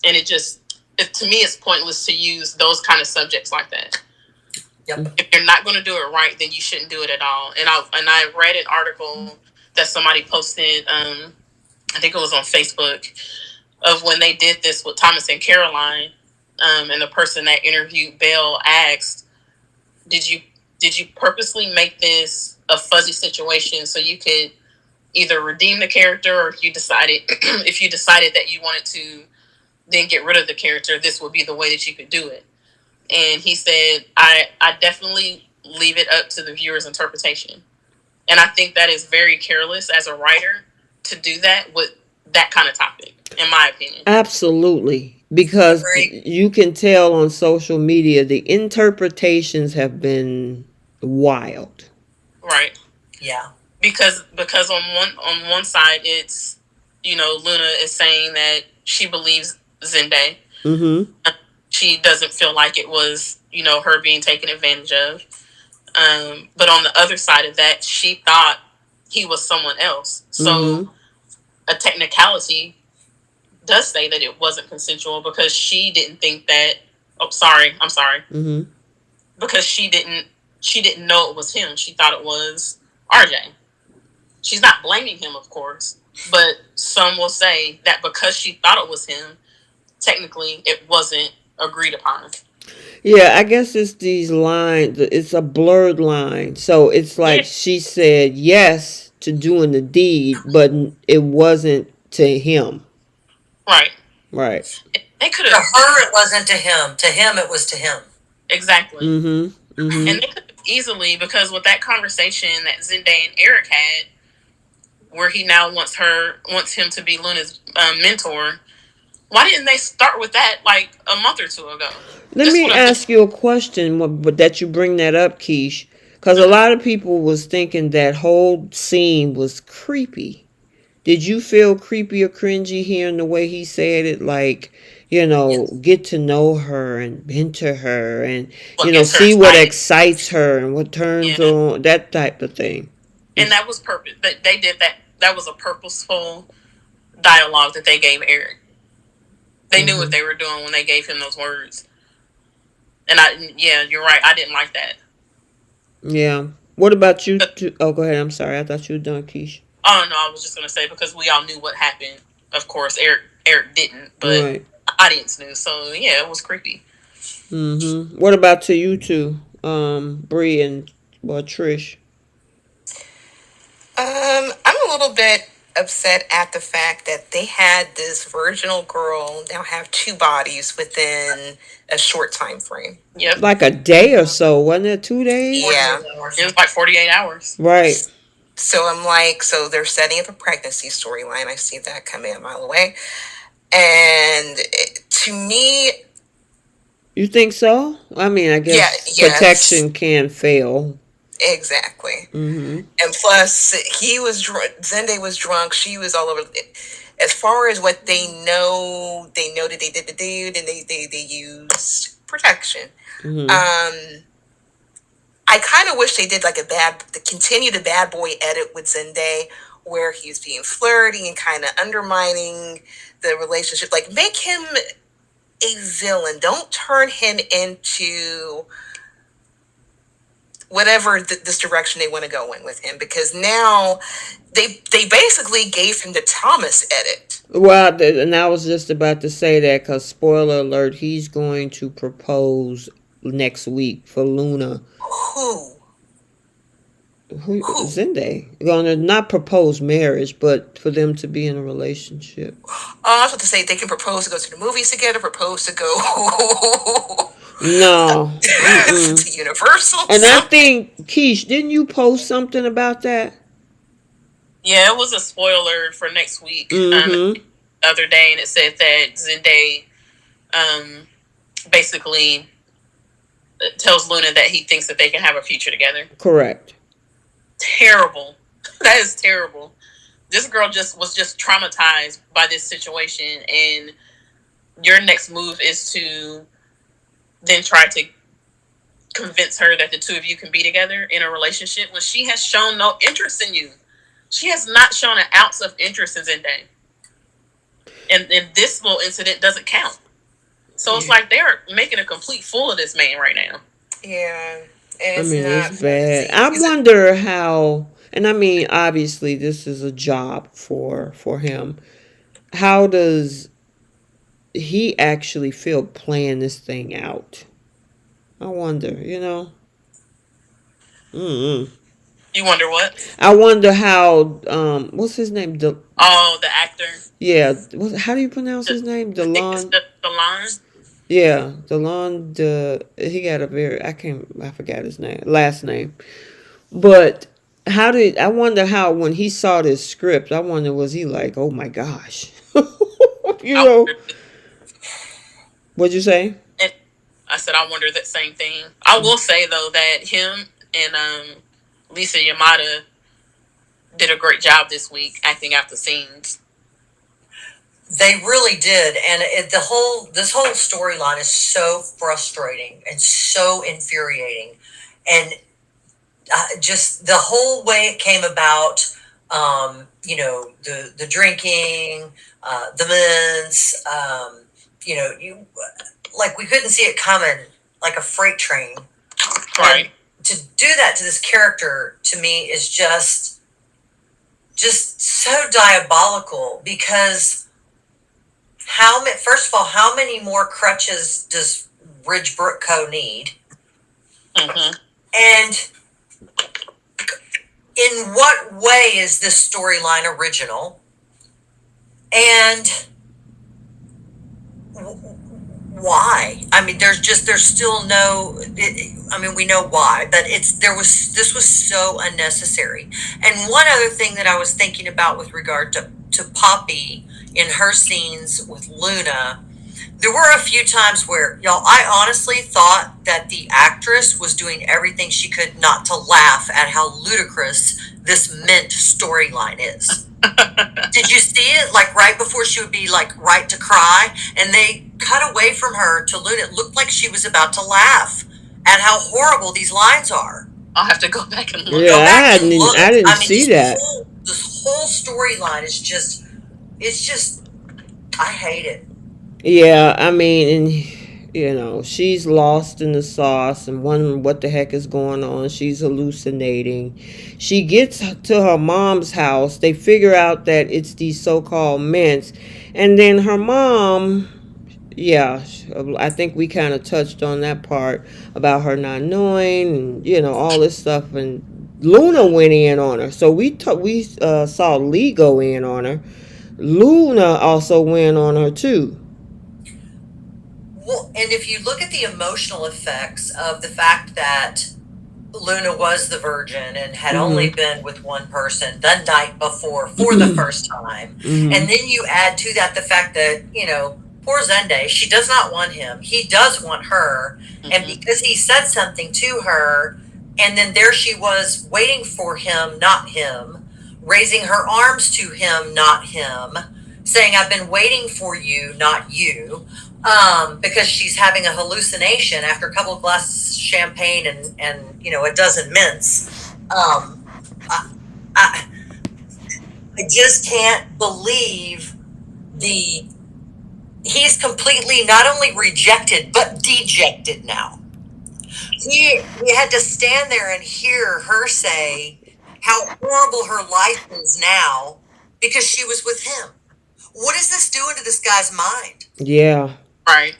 And to me, it's pointless to use those kind of subjects like that. Yep. If you're not going to do it right, then you shouldn't do it at all. And I read an article that somebody posted, I think it was on Facebook, of when they did this with Thomas and Caroline, and the person that interviewed Belle asked, did you purposely make this a fuzzy situation so you could either redeem the character, or if you decided that you wanted to then get rid of the character, this would be the way that you could do it? And he said, I definitely leave it up to the viewer's interpretation. And I think that is very careless as a writer to do that with that kind of topic, in my opinion. Absolutely. Because you can tell on social media the interpretations have been wild. Right. Yeah. Because on one side it's, Luna is saying that she believes Zende. Mm-hmm. She doesn't feel like it was, her being taken advantage of. But on the other side of that, she thought he was someone else. So a technicality does say that it wasn't consensual because she didn't think that. Oh, sorry. I'm sorry. Mm-hmm. Because she didn't know it was him. She thought it was RJ. She's not blaming him, of course, but some will say that because she thought it was him, technically it wasn't agreed upon. Yeah, I guess it's these lines. It's a blurred line. So it's like she said yes to doing the deed, but it wasn't to him. Right. Right. They could To have. her, it wasn't to him. To him, it was to him. Exactly. Mm-hmm. Mm-hmm. And they could have easily, because with that conversation that Zende and Eric had, where he now wants him to be Luna's mentor. Why didn't they start with that like a month or two ago? Let me ask you a question, but that you bring that up, Keish, because a lot of people was thinking that whole scene was creepy. Did you feel creepy or cringy hearing the way he said it? Like, Yes. get to know her and mentor her and, What see what excites her and what turns on, that type of thing. And that was purpose. They did that. That was a purposeful dialogue that they gave Eric. They knew what they were doing when they gave him those words. And you're right. I didn't like that. Yeah. What about you? Oh, go ahead. I'm sorry. I thought you were done, Keish. Oh, no, I was just going to say, because we all knew what happened. Of course, Eric didn't, but the audience knew. So, yeah, it was creepy. Mm-hmm. What about to you two, Bree and Trish? I'm a little bit upset at the fact that they had this virginal girl now have two bodies within a short time frame. Yep. Like a day or so, wasn't it? 2 days? Yeah. It was like 48 hours. Right. So I'm like, so they're setting up a pregnancy storyline. I see that coming a mile away. And to me... You think so? I mean, I guess protection can fail. Exactly. Mm-hmm. And plus, he was Zende was drunk. She was all over. As far as what they know that they did the dude, and they used protection. Mm-hmm. Um, I kind of wish they did like to continue the bad boy edit with Zende, where he's being flirty and kind of undermining the relationship. Like, make him a villain. Don't turn him into whatever this direction they want to go in with him, because now they basically gave him the Thomas edit. Well, and I was just about to say that because spoiler alert, he's going to propose next week for Luna. Who? Who Who? Zende going to not propose marriage, but for them to be in a relationship. I was about to say they can propose to go to the movies together, propose to go No. Mm-mm. to Universal. And I think Keish, didn't you post something about that? Yeah, it was a spoiler for next week. Mm-hmm. The other day, and it said that Zende, basically tells Luna that he thinks that they can have a future together. Correct. Terrible. That is terrible. This girl was just traumatized by this situation, and your next move is to then try to convince her that the two of you can be together in a relationship when she has shown no interest in you. She has not shown an ounce of interest in Zende. And this little incident doesn't count. So it's like they're making a complete fool of this man right now. Yeah. I mean, it's bad. I wonder how, and I mean, obviously, this is a job for him. How does he actually feel playing this thing out? I wonder, Mm-mm. You wonder what? I wonder how. What's his name? The actor. Yeah. How do you pronounce his name? Delon. Delon. Yeah, Delon. He got a very. I forgot his name. Last name. But I wonder how when he saw this script. I wonder, was he like, oh my gosh, you know? What'd you say? And I said I wonder that same thing. I will say though that him and Lisa Yamada did a great job this week acting out the scenes. They really did, and this whole storyline is so frustrating and so infuriating, and just the whole way it came about. The drinking, the mints. We couldn't see it coming, like a freight train. Right. And to do that to this character, to me, is just so diabolical, because first of all, how many more crutches does Ridgebrook Co. need? Mm-hmm. And in what way is this storyline original? And why? I mean, there's still no. We know why, but this was so unnecessary. And one other thing that I was thinking about with regard to Poppy in her scenes with Luna, there were a few times where, y'all, I honestly thought that the actress was doing everything she could not to laugh at how ludicrous this Mint storyline is. Did you see it? Like right before she would be like right to cry, and they cut away from her to Luna. It looked like she was about to laugh at how horrible these lines are. I'll have to go back and look. Yeah, I didn't see that. This whole storyline is just, I hate it. Yeah, I mean, and she's lost in the sauce and wondering what the heck is going on. She's hallucinating. She gets to her mom's house. They figure out that it's these so-called mints, and then her mom. Yeah, I think we kind of touched on that part about her not knowing, and all this stuff. And Luna went in on her, so we saw Lee go in on her. Luna also went on her too. Well, and if you look at the emotional effects of the fact that Luna was the virgin and had only been with one person the night before for the first time, and then you add to that the fact that, poor Zende, she does not want him. He does want her. And because he said something to her And then there she was waiting for him, not him, raising her arms to him, not him, saying, I've been waiting for you, not you, because she's having a hallucination after a couple of glasses of champagne and a dozen mints. I, I, I just can't believe he's completely not only rejected, but dejected now. He had to stand there and hear her say how horrible her life is now because she was with him. What is this doing to this guy's mind? Yeah. Right.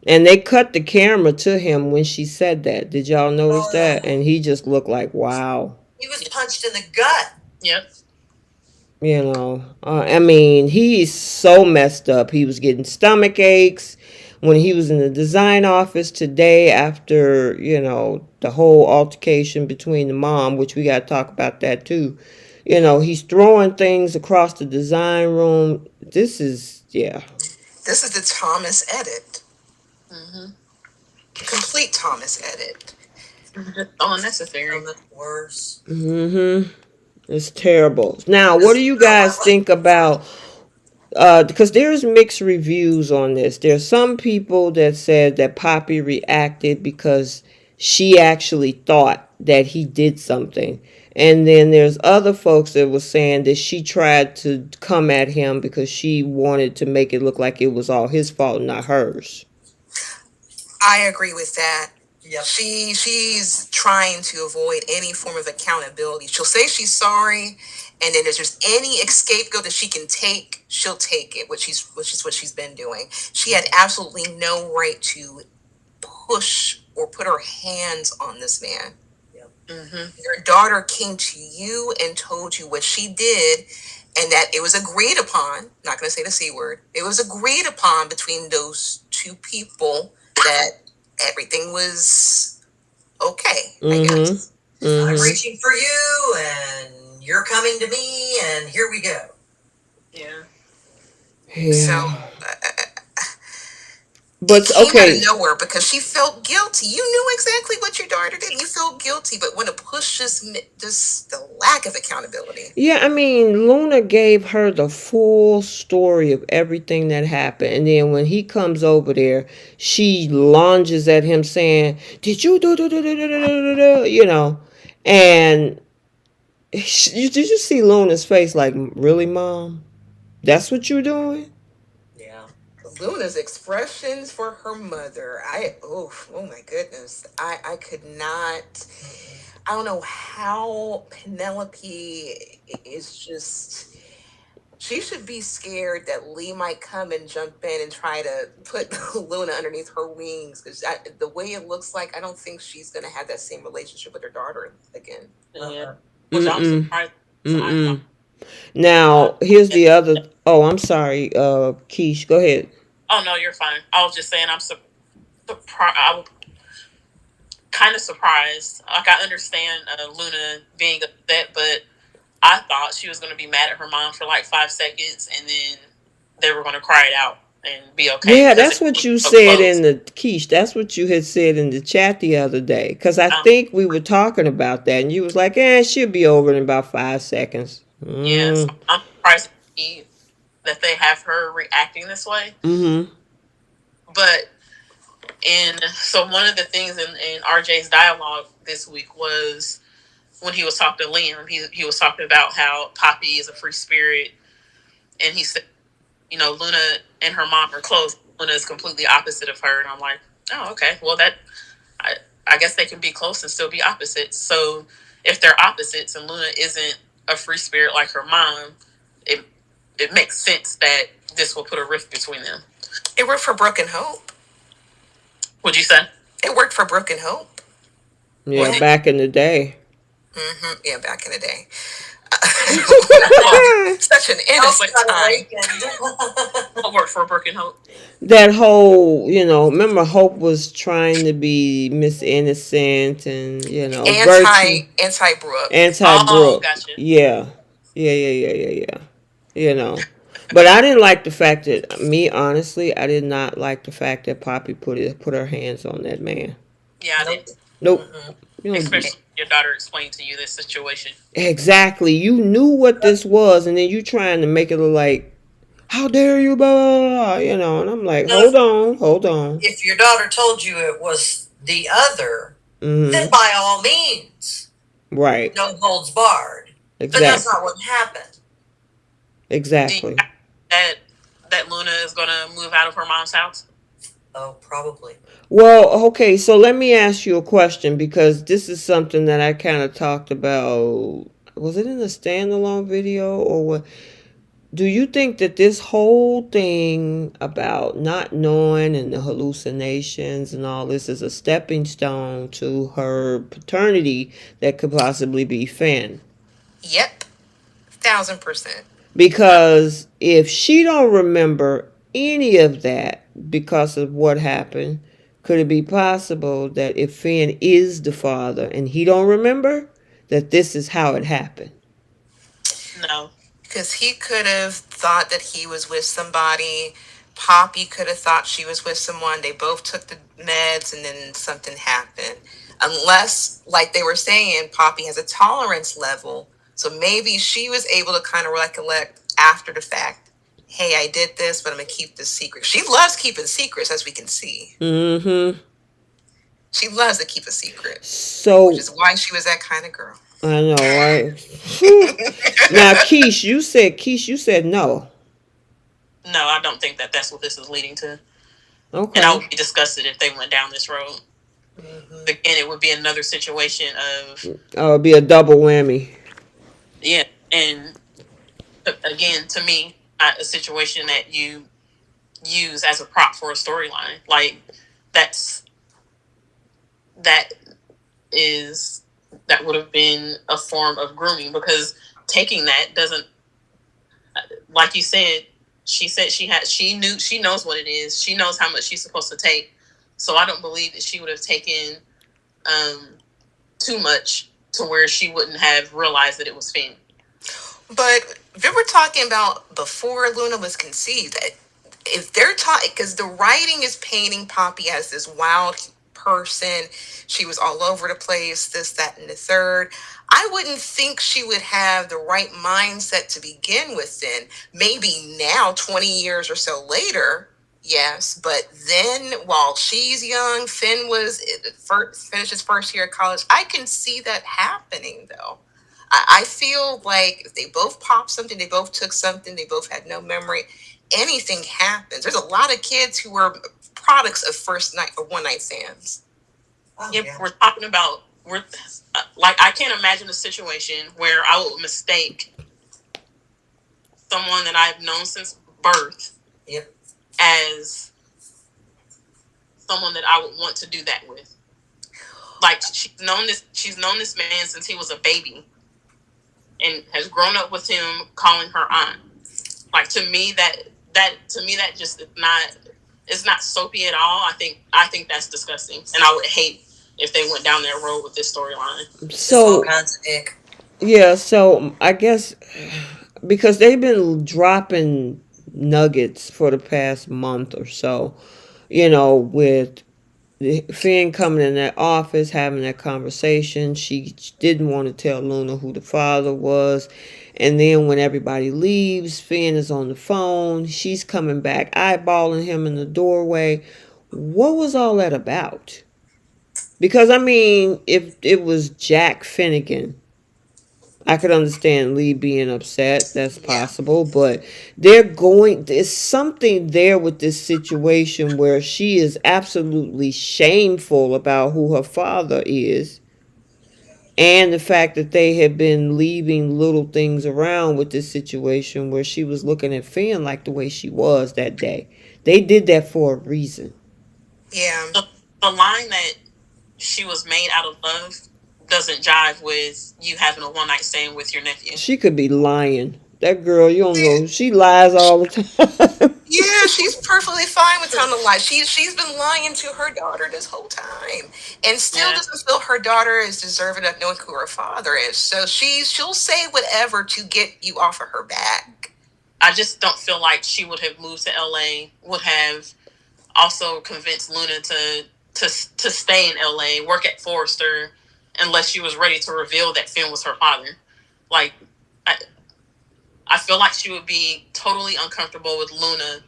And they cut the camera to him when she said that. Did y'all notice that? And he just looked like, wow. He was punched in the gut. Yep. You know, I mean, he's so messed up. He was getting stomach aches when he was in the design office today after, the whole altercation between the mom, which we got to talk about that too. He's throwing things across the design room. This is the Thomas edit. Mm-hmm. Complete Thomas edit. Unnecessary. Worse. Mm-hmm. It's terrible. Now, what do you guys think about, because there's mixed reviews on this. There's some people that said that Poppy reacted because she actually thought that he did something. And then there's other folks that were saying that she tried to come at him because she wanted to make it look like it was all his fault, not hers. I agree with that. Yep. She's trying to avoid any form of accountability. She'll say she's sorry, and then if there's any scapegoat that she can take, she'll take it, which is what she's been doing. She had absolutely no right to push or put her hands on this man. Yep. Mm-hmm. Your daughter came to you and told you what she did, and that it was agreed upon, not going to say the C word, it was agreed upon between those two people that everything was okay, I guess. I'm reaching for you, and you're coming to me, and here we go. Yeah. So, but it came okay, out of nowhere because she felt guilty. You knew exactly what your daughter did. You felt guilty, but when it pushes just the lack of accountability. Yeah, I mean, Luna gave her the full story of everything that happened. And then when he comes over there, she lunges at him saying, did you do? And did you see Luna's face like, really, Mom? That's what you're doing? Yeah. Luna's expressions for her mother. Oh my goodness. I could not. I don't know how Penelope is just. She should be scared that Lee might come and jump in and try to put Luna underneath her wings. Because the way it looks like, I don't think she's going to have that same relationship with her daughter again. Yeah. Which I'm surprised. Now, here's the other. Oh, I'm sorry, Keish. Go ahead. Oh, no, you're fine. I was just saying I'm I'm kind of surprised. Like, I understand Luna being upset, but I thought she was going to be mad at her mom for like 5 seconds, and then they were going to cry it out and be okay. Yeah, that's what you said in the Keish. That's what you had said in the chat the other day. Because I think we were talking about that, and you was like, she'll be over in about 5 seconds. Yes, I'm surprised that they have her reacting this way. Mm-hmm. But so one of the things in RJ's dialogue this week was when he was talking to Liam, he was talking about how Poppy is a free spirit, and he said, Luna and her mom are close. Luna is completely opposite of her, and I'm like, oh, okay. Well, I guess they can be close and still be opposites. So if they're opposites and Luna isn't a free spirit like her mom, it makes sense that this will put a rift between them. It worked for Brooke and Hope. What'd you say? It worked for Brooke and Hope. Yeah, back in the day. Mm-hmm. Yeah, back in the day. Such an innocent time. What worked for Brooke and Hope? That whole, remember Hope was trying to be Miss Innocent and, anti-Brooke. Anti-Brooke. Oh, gotcha. Yeah. But I didn't like the fact that, honestly, I did not like the fact that Poppy put her hands on that man. Yeah, I didn't. Nope. You know, Especially if your daughter explained to you this situation. exactly. You knew what this was, and then you trying to make it look like, how dare you, blah, blah, blah, you know. And I'm like, No, hold on, hold on. if your daughter told you it was the other, then Mm-hmm. by all means, Right. no holds barred. But that's Exactly. not what happened. Do you Exactly. that that Luna is gonna move out of her mom's house? Oh, probably. Well, okay, so let me ask you a question because this is something that I kind of talked about. Was it in a standalone video or what? Do you think that this whole thing about not knowing and the hallucinations and all this is a stepping stone to her paternity that could possibly be Finn? Yep, 1000%. Because if she don't remember any of that because of what happened, could it be possible that if Finn is the father and he don't remember, that this is how it happened? No. Because he could have thought that he was with somebody. Poppy could have thought she was with someone. They both took the meds and then something happened. Unless, like they were saying, Poppy has a tolerance level. So maybe she was able to kind of recollect after the fact, hey, I did this, but I'm going to keep this secret. She loves keeping secrets, as we can see. Mm-hmm. She loves to keep a secret, which So is why she was that kind of girl. I know, right? Now, Keish, you said no. No, I don't think that that's what this is leading to. And I Okay. would be disgusted if they went down this road. Mm-hmm. Again, it would be another situation of Oh, it'd be a double whammy. yeah, and again, to me, a situation that you use as a prop for a storyline. Like that's that is that would have been a form of grooming because taking that doesn't, like you said, she said she knows what it is. She knows how much she's supposed to take. So I don't believe that she would have taken um, too much to where she wouldn't have realized that it was Finn. But if we were talking about before Luna was conceived, if they're talking, because the writing is painting Poppy as this wild person, she was all over the place, this, that, and the third. I wouldn't think she would have the right mindset to begin with then. Maybe now, 20 years or so later, yes, but then while she's young, Finn was finished his first year of college. I can see that happening though. I feel like if they both popped something, they both took something, they both had no memory, anything happens. There's a lot of kids who were products of first night or one night stands. Oh, Yeah, yeah. we're talking about like I can't imagine a situation where I would mistake someone that I've known since birth Yep. as someone that I would want to do that with. Like she's known this man since he was a baby and has grown up with him calling her aunt. Like to me that just is not, it's not soapy at all. I think that's disgusting. And I would hate if they went down that road with this storyline. It's all So kinds of ick. yeah, so I guess because they've been dropping nuggets for the past month or so, with Finn coming in that office, having that conversation. She didn't want to tell Luna who the father was. And then when everybody leaves, Finn is on the phone. She's coming back, eyeballing him in the doorway. What was all that about? Because, I mean, if it was Jack Finnegan, I could understand Lee being upset. That's Yeah. possible. But there's something there with this situation where she is absolutely shameful about who her father is. And the fact that they had been leaving little things around with this situation where she was looking at Finn like the way she was that day. They did that for a reason. Yeah. The line that she was made out of love doesn't jive with you having a one night stand with your nephew. She could be lying. That girl, you don't know. She lies all the time. Yeah, she's perfectly fine with telling a lie. She's been lying to her daughter this whole time, and still Yeah. doesn't feel her daughter is deserving of knowing who her father is. So she'll say whatever to get you off of her back. I just don't feel like she would have moved to LA, would have also convinced Luna to stay in LA, work at Forrester, unless she was ready to reveal that Finn was her father. Like, I feel like she would be totally uncomfortable with Luna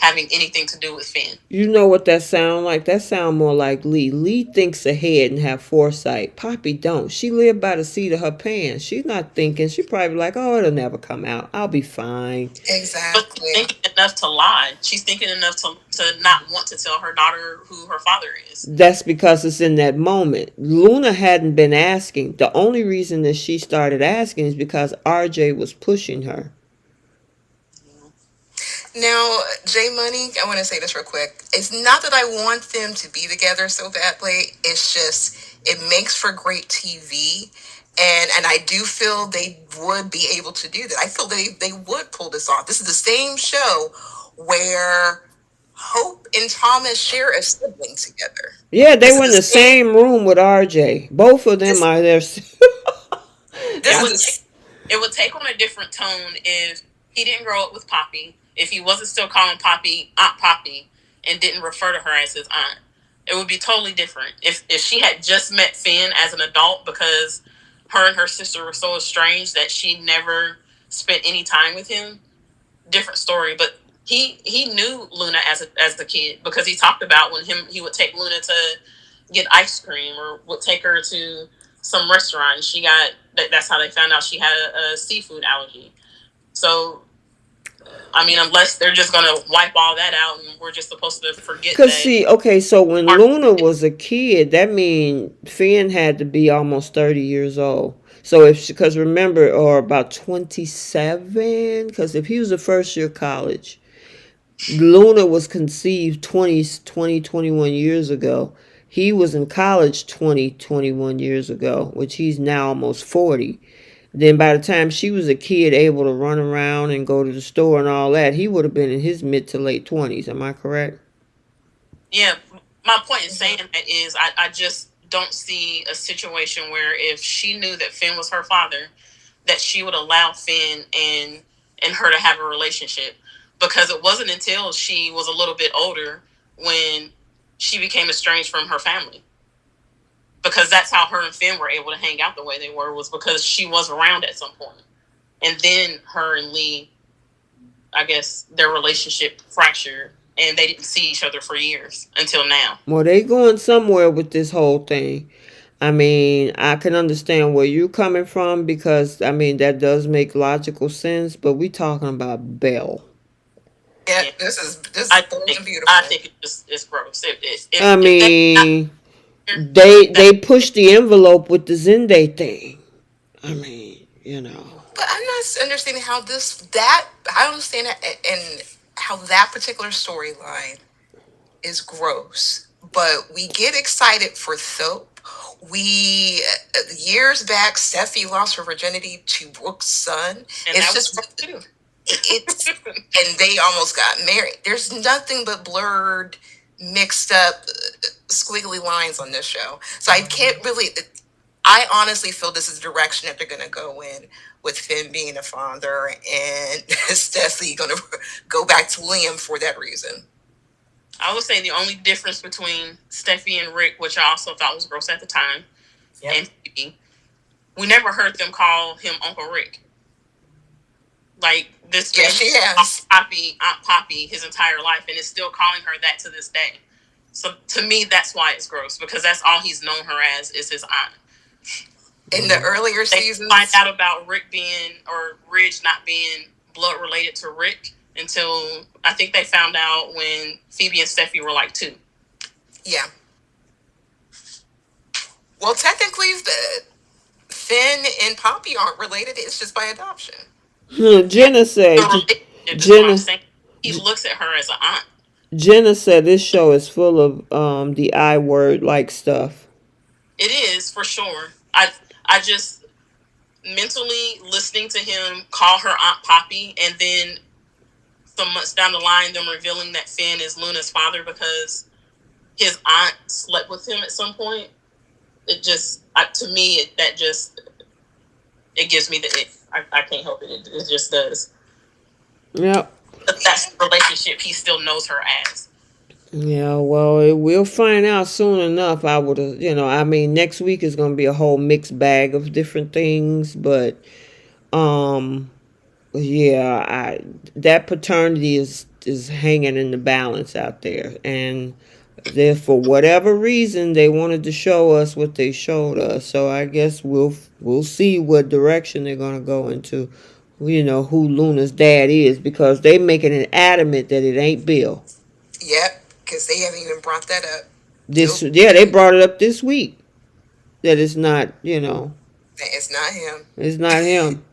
having anything to do with Finn. You know what that sound like? That sound more like Lee. Lee thinks ahead and have foresight. Poppy don't. She lived by the seat of her pants. She's not thinking. She probably like, oh, it'll never come out. I'll be fine. Exactly. But she's thinking enough to lie. She's thinking enough to not want to tell her daughter who her father is. That's because it's in that moment. Luna hadn't been asking. The only reason that she started asking is because RJ was pushing her. Now, J Money, I want to say this real quick. It's not that I want them to be together so badly. It's just it makes for great TV, and I do feel they would be able to do that. I feel they would pull this off. This is the same show where Hope and Thomas share a sibling together. Yeah, they were in the same room with RJ. Both of them are there. It would take on a different tone if he didn't grow up with Poppy, if he wasn't still calling Poppy Aunt Poppy and didn't refer to her as his aunt. It would be totally different. If she had just met Finn as an adult because her and her sister were so estranged that she never spent any time with him, different story. But he knew Luna as a kid because he talked about when he would take Luna to get ice cream or would take her to some restaurant. And she got that's how they found out she had a seafood allergy. So, I mean, unless they're just going to wipe all that out and we're just supposed to forget that. Because, see, okay, so when Luna was a kid, that means Finn had to be almost 30 years old. So, because remember, or about 27, because if he was a first year college, Luna was conceived 21 years ago. He was in college 21 years ago, which he's now almost 40. Then by the time she was a kid, able to run around and go to the store and all that, he would have been in his mid to late 20s. Am I correct? Yeah. My point in saying that is I just don't see a situation where if she knew that Finn was her father, that she would allow Finn and her to have a relationship. Because it wasn't until she was a little bit older when she became estranged from her family. Because that's how her and Finn were able to hang out the way they were, was because she was around at some point. And then her and Lee, I guess, their relationship fractured and they didn't see each other for years until now. Well, they going somewhere with this whole thing. I mean, I can understand where you're coming from because, I mean, that does make logical sense, but we talking about Belle. Yeah, this is beautiful. I think it's gross. They pushed the envelope with the Zende thing. I mean, you know. But I'm not understanding how I understand that, and how that particular storyline is gross. But we get excited for Soap. Years back, Steffi lost her virginity to Brooke's son. And it's just too. And they almost got married. There's nothing but blurred, mixed up, squiggly lines on this show. So I can't really. I honestly feel this is the direction that they're going to go in, with Finn being a father and Steffi going to go back to Liam for that reason. I would say the only difference between Steffi and Rick, which I also thought was gross at the time, and Phoebe, we never heard them call him Uncle Rick. Like, this Aunt Poppy his entire life, and is still calling her that to this day. So to me, that's why it's gross, because that's all he's known her as is his aunt. In the earlier seasons, find out about Ridge not being blood related to Rick until I think they found out when Phoebe and Steffi were like 2. Yeah. Well, technically, Finn and Poppy aren't related. It's just by adoption. Jenna said. He looks at her as an aunt. Jenna said this show is full of the I word like stuff. It is, for sure. I just mentally listening to him call her Aunt Poppy, and then some months down the line, them revealing that Finn is Luna's father because his aunt slept with him at some point. It just, to me, it gives me the ick. I can't help it. It just does. Yep. That's the relationship he still knows her as. Yeah, well, we'll find out soon enough. I would have, I mean, next week is going to be a whole mixed bag of different things, but um, yeah, that paternity is hanging in the balance out there, and there for whatever reason they wanted to show us what they showed us. So I guess we'll see what direction they're going to go into. Who Luna's dad is, because they making it adamant that it ain't Bill. Yep, because they haven't even brought that up. This, Nope, yeah, they brought it up this week that it's not, it's not him. it's not him.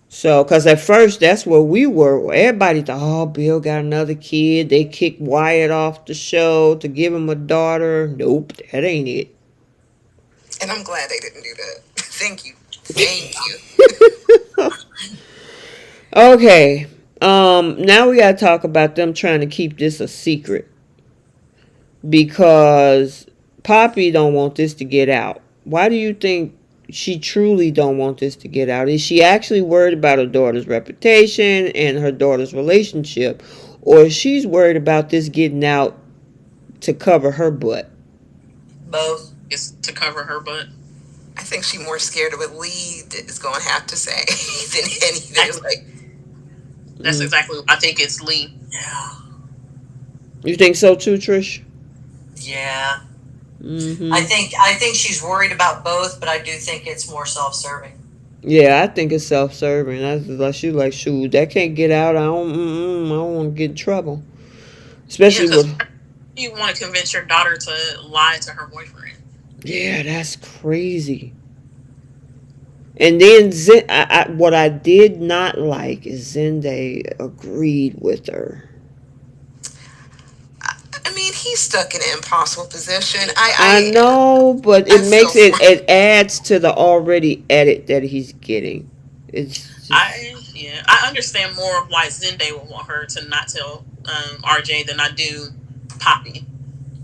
So, because at first that's where we were. Everybody thought, oh, Bill got another kid. They kicked Wyatt off the show to give him a daughter. Nope, that ain't it. And I'm glad they didn't do that. Thank you. Thank you. Okay. Now we gotta talk about them trying to keep this a secret, because Poppy don't want this to get out. Why do you think she truly don't want this to get out? Is she actually worried about her daughter's reputation and her daughter's relationship, or is she's worried about this getting out to cover her butt? Both. It's to cover her butt. I think she's more scared of what Lee is going to have to say than anything. It's like, That's exactly what I think. It's Lee. Yeah. You think so too, Trish? Yeah. Mm-hmm. I think she's worried about both, but I do think it's more self-serving. Yeah, I think it's self-serving. That's like she like, shoot, that can't get out. I don't want to get in trouble, especially with. You want to convince your daughter to lie to her boyfriend. Yeah, that's crazy. And then what I did not like is Zende agreed with her. I mean, he's stuck in an impossible position. I know, but it adds to the already edit that he's getting. It's just, I understand more of why Zende would want her to not tell RJ than I do Poppy.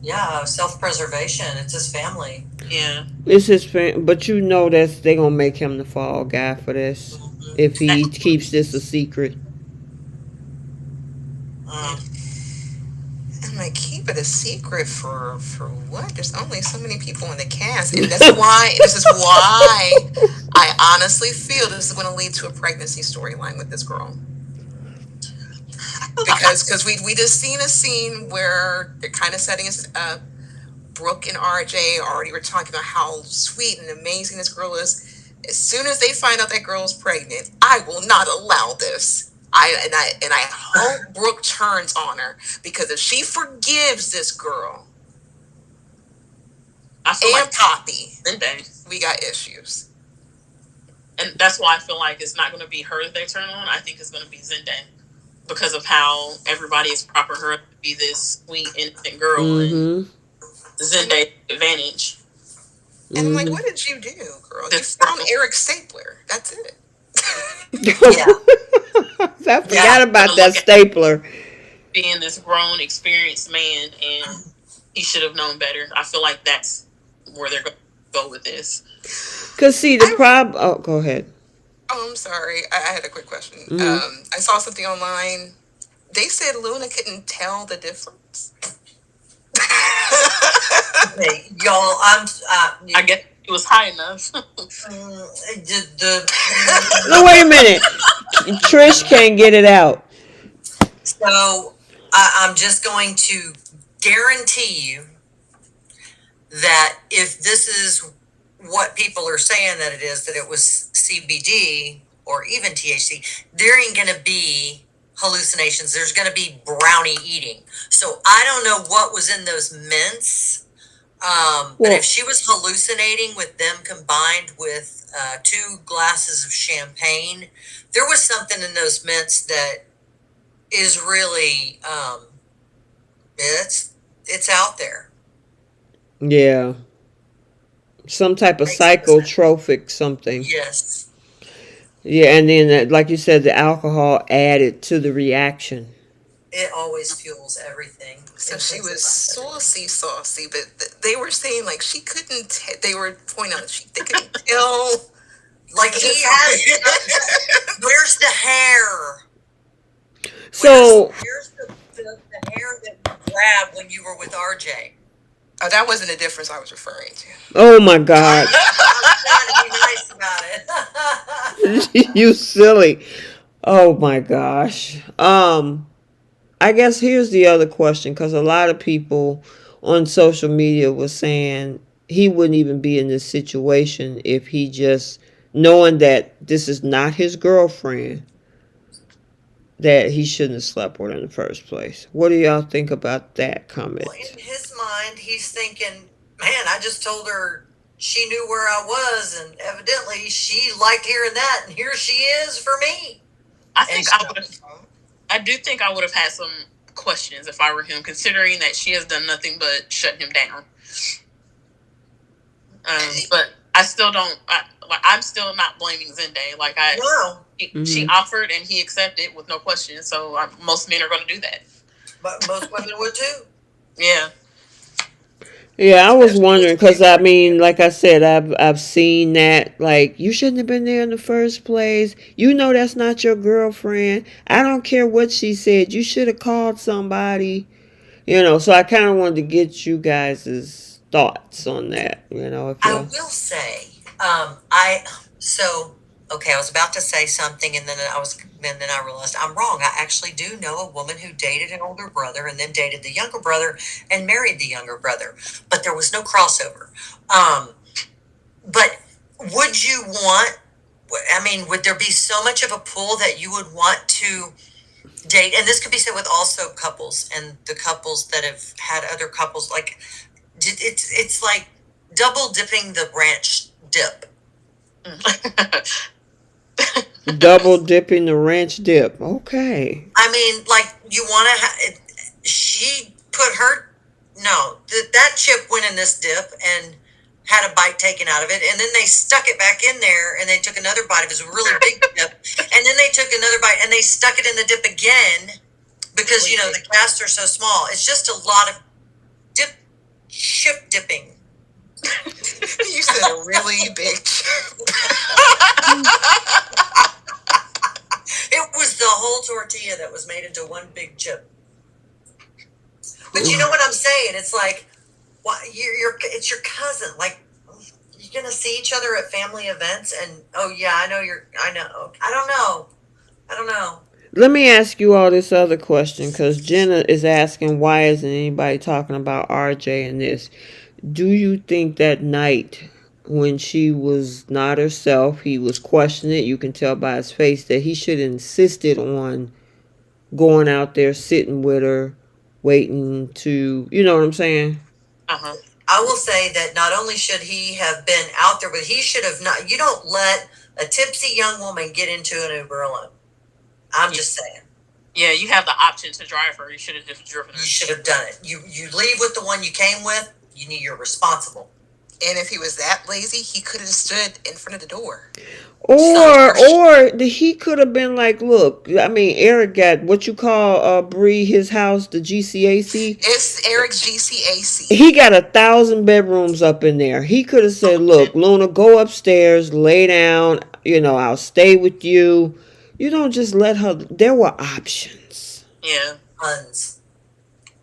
Yeah, self-preservation. It's his family. Yeah, it's his fan, but that they're gonna make him the fall guy for this if he keeps this a secret. I'm like, keep it a secret for what? There's only so many people in the cast, and this is why I honestly feel this is going to lead to a pregnancy storyline with this girl. Because we just seen a scene where they're kind of setting us up. Brooke and RJ already were talking about how sweet and amazing this girl is. As soon as they find out that girl is pregnant, I will not allow this. I hope Brooke turns on her, because if she forgives this girl and Poppy, we got issues. And that's why I feel like it's not going to be her that they turn on. I think it's going to be Zende, because of how everybody is proper her to be this sweet, innocent girl, and Zende advantage. And I'm like, what did you do, girl? You found Eric Stapler. That's it. Yeah. I forgot about that stapler. Being this grown, experienced man, and he should have known better. I feel like that's where they're going to go with this. Because, see, the problem... Oh, go ahead. Oh, I'm sorry. I had a quick question. I saw something online. They said Luna couldn't tell the difference. Hey, y'all, I guess it was high enough. No, wait a minute. Trish can't get it out. So I'm just going to guarantee you that if this is what people are saying that it is, that it was CBD or even THC, there ain't going to be hallucinations. There's going to be brownie eating. So I don't know what was in those mints. But if she was hallucinating with them combined with 2 glasses of champagne, there was something in those mints that is really, it's out there. Yeah. Some type of psychotropic something. Yes. Yeah, and then, like you said, the alcohol added to the reaction. It always fuels everything. So she was saucy, but they were saying, like, she couldn't, they were pointing out, they couldn't tell. Like, he has, where's the hair? So, Where's the hair that we grab when you were with RJ. Oh, that wasn't the difference I was referring to. Oh my God. I was trying to be nice about it. You silly. Oh my gosh. I guess here's the other question, because a lot of people on social media were saying he wouldn't even be in this situation if he just, knowing that this is not his girlfriend, that he shouldn't have slept with her in the first place. What do y'all think about that comment? Well, in his mind, he's thinking, man, I just told her she knew where I was, and evidently she liked hearing that, and here she is for me. I do think I would have had some questions if I were him, considering that she has done nothing but shut him down. But I still don't. I'm still not blaming Zende. Like she offered and he accepted with no questions. So most men are going to do that. But most women would too. Yeah. Yeah, I was wondering, because I mean, like I said, I've seen that. Like, you shouldn't have been there in the first place. You know that's not your girlfriend. I don't care what she said. You should have called somebody. So I kind of wanted to get you guys' thoughts on that. I will say, I was about to say something, and then I realized I'm wrong. I actually do know a woman who dated an older brother and then dated the younger brother and married the younger brother, but there was no crossover. But would you want? I mean, would there be so much of a pull that you would want to date? And this could be said with also couples and the couples that have had other couples. Like, it's like double dipping the ranch dip. Double dipping the ranch dip. Okay. I mean, like, you want to she put her, no, that chip went in this dip and had a bite taken out of it, and then they stuck it back in there, and they took another bite. It was a really big dip, and then they took another bite, and they stuck it in the dip again, because, the casts are so small. It's just a lot of chip dipping. You said a really big chip. It was the whole tortilla that was made into one big chip. But you know what I'm saying? It's like, it's your cousin. Like, you're gonna see each other at family events, and I know. I don't know. Let me ask you all this other question, because Jenna is asking, why isn't anybody talking about RJ in this? Do you think that night when she was not herself, he was questioning it, you can tell by his face, that he should have insisted on going out there, sitting with her, waiting to, you know what I'm saying? Uh-huh. I will say that not only should he have been out there, but he should have not. You don't let a tipsy young woman get into an Uber alone. I'm just saying. Yeah, you have the option to drive her. You should have just driven her. You should have done it. You leave with the one you came with. You're responsible. And if he was that lazy, he could have stood in front of the door. Or he could have been like, look, I mean, Eric got what you call Bree, his house, the GCAC. It's Eric's GCAC. He got 1,000 bedrooms up in there. He could have said, look, Luna, go upstairs, lay down, I'll stay with you. You don't just let her. There were options. Yeah. Tons.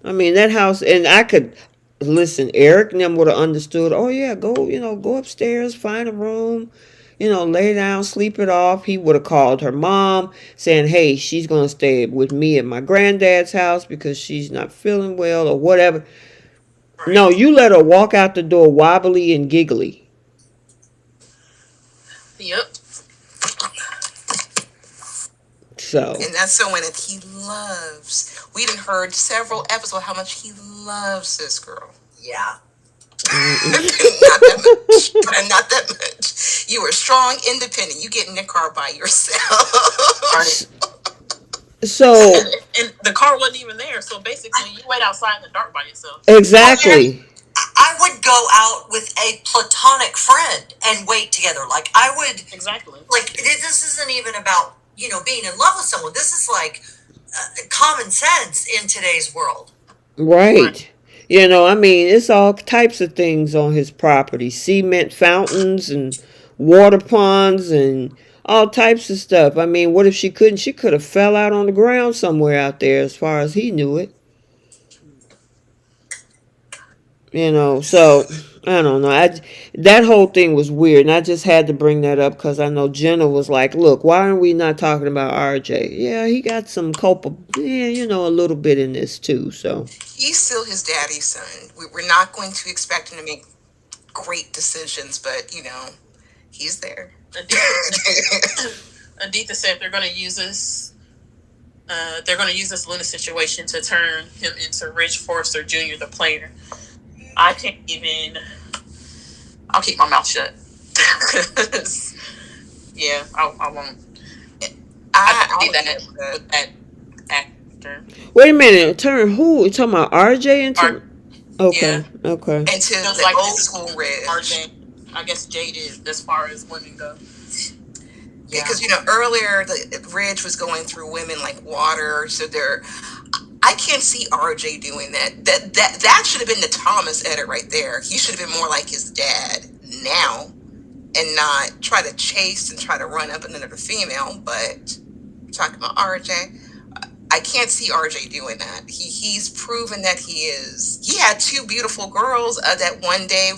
I mean, that house, and I could listen, Eric and them would have understood, oh yeah, go upstairs, find a room, lay down, sleep it off. He would have called her mom saying, hey, she's going to stay with me at my granddad's house because she's not feeling well or whatever. Right. No, you let her walk out the door wobbly and giggly. Yep. So. And that's someone that he loves. We done heard several episodes how much he loves this girl. Yeah. Not that much. You were strong, independent. You get in the car by yourself. Right. So. And the car wasn't even there. So basically, you wait outside in the dark by yourself. Exactly. I would go out with a platonic friend and wait together. Like, I would. Exactly. Like, this isn't even about, being in love with someone. This is like common sense in today's world. Right. I mean, it's all types of things on his property. Cement fountains and water ponds and all types of stuff. I mean, what if she couldn't? She could have fell out on the ground somewhere out there as far as he knew it. So I don't know. That whole thing was weird, and I just had to bring that up because I know Jenna was like, "Look, why are we not talking about RJ? Yeah, he got some yeah, a little bit in this too." So He's still his daddy's son. We're not going to expect him to make great decisions, but he's there. Aditya said they're going to use this. They're going to use this Luna situation to turn him into Rich Forrester Jr., the player. I can't even. I'll keep my mouth shut. Yeah, I won't. I see that with that actor. wait a minute, turn who? You talking about RJ into? Okay, yeah. okay. Into the like old school Rich. RJ, I guess jaded as far as women go. Yeah. Because earlier the Ridge was going through women like water, so I can't see RJ doing that. That should have been the Thomas edit right there. He should have been more like his dad now, and not try to chase and try to run up another female. But talking about RJ, I can't see RJ doing that. He's proven that he is. He had two beautiful girls that one day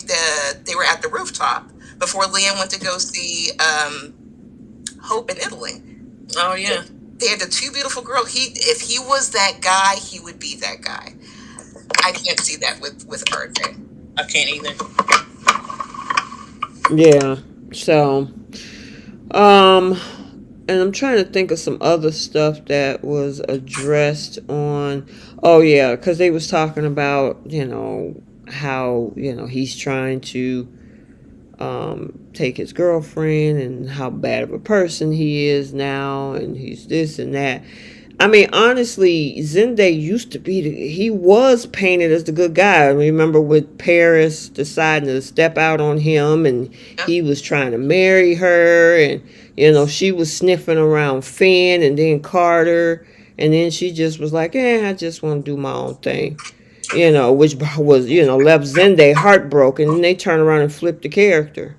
they were at the rooftop before Liam went to go see Hope in Italy. Oh yeah. They had the two beautiful girls. If he was that guy, he would be that guy. I can't see that with RJ. I can't either. Yeah. So, and I'm trying to think of some other stuff that was addressed on. Oh yeah, because they was talking about how he's trying to take his girlfriend and how bad of a person he is now, and he's this and that. I mean, honestly, Zende used to be he was painted as the good guy. I remember with Paris deciding to step out on him, and he was trying to marry her, and she was sniffing around Finn and then Carter, and then she just was like, I just want to do my own thing. Which was, left Zende heartbroken, and they turn around and flip the character.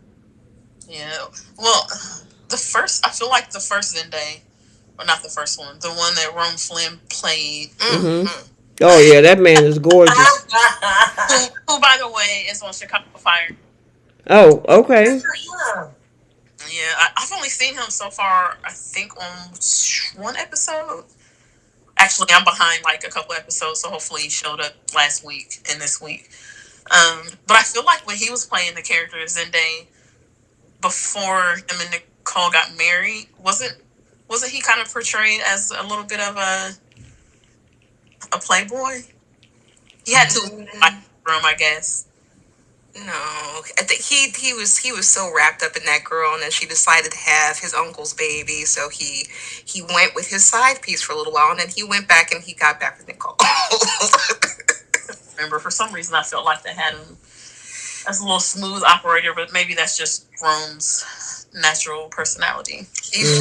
Yeah. Well, I feel like the first Zende, or not the first one, the one that Rome Flynn played. Mm-hmm. Oh, yeah, that man is gorgeous. who, by the way, is on Chicago Fire. Oh, okay. Yeah, I've only seen him so far, I think, on one episode. Actually, I'm behind like a couple episodes, so hopefully he showed up last week and this week. But I feel like when he was playing the character of Zende before him and Nicole got married, wasn't he kind of portrayed as a little bit of a playboy? He had to room, I guess. No, I think he was so wrapped up in that girl, and then she decided to have his uncle's baby, so he went with his side piece for a little while, and then he went back and he got back with Nicole. Remember, for some reason, I felt like they had him as a little smooth operator, but maybe that's just Rome's natural personality. He's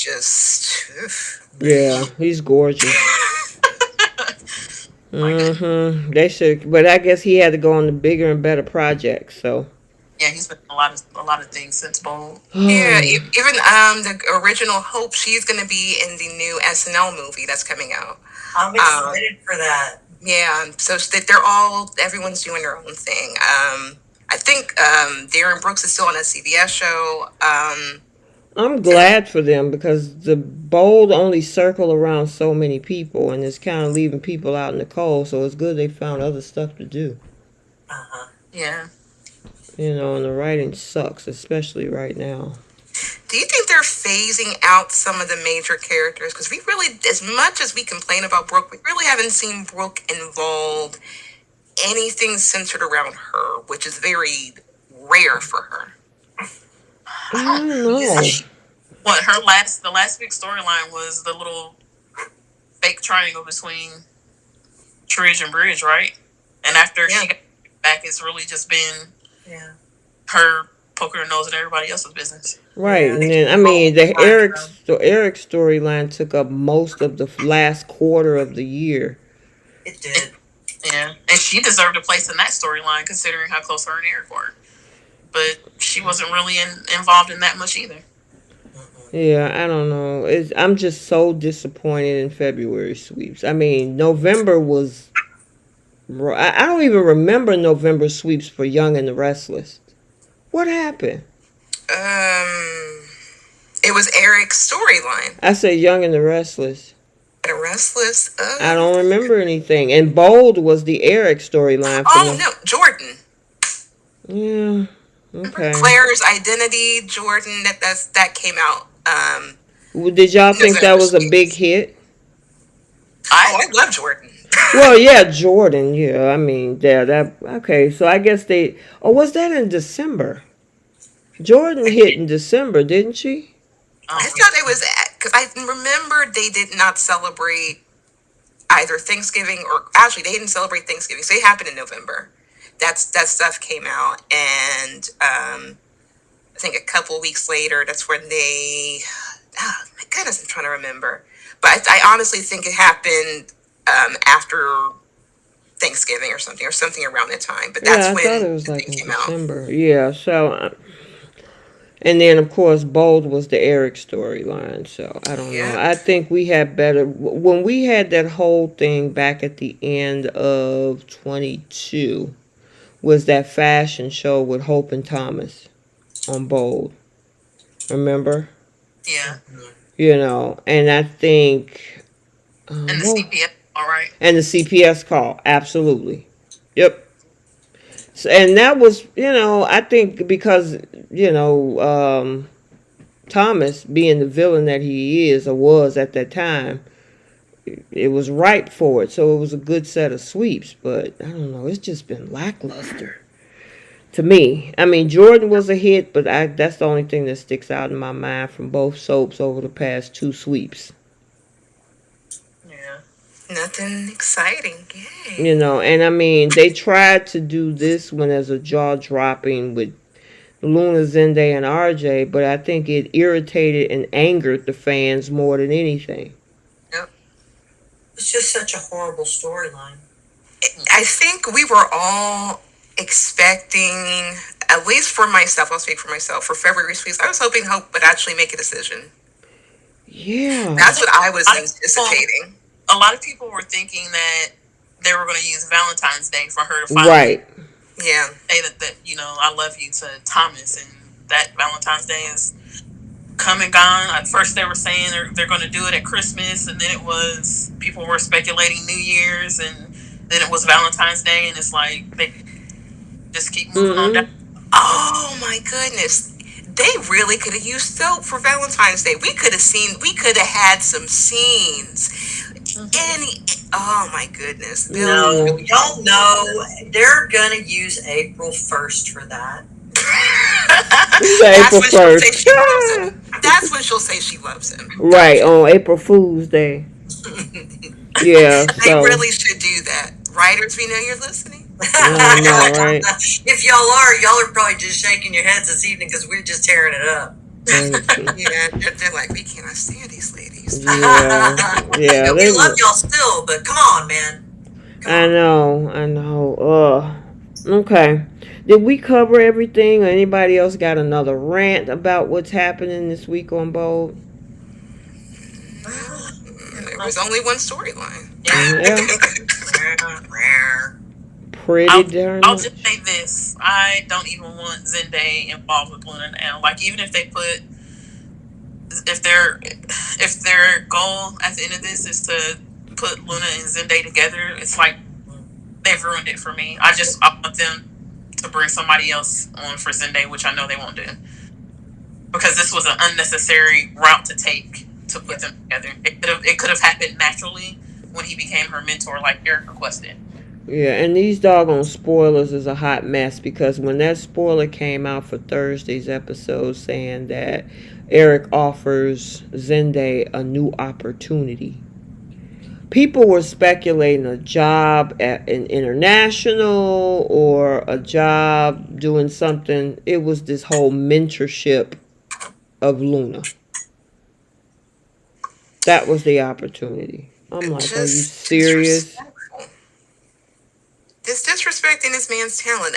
just. Yeah, he's gorgeous. They should, but I guess he had to go on the bigger and better projects. So yeah, he's been in a lot of things since Bold. Yeah, even the original Hope, she's going to be in the new SNL movie that's coming out. I'm excited for that. Yeah, so everyone's doing their own thing. I think Darren Brooks is still on a CBS show. I'm glad for them because the Bold only circle around so many people, and it's kind of leaving people out in the cold. So it's good they found other stuff to do. Yeah. And the writing sucks, especially right now. Do you think they're phasing out some of the major characters? Because we really, as much as we complain about Brooke, we really haven't seen Brooke involved anything centered around her, which is very rare for her. I don't know. What the last big storyline was the little fake triangle between Tridge and Bridge, right? And after she got back, it's really just been her poking her nose at everybody else's business. Right, and then the Eric storyline took up most of the last quarter of the year. It did. Yeah, and she deserved a place in that storyline considering how close her and Eric were. But she wasn't really involved in that much either. Yeah, I don't know. I'm just so disappointed in February sweeps. I mean, November was I don't even remember November sweeps for Young and the Restless. What happened? It was Eric's storyline. I said Young and the Restless. The Restless. I don't remember anything. And Bold was the Eric storyline for Oh no, Jordan. Yeah. Remember Okay. Claire's identity, Jordan. That came out. Did y'all think that November was a big sweeps. hit? I love Jordan. Well, yeah, Jordan. Yeah, I mean, yeah, that. Okay, so I guess they. Oh, was that in December? Jordan hit in December, didn't she? I thought it was because I remember they did not celebrate either Thanksgiving or actually they didn't celebrate Thanksgiving, so it happened in November. That stuff came out, and I think a couple weeks later, that's when they. Oh, my goodness, I'm trying to remember, but I honestly think it happened after Thanksgiving or something around that time. But that's Yeah, I thought when it was the like thing in came out. December. Yeah, so. And then, of course, Bold was the Eric storyline. So I don't know. Yeah. I think we had better when we had that whole thing back at the end of 22. Was that fashion show with Hope and Thomas on Bold? Remember? Yeah. You know, and I think. And the Well, CPS, all right. and the CPS call, absolutely. Yep. So, and that was, I think because Thomas being the villain that he is or was at that time, it was ripe for it. So it was a good set of sweeps. But I don't know, it's just been lackluster to me. I mean, Jordan was a hit, but that's the only thing that sticks out in my mind from both soaps over the past two sweeps. Yeah. Nothing exciting. Yay. And I mean, they tried to do this one as a jaw dropping with Luna, Zende, and RJ, but I think it irritated and angered the fans more than anything. Yep. It's just such a horrible storyline. I think we were all expecting, at least for myself, I'll speak for myself, for February sweeps, I was hoping Hope would actually make a decision. Yeah. That's what I was anticipating. A lot of people were thinking that they were going to use Valentine's Day for her to finally Right. Yeah. say that I love you to Thomas, and that Valentine's Day is come and gone. At first they were saying they're going to do it at Christmas, and then it was people were speculating New Year's, and then it was Valentine's Day, and it's like they just keep moving on down. Oh my goodness. They really could have used soap for Valentine's Day. We could have had some scenes. Oh my goodness. No, y'all know they're gonna use April 1st for that. April 1st. That's when she'll say she loves him. Right, on April Fool's Day. Yeah, They really should do that. Writers, we know you're listening. I know, right? If y'all are probably just shaking your heads this evening because we're just tearing it up. Yeah, they're like, we cannot stand these ladies. Yeah, we love y'all still, but come on, man. I know. Okay. Did we cover everything, or anybody else got another rant about what's happening this week on Bold? There was only one storyline. Pretty darn I'll much. just say this. I don't even want Zende involved with Luna now. Like, even if their goal at the end of this is to put Luna and Zende together, it's like they've ruined it for me. I want them to bring somebody else on for Zende, which I know they won't do, because this was an unnecessary route to take to put them together. It could have happened naturally when he became her mentor, like Eric requested. Yeah, and these doggone spoilers is a hot mess, because when that spoiler came out for Thursday's episode saying that Eric offers Zende a new opportunity, people were speculating a job at an international or a job doing something. It was this whole mentorship of Luna. That was the opportunity. I'm like, are you serious? It's disrespecting this man's talent.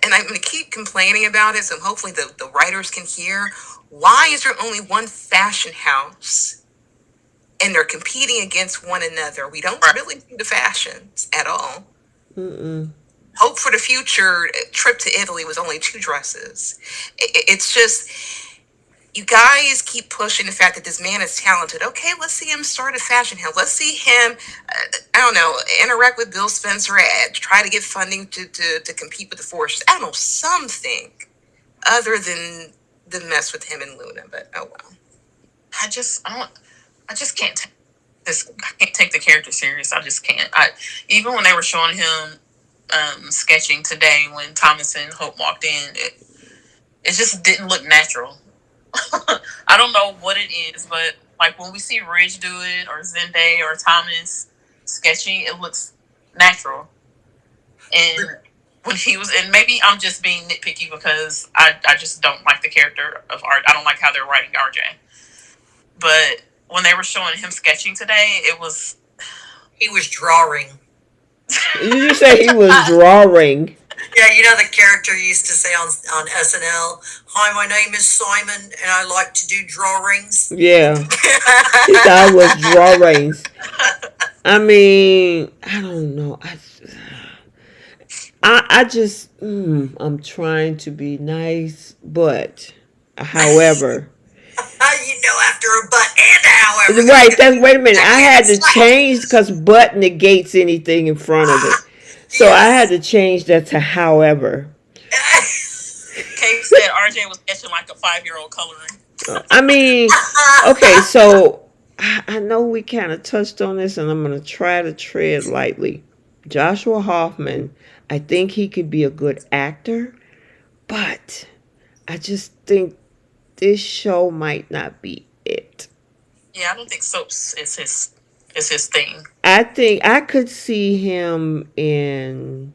And I'm going to keep complaining about it, so hopefully the writers can hear. Why is there only one fashion house and they're competing against one another? We don't really do the fashions at all. Mm-mm. Hope for the future trip to Italy was only 2 dresses. It's just, you guys keep pushing the fact that this man is talented. Okay, let's see him start a fashion house. Let's see him, I don't know, interact with Bill Spencer, try to get funding to compete with the Foresters. I don't know, something other than the mess with him and Luna. But oh well. I just can't take this. I can't take the character serious. I just can't. I even when they were showing him sketching today when Thomas and Hope walked in, it just didn't look natural. I don't know what it is, but like when we see Ridge do it or Zende or Thomas sketching, it looks natural. And when he was, and maybe I'm just being nitpicky because I just don't like the character of Art. I don't like how they're writing RJ. But when they were showing him sketching today, it was He was drawing. Did you say he was drawing? Yeah, you know the character used to say on SNL, "Hi, my name is Simon, and I like to do drawings." Yeah. He thought it was drawings. I mean, I don't know. I just, I'm trying to be nice, but, however, After a but and a however. right? That's wait a minute. I had to Slap. change because but negates anything in front of it, so I had to change that to however. Kate said RJ was sketching like a 5-year-old coloring. I mean, okay, so I know we kind of touched on this, and I'm gonna try to tread lightly. Joshua Hoffman, I think he could be a good actor, but I just think this show might not be it. Yeah, I don't think soaps is his thing. I think I could see him in,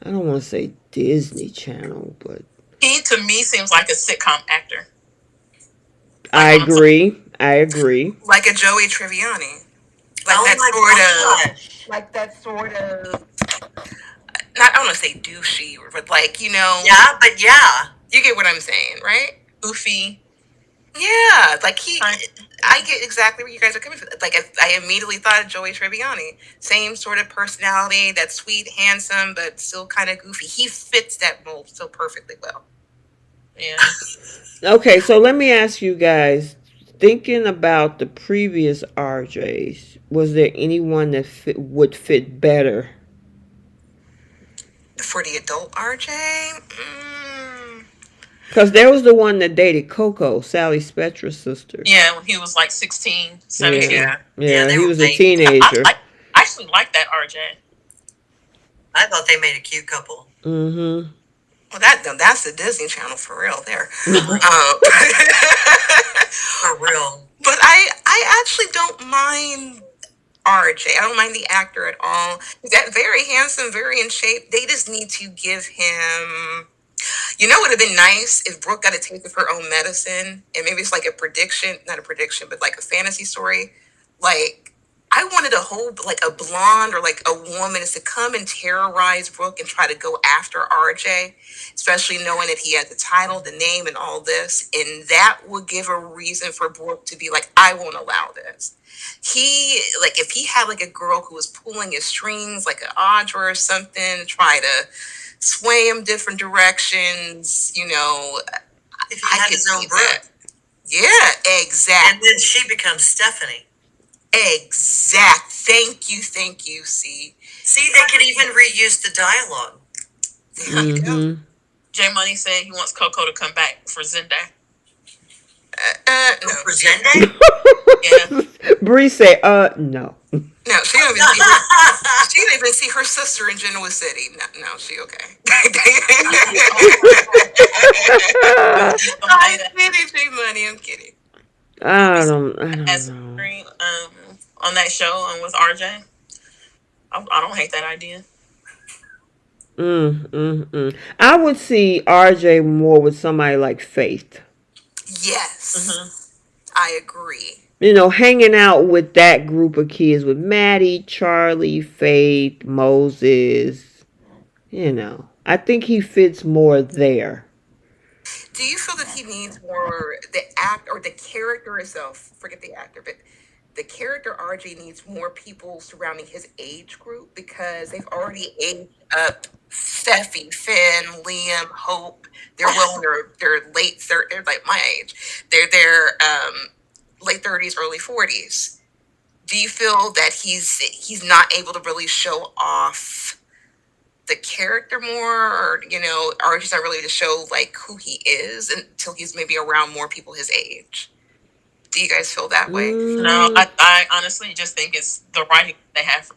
I don't want to say Disney Channel, but He to me seems like a sitcom actor. I agree. I agree. Like a Joey Tribbiani. Like Oh that my sort of, gosh. like that sort of, not, I don't want to say douchey, but like, Yeah, but yeah. you get what I'm saying, right? Goofy. Yeah, like Kind I get exactly where you guys are coming from. Like I immediately thought of Joey Tribbiani. Same sort of personality, that sweet, handsome, but still kind of goofy. He fits that mold so perfectly well. Yeah. Okay, so let me ask you guys, thinking about the previous RJs, was there anyone that would fit better? For the adult RJ, Because there was the one that dated Coco, Sally Spectra's sister. Yeah, when he was like 16, 17. Yeah, Yeah, they he were was a babies. teenager. I actually like that RJ. I thought they made a cute couple. Mm-hmm. well, that's the Disney Channel for real there. For real. But I actually don't mind RJ. I don't mind the actor at all. He's that very handsome, very in shape. They just need to give him. You know, it would have been nice if Brooke got a taste of her own medicine, and maybe it's like a prediction, not a prediction, but like a fantasy story. Like, I wanted a whole, like a blonde or like a woman is to come and terrorize Brooke and try to go after RJ, especially knowing that he had the title, the name, and all this. And that would give a reason for Brooke to be like, I won't allow this. Like, if he had like a girl who was pulling his strings, like an Audra or something, try to sway him different directions, If he I had could his own see Brooke. that. Yeah, And exactly. then she becomes Stephanie. Exact. Thank you, see. See, they could even reuse the dialogue. There you go. Mm-hmm. J Money said he wants Coco to come back for Zende. No. For Zende? Yeah. Bree said, no. No, she didn't even see her sister in Genoa City. No, she okay. I'm kidding, J Money. I'm kidding. I don't As know. on that show and with RJ. I don't hate that idea. I would see RJ more with somebody like Faith. Yes, I agree. Hanging out with that group of kids with Maddie, Charlie, Faith, Moses. I think he fits more there. Do you feel that he needs more the act or the character itself? Forget the actor, but the character RJ needs more people surrounding his age group because they've already aged up Steffi, Finn, Liam, Hope. They're well in their late they're like my age. They're late 30s, early 40s. Do you feel that he's not able to really show off the character more, or or he's not really to show like who he is until he's maybe around more people his age? Do you guys feel that way? No, I honestly just think it's the writing they have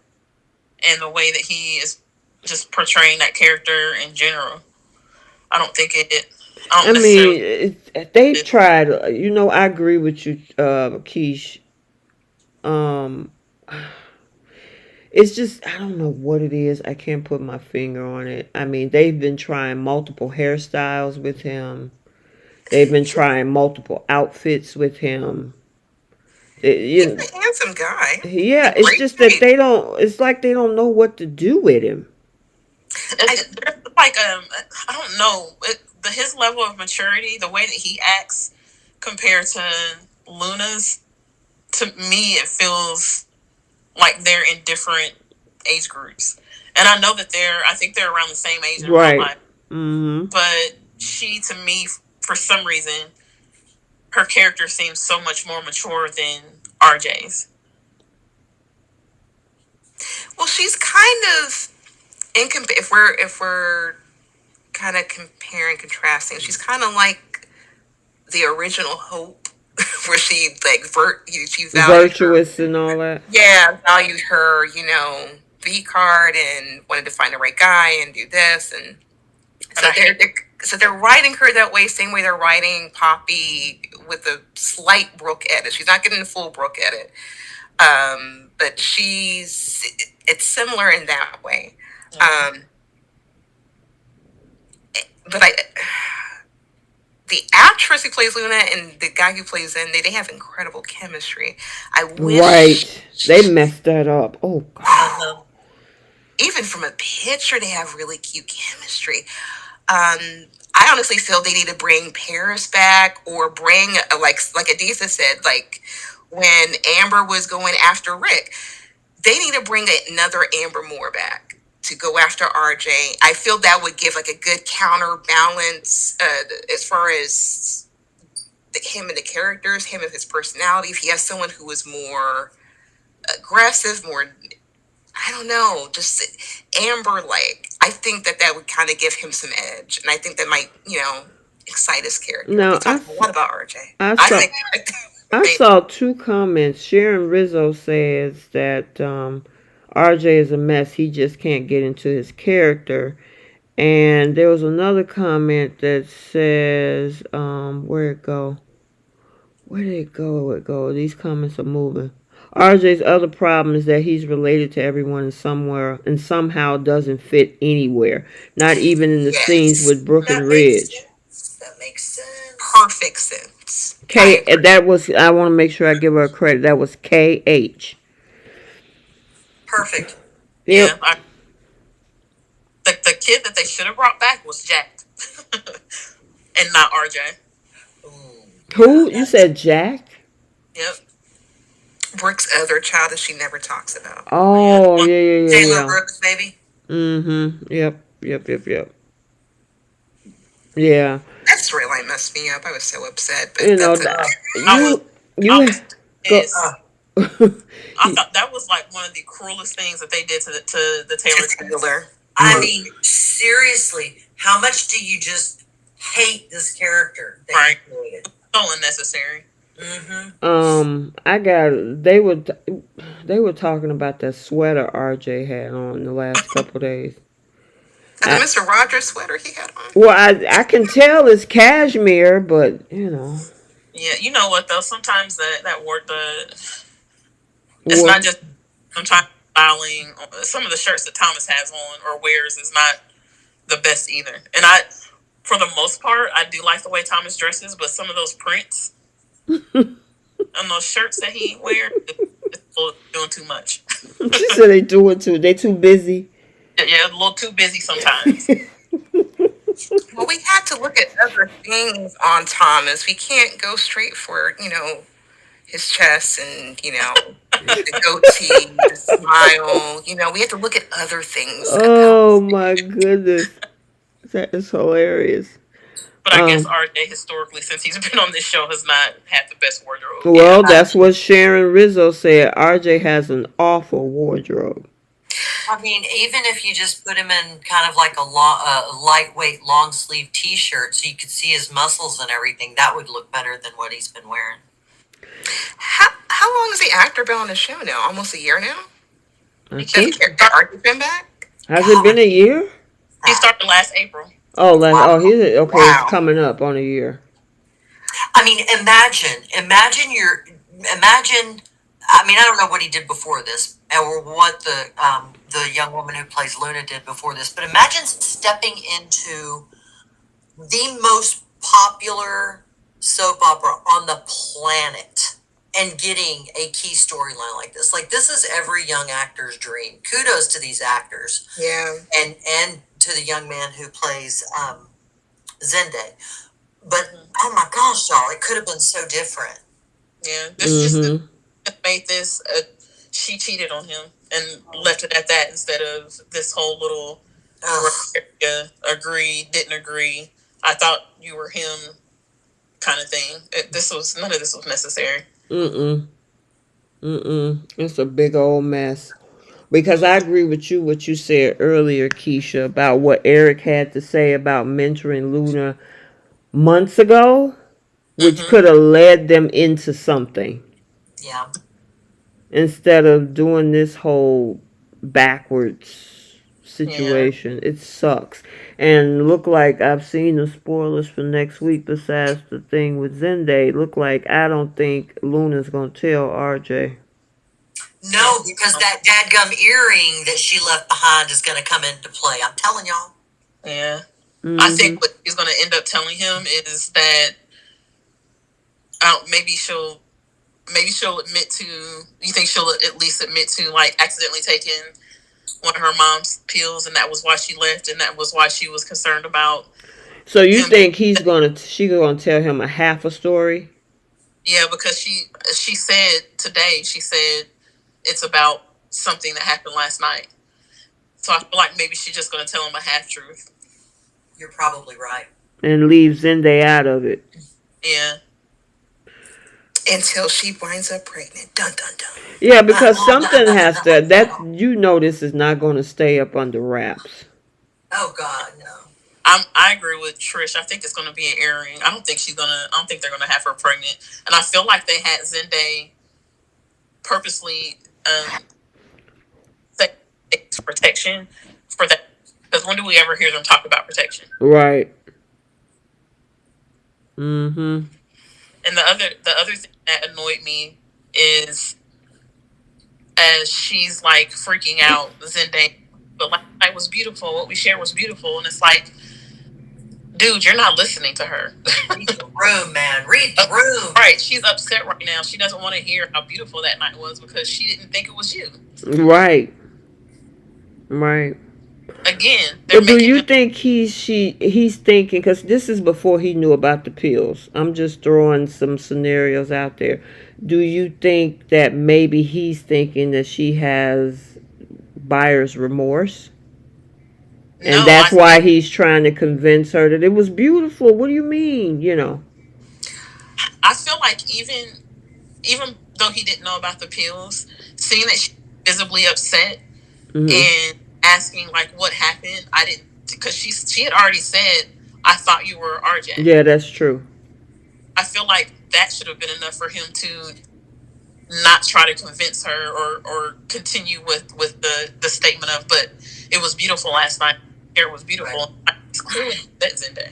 and the way that he is just portraying that character in general. I don't think it. I I don't necessarily. mean, they've tried. I agree with you, Keish. Um, it's just I don't know what it is. I can't put my finger on it. I mean, they've been trying multiple hairstyles with him. They've been trying multiple outfits with him. He's a handsome guy. Yeah, it's just that they don't. It's like they don't know what to do with him. There's like I don't know his level of maturity, the way that he acts compared to Luna's. To me, it feels like they're in different age groups, and I know that I think they're around the same age in real life. Mm-hmm. But she, to me, for some reason, her character seems so much more mature than RJ's. Well, she's kind of if we're kind of comparing, contrasting, she's kind of like the original Hope, where she like she valued virtuous her, and all that. Yeah, valued her, V card and wanted to find the right guy and do this, and so they're writing her that way, same way they're writing Poppy with a slight Brooke edit. She's not getting the full Brooke edit, but it's similar in that way. But the actress who plays Luna and the guy who plays Zende, they have incredible chemistry. I wish. Right. They messed that up. Oh, God. Even from a picture, they have really cute chemistry. I honestly feel they need to bring Paris back, or bring, like Adisa said, like when Amber was going after Rick, they need to bring another Amber Moore back to go after RJ. I feel that would give like a good counterbalance as far as him and the characters, him and his personality. If he has someone who is more aggressive, more, I don't know, just Amber-like, I think that would kind of give him some edge, and I think that might, excite his character. No, we talked a lot about RJ. I saw two comments. Sharon Rizzo says that RJ is a mess. He just can't get into his character. And there was another comment that says, where'd it go? Where did it go? These comments are moving. RJ's other problem is that he's related to everyone in somewhere and somehow doesn't fit anywhere. Not even in the scenes with Brooke and Ridge. That makes sense. Perfect sense. I want to make sure I give her credit. That was KH. Perfect. Yep. Yeah. The kid that they should have brought back was Jack. And not RJ. Who? You said Jack? Yep. Brooke's other child that she never talks about. Oh, yeah. Taylor Brooks, baby. Mm-hmm. Yep. Yeah. That storyline messed me up. I was so upset. But I thought that was like one of the cruelest things that they did to the Taylor. I mean, seriously, how much do you just hate this character that you created? So unnecessary. Mm-hmm. They were talking about that sweater RJ had on the last couple of days. The Mr. Rogers sweater he had on. Well, I can tell it's cashmere, but Yeah, you know what though? Sometimes that word it's not just sometimes styling. Some of the shirts that Thomas has on or wears is not the best either. And for the most part, I do like the way Thomas dresses, but some of those prints on those shirts that he wears, it's doing too much. She said they too busy. Yeah, a little too busy sometimes. Well, we had to look at other things on Thomas. We can't go straight for, his chest and, the goatee, the smile. We have to look at other things about. Oh my goodness. That is hilarious. But I guess Um, RJ historically, since he's been on this show, has not had the best wardrobe. well, that's what Sharon Rizzo said. RJ has an awful wardrobe. I mean, even if you just put him in kind of like a lightweight long sleeve T-shirt, so you could see his muscles and everything, that would look better than what he's been wearing. How long has the actor been on the show now? Almost a year now? I Has think. the artist been back? Has it been a year? He started last April. Oh, Wow. oh, he's okay. Wow. It's coming up on a year. I mean, imagine. I mean, I don't know what he did before this, or what the young woman who plays Luna did before this. But imagine stepping into the most popular soap opera on the planet and getting a key storyline like this. Like, this is every young actor's dream. Kudos to these actors. Yeah. And to the young man who plays Zende. But oh my gosh, y'all, it could have been so different. Yeah, this just made this. She cheated on him and left it at that instead of this whole little agree, didn't agree. I thought you were him, kind of thing. None of this was necessary. It's a big old mess. Because I agree with you what you said earlier, Keisha, about what Eric had to say about mentoring Luna months ago, which could have led them into something. Yeah. Instead of doing this whole backwards situation. It sucks. And look like I've seen the spoilers for next week besides the thing with Zende. Look like I don't think Luna's gonna tell RJ. No, because that dadgum earring that she left behind is going to come into play. I'm telling y'all. Yeah. I think what he's going to end up telling him is that maybe she'll admit to. You think she'll at least admit to like accidentally taking one of her mom's pills, and that was why she left, and that was why she was concerned about. So you think she's gonna tell him a half a story? Yeah, because she said today. She said it's about something that happened last night. So I feel like maybe she's just going to tell him a half truth. You're probably right. And leave Zende out of it. Yeah. Until she winds up pregnant. Dun dun dun. Yeah, because something has to. This is not going to stay up under wraps. Oh God, no. I agree with Trish. I think it's going to be an airing. I don't think they're going to have her pregnant. And I feel like they had Zende purposely protection for that, because when do we ever hear them talk about protection? Right. And the other thing that annoyed me is as she's like freaking out, Zende, but last night was beautiful, what we shared was beautiful, and it's like, dude, you're not listening to her. Read the room, man. Read the room. Right. She's upset right now. She doesn't want to hear how beautiful that night was because she didn't think it was you. Right. Right. Again, but do you think he's thinking, because this is before he knew about the pills. I'm just throwing some scenarios out there. Do you think that maybe he's thinking that she has buyer's remorse? And that's why he's trying to convince her that it was beautiful. What do you mean? I feel like even though he didn't know about the pills, seeing that she's visibly upset and asking like what happened, I didn't, because she had already said, I thought you were RJ. Yeah, that's true. I feel like that should have been enough for him to not try to convince her or continue with the statement of, but it was beautiful last night. It was beautiful. Right. It's clearly that Zende.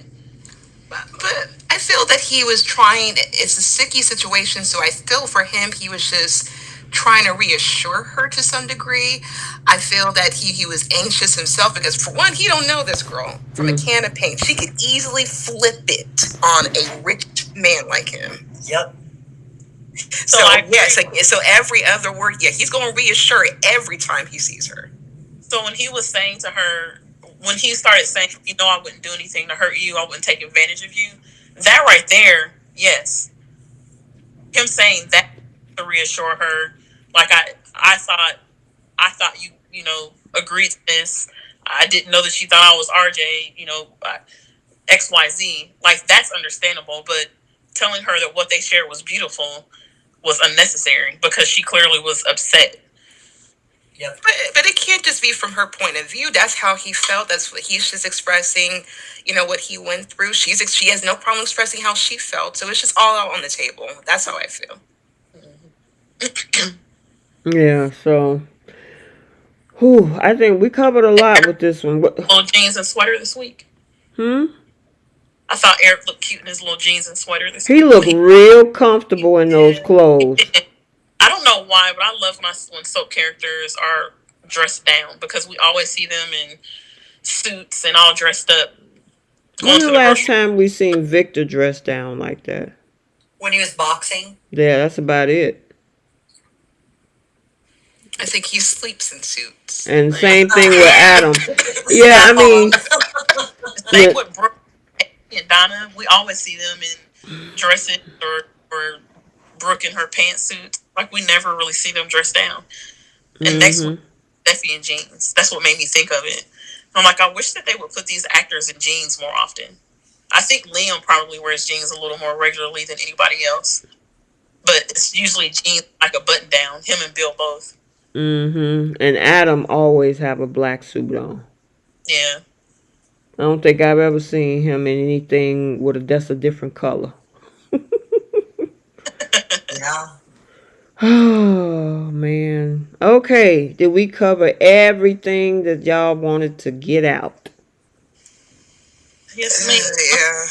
But I feel that he was trying. It's a sticky situation, so I feel for him he was just trying to reassure her to some degree. I feel that he was anxious himself because, for one, he don't know this girl from a can of paint. She could easily flip it on a rich man like him. Yep. So so every other word, he's going to reassure every time he sees her. So when he was saying to her, when he started saying, I wouldn't do anything to hurt you, I wouldn't take advantage of you, that right there, yes. Him saying that to reassure her. Like I thought you know agreed to this. I didn't know that you thought I was RJ. You know, XYZ. Like that's understandable, but telling her that what they shared was beautiful was unnecessary because she clearly was upset. Yep. But it can't just be from her point of view. That's how he felt. That's what he's just expressing. You know what he went through. She has no problem expressing how she felt. So it's just all out on the table. That's how I feel. Yeah, so I think we covered a lot with this one. Little jeans and sweater this week. I thought Eric looked cute in his little jeans and sweater this week. He looked real comfortable in those clothes. I don't know why, but I love when soap characters are dressed down because we always see them in suits and all dressed up. When's the last time we seen Victor dressed down like that? When he was boxing. Yeah, that's about it. I think he sleeps in suits. And same thing with Adam. Yeah, I mean, same with Brooke and Donna. We always see them in dresses or Brooke in her pantsuits. Like we never really see them dressed down. And next week, Steffi in jeans. That's what made me think of it. I'm like, I wish that they would put these actors in jeans more often. I think Liam probably wears jeans a little more regularly than anybody else. But it's usually jeans like a button down. Him and Bill both. And Adam always have a black suit on. Yeah. I don't think I've ever seen him in anything that's a different color. Yeah. Oh, man. Okay. Did we cover everything that y'all wanted to get out? Yes, ma'am. Yeah.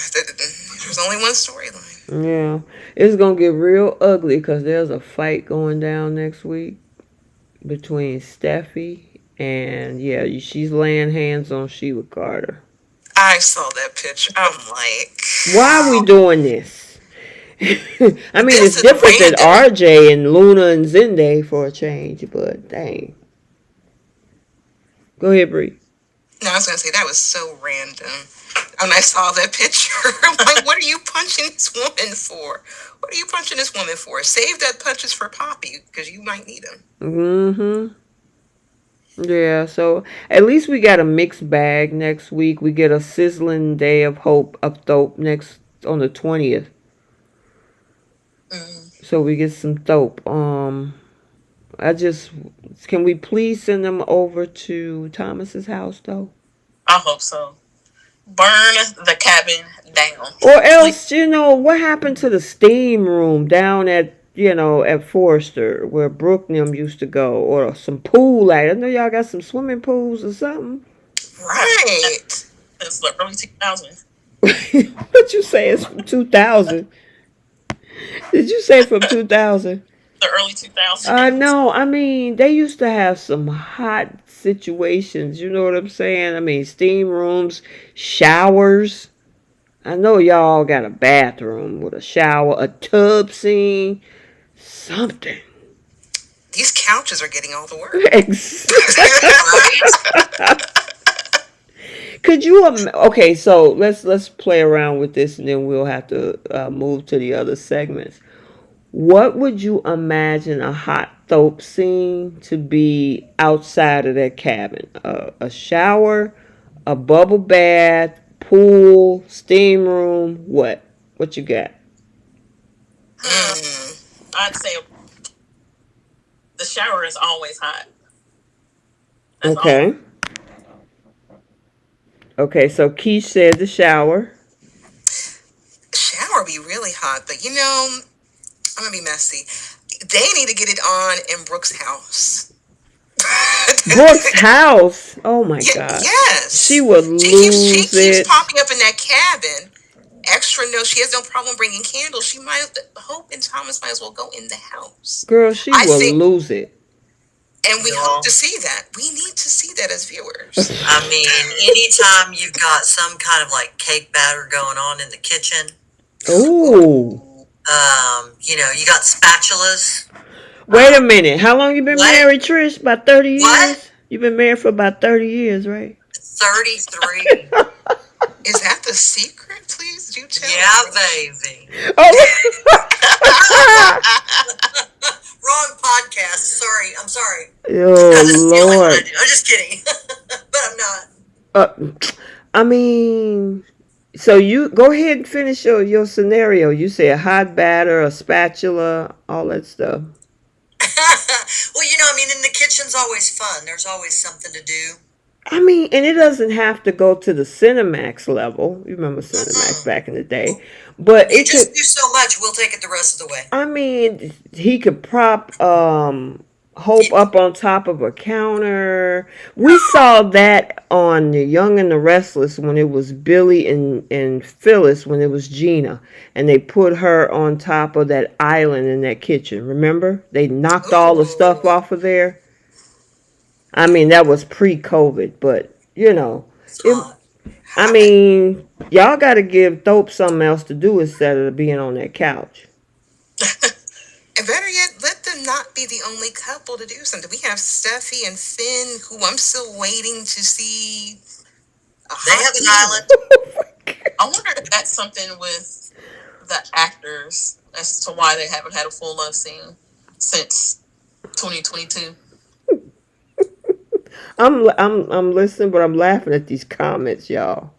There's only one storyline. Yeah. It's going to get real ugly because there's a fight going down next week between Steffi and, she's laying hands on Sheila Carter. I saw that picture. I'm like, why are we doing this? I mean, it's different than RJ and Luna and Zende for a change, but dang. Go ahead, Bree. No, I was going to say that was so random. When I saw that picture, I'm like, what are you punching this woman for? What are you punching this woman for? Save that punches for Poppy because you might need them. Yeah, so at least we got a mixed bag next week. We get a sizzling day of hope of Thope next on the 20th. So we get some Thope. Can we please send them over to Thomas's house though? I hope so. Burn the cabin down. Or else, what happened to the steam room down at Forrester where Brooke and them used to go, or some pool I know y'all got some swimming pools or something. Right. It's the early 2000s. What you say is from 2000? Did you say from 2000? The early 2000s. I know. I mean, they used to have some hot situations. You know what I'm saying? I mean, steam rooms, showers. I know y'all got a bathroom with a shower, a tub scene, something. These couches are getting all the work. Could you? Okay, so let's play around with this, and then we'll have to move to the other segments. What would you imagine a hot Thope scene to be outside of that cabin? A shower, a bubble bath, pool, steam room. What you got? I'd say the shower is always hot. That's okay. Okay, so Keish said the shower. Shower be really hot, but I'm gonna be messy. They need to get it on in Brooke's house. Brooke's house? Oh my God. Yes. She would lose it. She keeps popping up in that cabin. Extra no, she has no problem bringing candles. Hope and Thomas might as well go in the house. Girl, she will lose it. And we hope to see that. We need to see that as viewers. I mean, anytime you've got some kind of like cake batter going on in the kitchen. Ooh. You got spatulas. Wait a minute. How long you been married, Trish? About 30 years? What? You've been married for about 30 years, right? 33. Is that the secret? Please do tell me. Yeah, baby. Oh. sorry. Oh I'm just stealing what I Lord. do. I'm just kidding. But I'm not. Uh, I mean, so you go ahead and finish your scenario. You say a hot batter, a spatula, all that stuff. Well, I mean, in the kitchen's always fun. There's always something to do. I mean, and it doesn't have to go to the Cinemax level. You remember Cinemax Mm-mm. back in the day, but You it just could. do so much. We'll take it the rest of the way. I mean, he could prop Hope Yeah. up on top of a counter. We saw that on The Young and the Restless when it was Billy and Phyllis when it was Gina. And they put her on top of that island in that kitchen. Remember? They knocked all the Ooh. stuff off of there. I mean, that was pre-COVID, but It's it. hot. I mean, y'all got to give Dope something else to do instead of being on that couch. And better yet, let them not be the only couple to do something. We have Steffi and Finn, who I'm still waiting to see a They hot have an deal. island. I wonder if that's something with the actors as to why they haven't had a full love scene since 2022. I'm listening, but I'm laughing at these comments, y'all.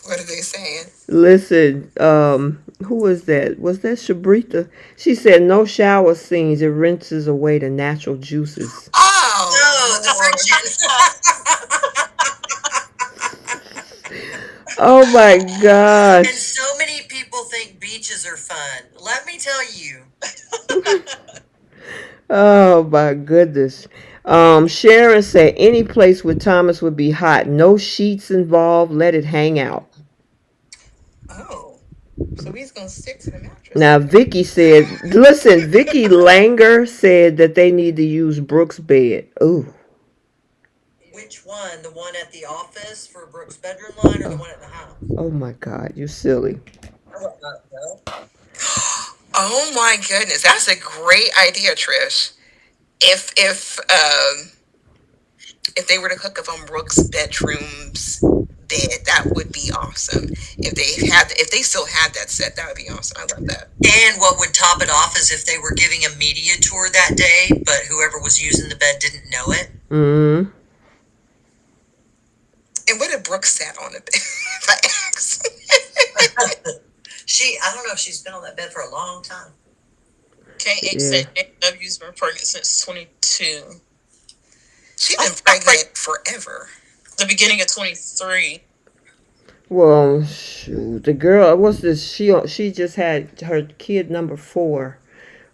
What are they saying? Listen, who was that? Was that Shabrita? She said no shower scenes. It rinses away the natural juices. No, the Oh, Lord. friction. Oh my And gosh. so many people think beaches are fun. Let me tell you. Oh my goodness. Sharon said any place with Thomas would be hot. No sheets involved. Let it hang out. Oh, so he's going to stick to the mattress. Now Vicky said, listen, Vicky Langer said that they need to use Brooks' bed. Ooh. Which one? The one at the office for Brooke's bedroom line or the Oh, one at the house? oh my God, you silly. I would not know. Oh my goodness, that's a great idea, Trish. If they were to hook up on Brooks' bedroom's bed, that would be awesome. If they still had that set, that would be awesome. I love that. And what would top it off is if they were giving a media tour that day, but whoever was using the bed didn't know it. Mm-hmm. And what did Brooks sat on the bed? By accident. I don't know if she's been on that bed for a long time. KH Yeah. said JW's been pregnant since 22. She's been pregnant forever. The beginning of 23. Well, shoot, the girl, what's this? She just had her kid number 4.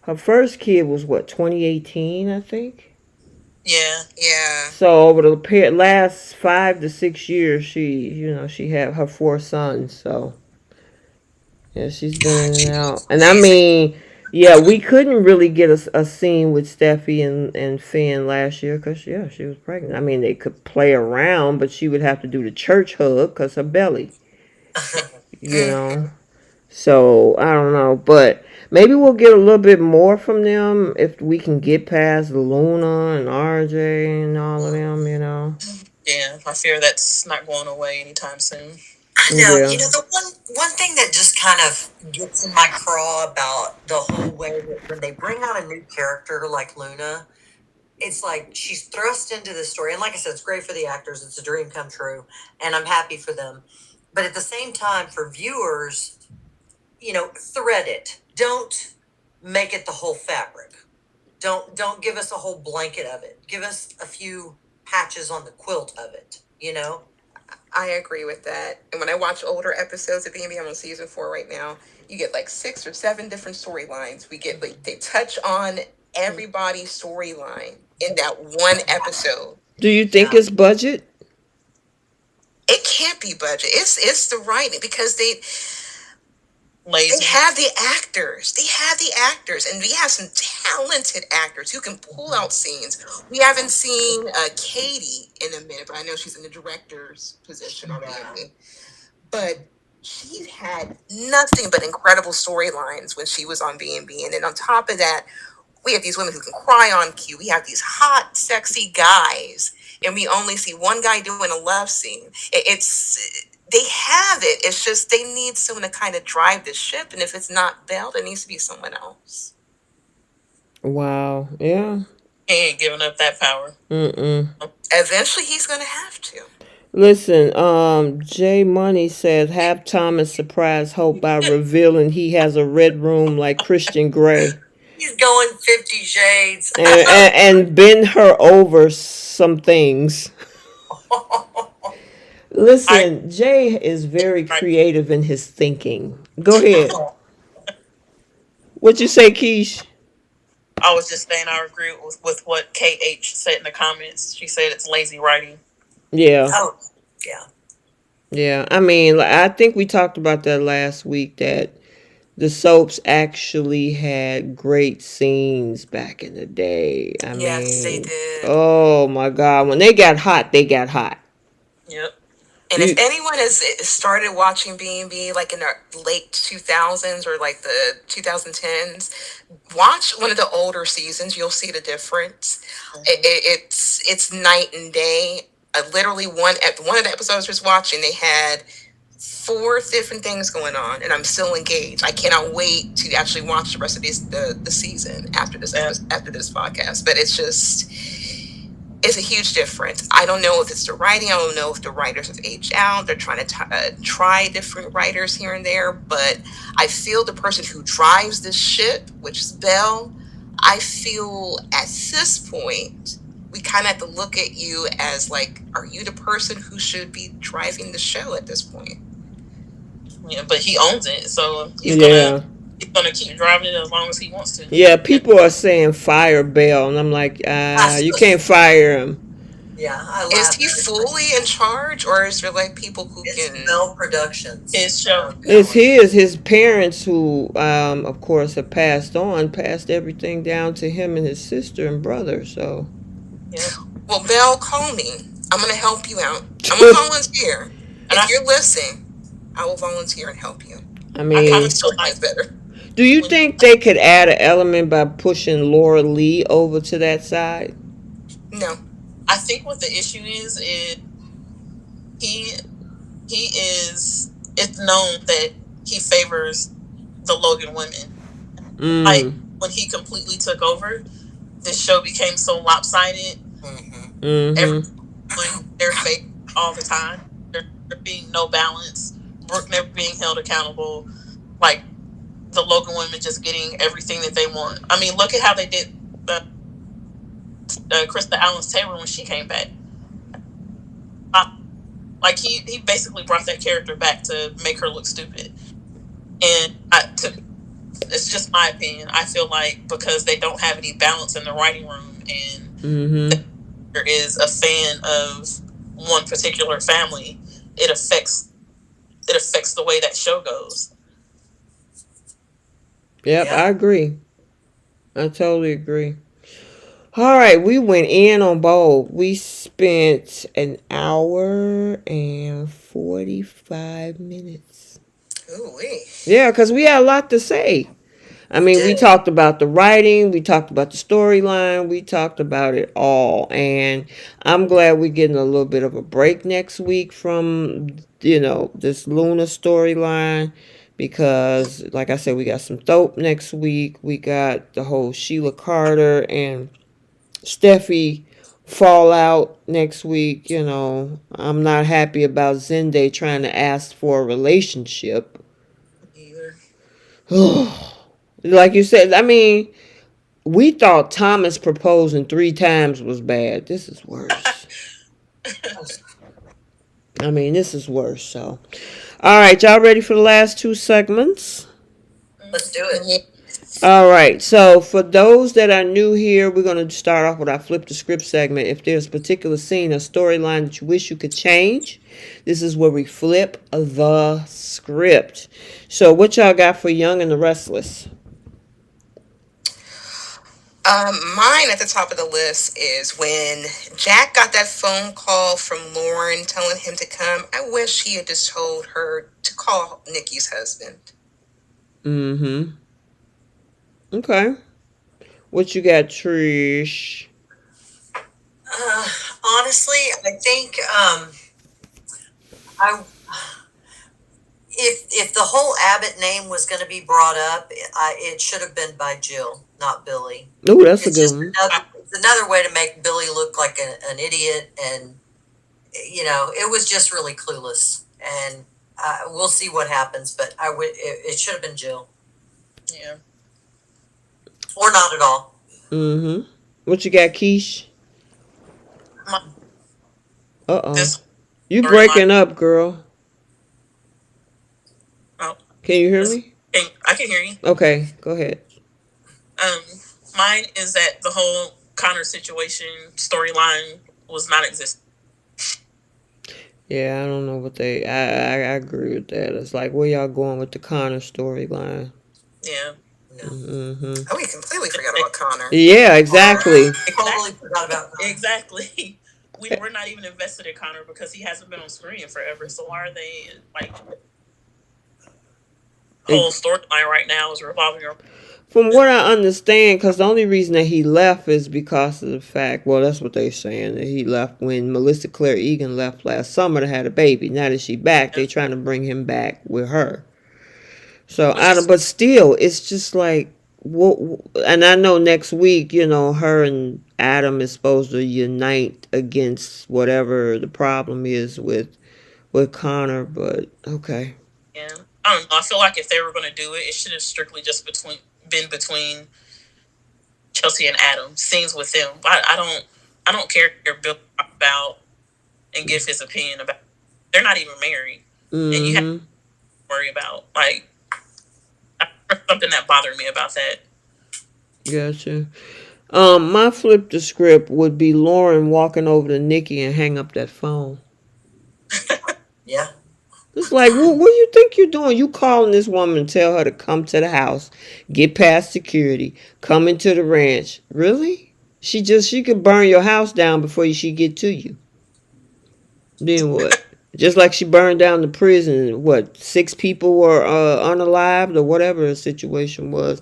Her first kid was what, 2018, I think. Yeah. Yeah. So over the last 5 to 6 years, she had her 4 sons. So yeah, she's been God, in she and out. looks And I amazing. mean, yeah, we couldn't really get a scene with Steffi and Finn last year because yeah, she was pregnant. I mean, they could play around, but she would have to do the church hug because her belly, you Mm-hmm. know. So I don't know, but maybe we'll get a little bit more from them if we can get past Luna and RJ and all of them, you know. Yeah. I fear that's not going away anytime soon. I know. Yeah. The one thing that just kind of gets in my craw about the whole way that when they bring on a new character like Luna, it's like she's thrust into the story. And like I said, it's great for the actors. It's a dream come true. And I'm happy for them. But at the same time, for viewers, thread it. Don't make it the whole fabric. Don't give us a whole blanket of it. Give us a few patches on the quilt of it. I agree with that. And when I watch older episodes of B&B, I'm on season 4 right now. You get like 6 or 7 different storylines. We get like they touch on everybody's storyline in that one episode. Do you think Yeah. it's budget? It can't be budget. It's the writing because they Lazy. have the actors. They have the actors, and we have some talented actors who can pull out scenes. We haven't seen Katie in a minute, but I know she's in the director's position on B&B. But she had nothing but incredible storylines when she was on B&B. And then on top of that, we have these women who can cry on cue. We have these hot, sexy guys, and we only see one guy doing a love scene. It's they have it. It's just they need someone to kind of drive the ship, and if it's not Belle, it needs to be someone else. Wow. Yeah. He ain't giving up that power. Mm-mm. Eventually, he's gonna have to. Listen, Jay Money says have Thomas surprise Hope by revealing he has a red room like Christian Grey. He's going 50 Shades. And bend her over some things. Listen, Jay is very creative in his thinking. Go ahead. What you say, Keish? I was just saying I agree with what KH said in the comments. She said it's lazy writing. Yeah. Oh, yeah. Yeah. I mean, I think we talked about that last week that the soaps actually had great scenes back in the day. I Yes, they mean, did. oh my God. When they got hot, they got hot. Yep. And if anyone has started watching B&B like in the late 2000s or like the 2010s, watch one of the older seasons. You'll see the difference. It's night and day. Literally one of the episodes I was watching, they had 4 different things going on, and I'm still engaged. I cannot wait to actually watch the rest of the season after this podcast. But it's a huge difference. I don't know if it's the writing. I don't know if the writers have aged out. They're trying to try different writers here and there. But I feel the person who drives this ship, which is Belle, I feel at this point, we kind of have to look at you as like, are you the person who should be driving the show at this point? Yeah, but he owns it, so he's gonna keep driving it as long as he wants to. Yeah, people are saying fire Bell, and I'm like, you can't fire him. Yeah, is he fully in charge, or is there like people who can? Bell Productions. His show. It's his. His parents, who of course have passed on, passed everything down to him and his sister and brother. So. Yeah. Well, Belle, call me. I'm gonna help you out. I'm gonna volunteer. If you're listening, I will volunteer and help you. I mean, I still like better. Do you think they could add an element by pushing Laura Lee over to that side? No. I think what the issue is he is. It's known that he favors the Logan women. Like when he completely took over, this show became so lopsided. Everyone their face all the time. There being no balance. Brooke never being held accountable. Like the Logan women just getting everything that they want. I mean, look at how they did Krista Allen-Taylor when she came back. Like he basically brought that character back to make her look stupid. And it's just my opinion. I feel like because they don't have any balance in the writing room, and there is a fan of one particular family, it affects the way that show goes. Yep, I agree. I totally agree. All right, we went in on both. We spent an hour and 45 minutes. Ooh-wee. Yeah, because we had a lot to say. I mean, we talked about the writing, we talked about the storyline, we talked about it all. And I'm glad we're getting a little bit of a break next week from, this Luna storyline. Because, like I said, we got some Thope next week. We got the whole Sheila Carter and Steffi fallout next week. I'm not happy about Zende trying to ask for a relationship. Either. Like you said, I mean, we thought Thomas proposing 3 times was bad. This is worse. I mean, this is worse. So, all right, y'all ready for the last 2 segments? Let's do it. All right, so for those that are new here, we're going to start off with our Flip the Script segment. If there's a particular scene or storyline that you wish you could change, this is where we flip the script. So what y'all got for Young and the Restless? Mine at the top of the list is when Jack got that phone call from Lauren telling him to come. I wish he had just told her to call Nikki's husband. Okay. What you got, Trish? Honestly, I think if the whole Abbott name was going to be brought up, it should have been by Jill, not Billy. Oh, that's a good one. another way to make Billy look like an idiot, and it was just really clueless. And we'll see what happens, but it should have been Jill. Yeah. Or not at all. Mm-hmm. What you got, Keish? Uh-oh. You breaking up, girl. Oh. Can you hear me? I can hear you. Okay, go ahead. Mine is that the whole Connor situation storyline was non-existent. Yeah, I don't know what they. I agree with that. It's like, where y'all going with the Connor storyline? Yeah. Mm-hmm. Oh, we completely forgot about Connor. Yeah, exactly. Totally forgot about Connor. Exactly. We're not even invested in Connor because he hasn't been on screen forever. So why are they like? Whole storyline right now is revolving around. From what I understand, because the only reason that he left is because of the fact, well, that's what they're saying, that he left when Melissa Claire Egan left last summer to have a baby. Now that she back, they're trying to bring him back with her. So, but still, it's just like, and I know next week, her and Adam is supposed to unite against whatever the problem is with Connor, but okay. Yeah. I don't know. I feel like if they were going to do it, it should have strictly just been between Chelsea and Adam. Scenes with them. I don't care if Bill talk about and give his opinion about. They're not even married, and you have to worry about something that bothered me about that. Gotcha. My flip the script would be Lauren walking over to Nikki and hang up that phone. Yeah. It's like, what do you think you're doing? You calling this woman and tell her to come to the house, get past security, come into the ranch. Really? She could burn your house down before she get to you. Then what? Just like she burned down the prison. What? 6 people were unalived or whatever the situation was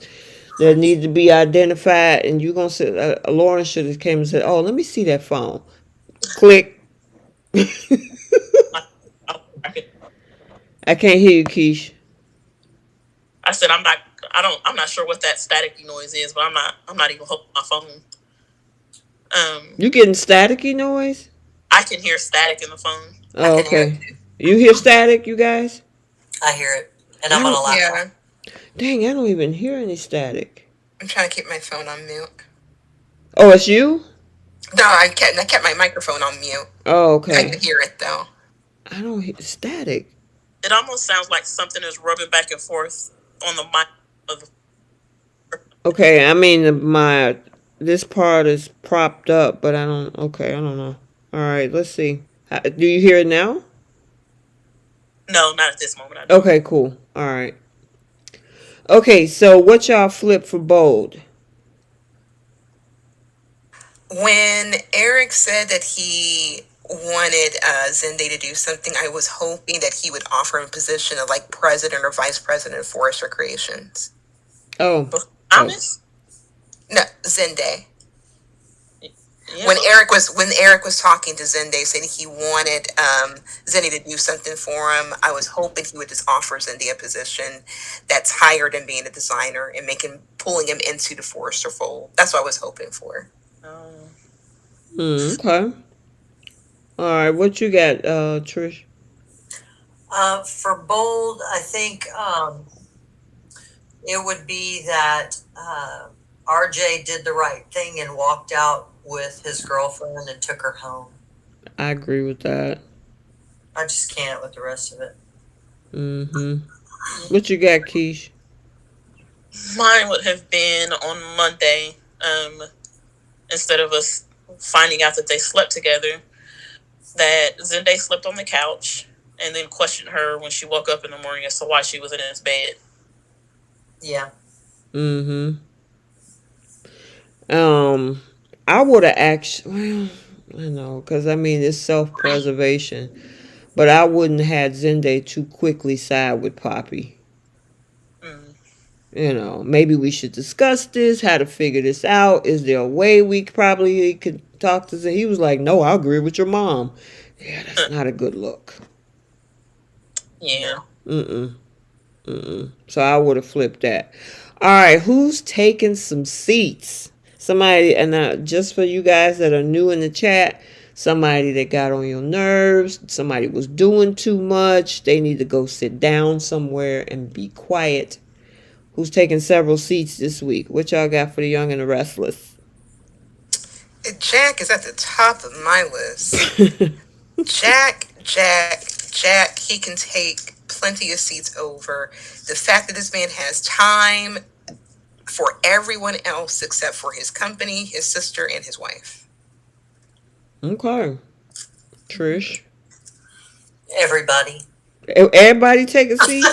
that needed to be identified. And you gonna say Lauren should have came and said, "Oh, let me see that phone." Click. I can't hear you, Keish. I said I'm not sure what that staticky noise is, but I'm not even holding my phone. You getting staticky noise? I can hear static in the phone. Oh, okay. You hear static, you guys? I hear it, and I'm on a laptop. Yeah. Dang, I don't even hear any static. I'm trying to keep my phone on mute. Oh, it's you? No, I kept my microphone on mute. Oh, okay. I can hear it though. I don't hear static. It almost sounds like something is rubbing back and forth on the mic. Okay, I mean this part is propped up, but I don't know. All right, let's see. Do you hear it now? No, not at this moment. I don't. Okay, cool. All right. Okay, so what y'all flip for bold? When Eric said that he wanted Zende to do something, I was hoping that he would offer him a position of like president or vice president of Forest Recreations. Oh. Thomas? No, Zende. Yeah. When Eric was talking to Zende, saying he wanted Zende to do something for him, I was hoping he would just offer Zende a position that's higher than being a designer and pulling him into the Forester fold. That's what I was hoping for. Okay. All right, what you got, Trish? For bold, I think it would be that RJ did the right thing and walked out with his girlfriend and took her home. I agree with that. I just can't with the rest of it. What you got, Keish? Mine would have been on Monday. Instead of us finding out that they slept together, that Zende slept on the couch and then questioned her when she woke up in the morning as to why she was in his bed. Yeah. I would have actually, well, I know, because I mean, it's self-preservation. But I wouldn't have Zende too quickly side with Poppy. Maybe we should discuss this, how to figure this out. Is there a way we probably could talk to Zende? He was like, no, I agree with your mom. Yeah, that's not a good look. Yeah. So I would have flipped that. All right, who's taking some seats? Somebody, and just for you guys that are new in the chat, somebody that got on your nerves, somebody was doing too much, they need to go sit down somewhere and be quiet. Who's taking several seats this week? What y'all got for the young and the restless? Jack is at the top of my list. Jack, he can take plenty of seats over. The fact that this man has time for everyone else except for his company, his sister, and his wife. Okay. Trish. Everybody. Everybody take a seat?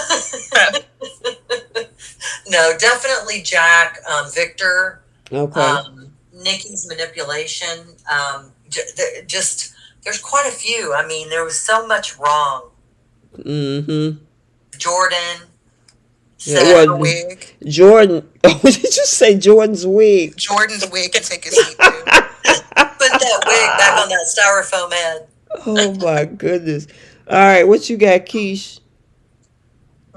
No, definitely Jack, Victor, Okay. Nikki's manipulation. Just there's quite a few. I mean, there was so much wrong. Mm-hmm. Jordan. Yeah, Seth, well, Wig. Jordan. What did you say? Jordan's wig. Jordan's wig can take a seat too. put that wig back on that styrofoam head. Oh my goodness. All right, what you got, Keish?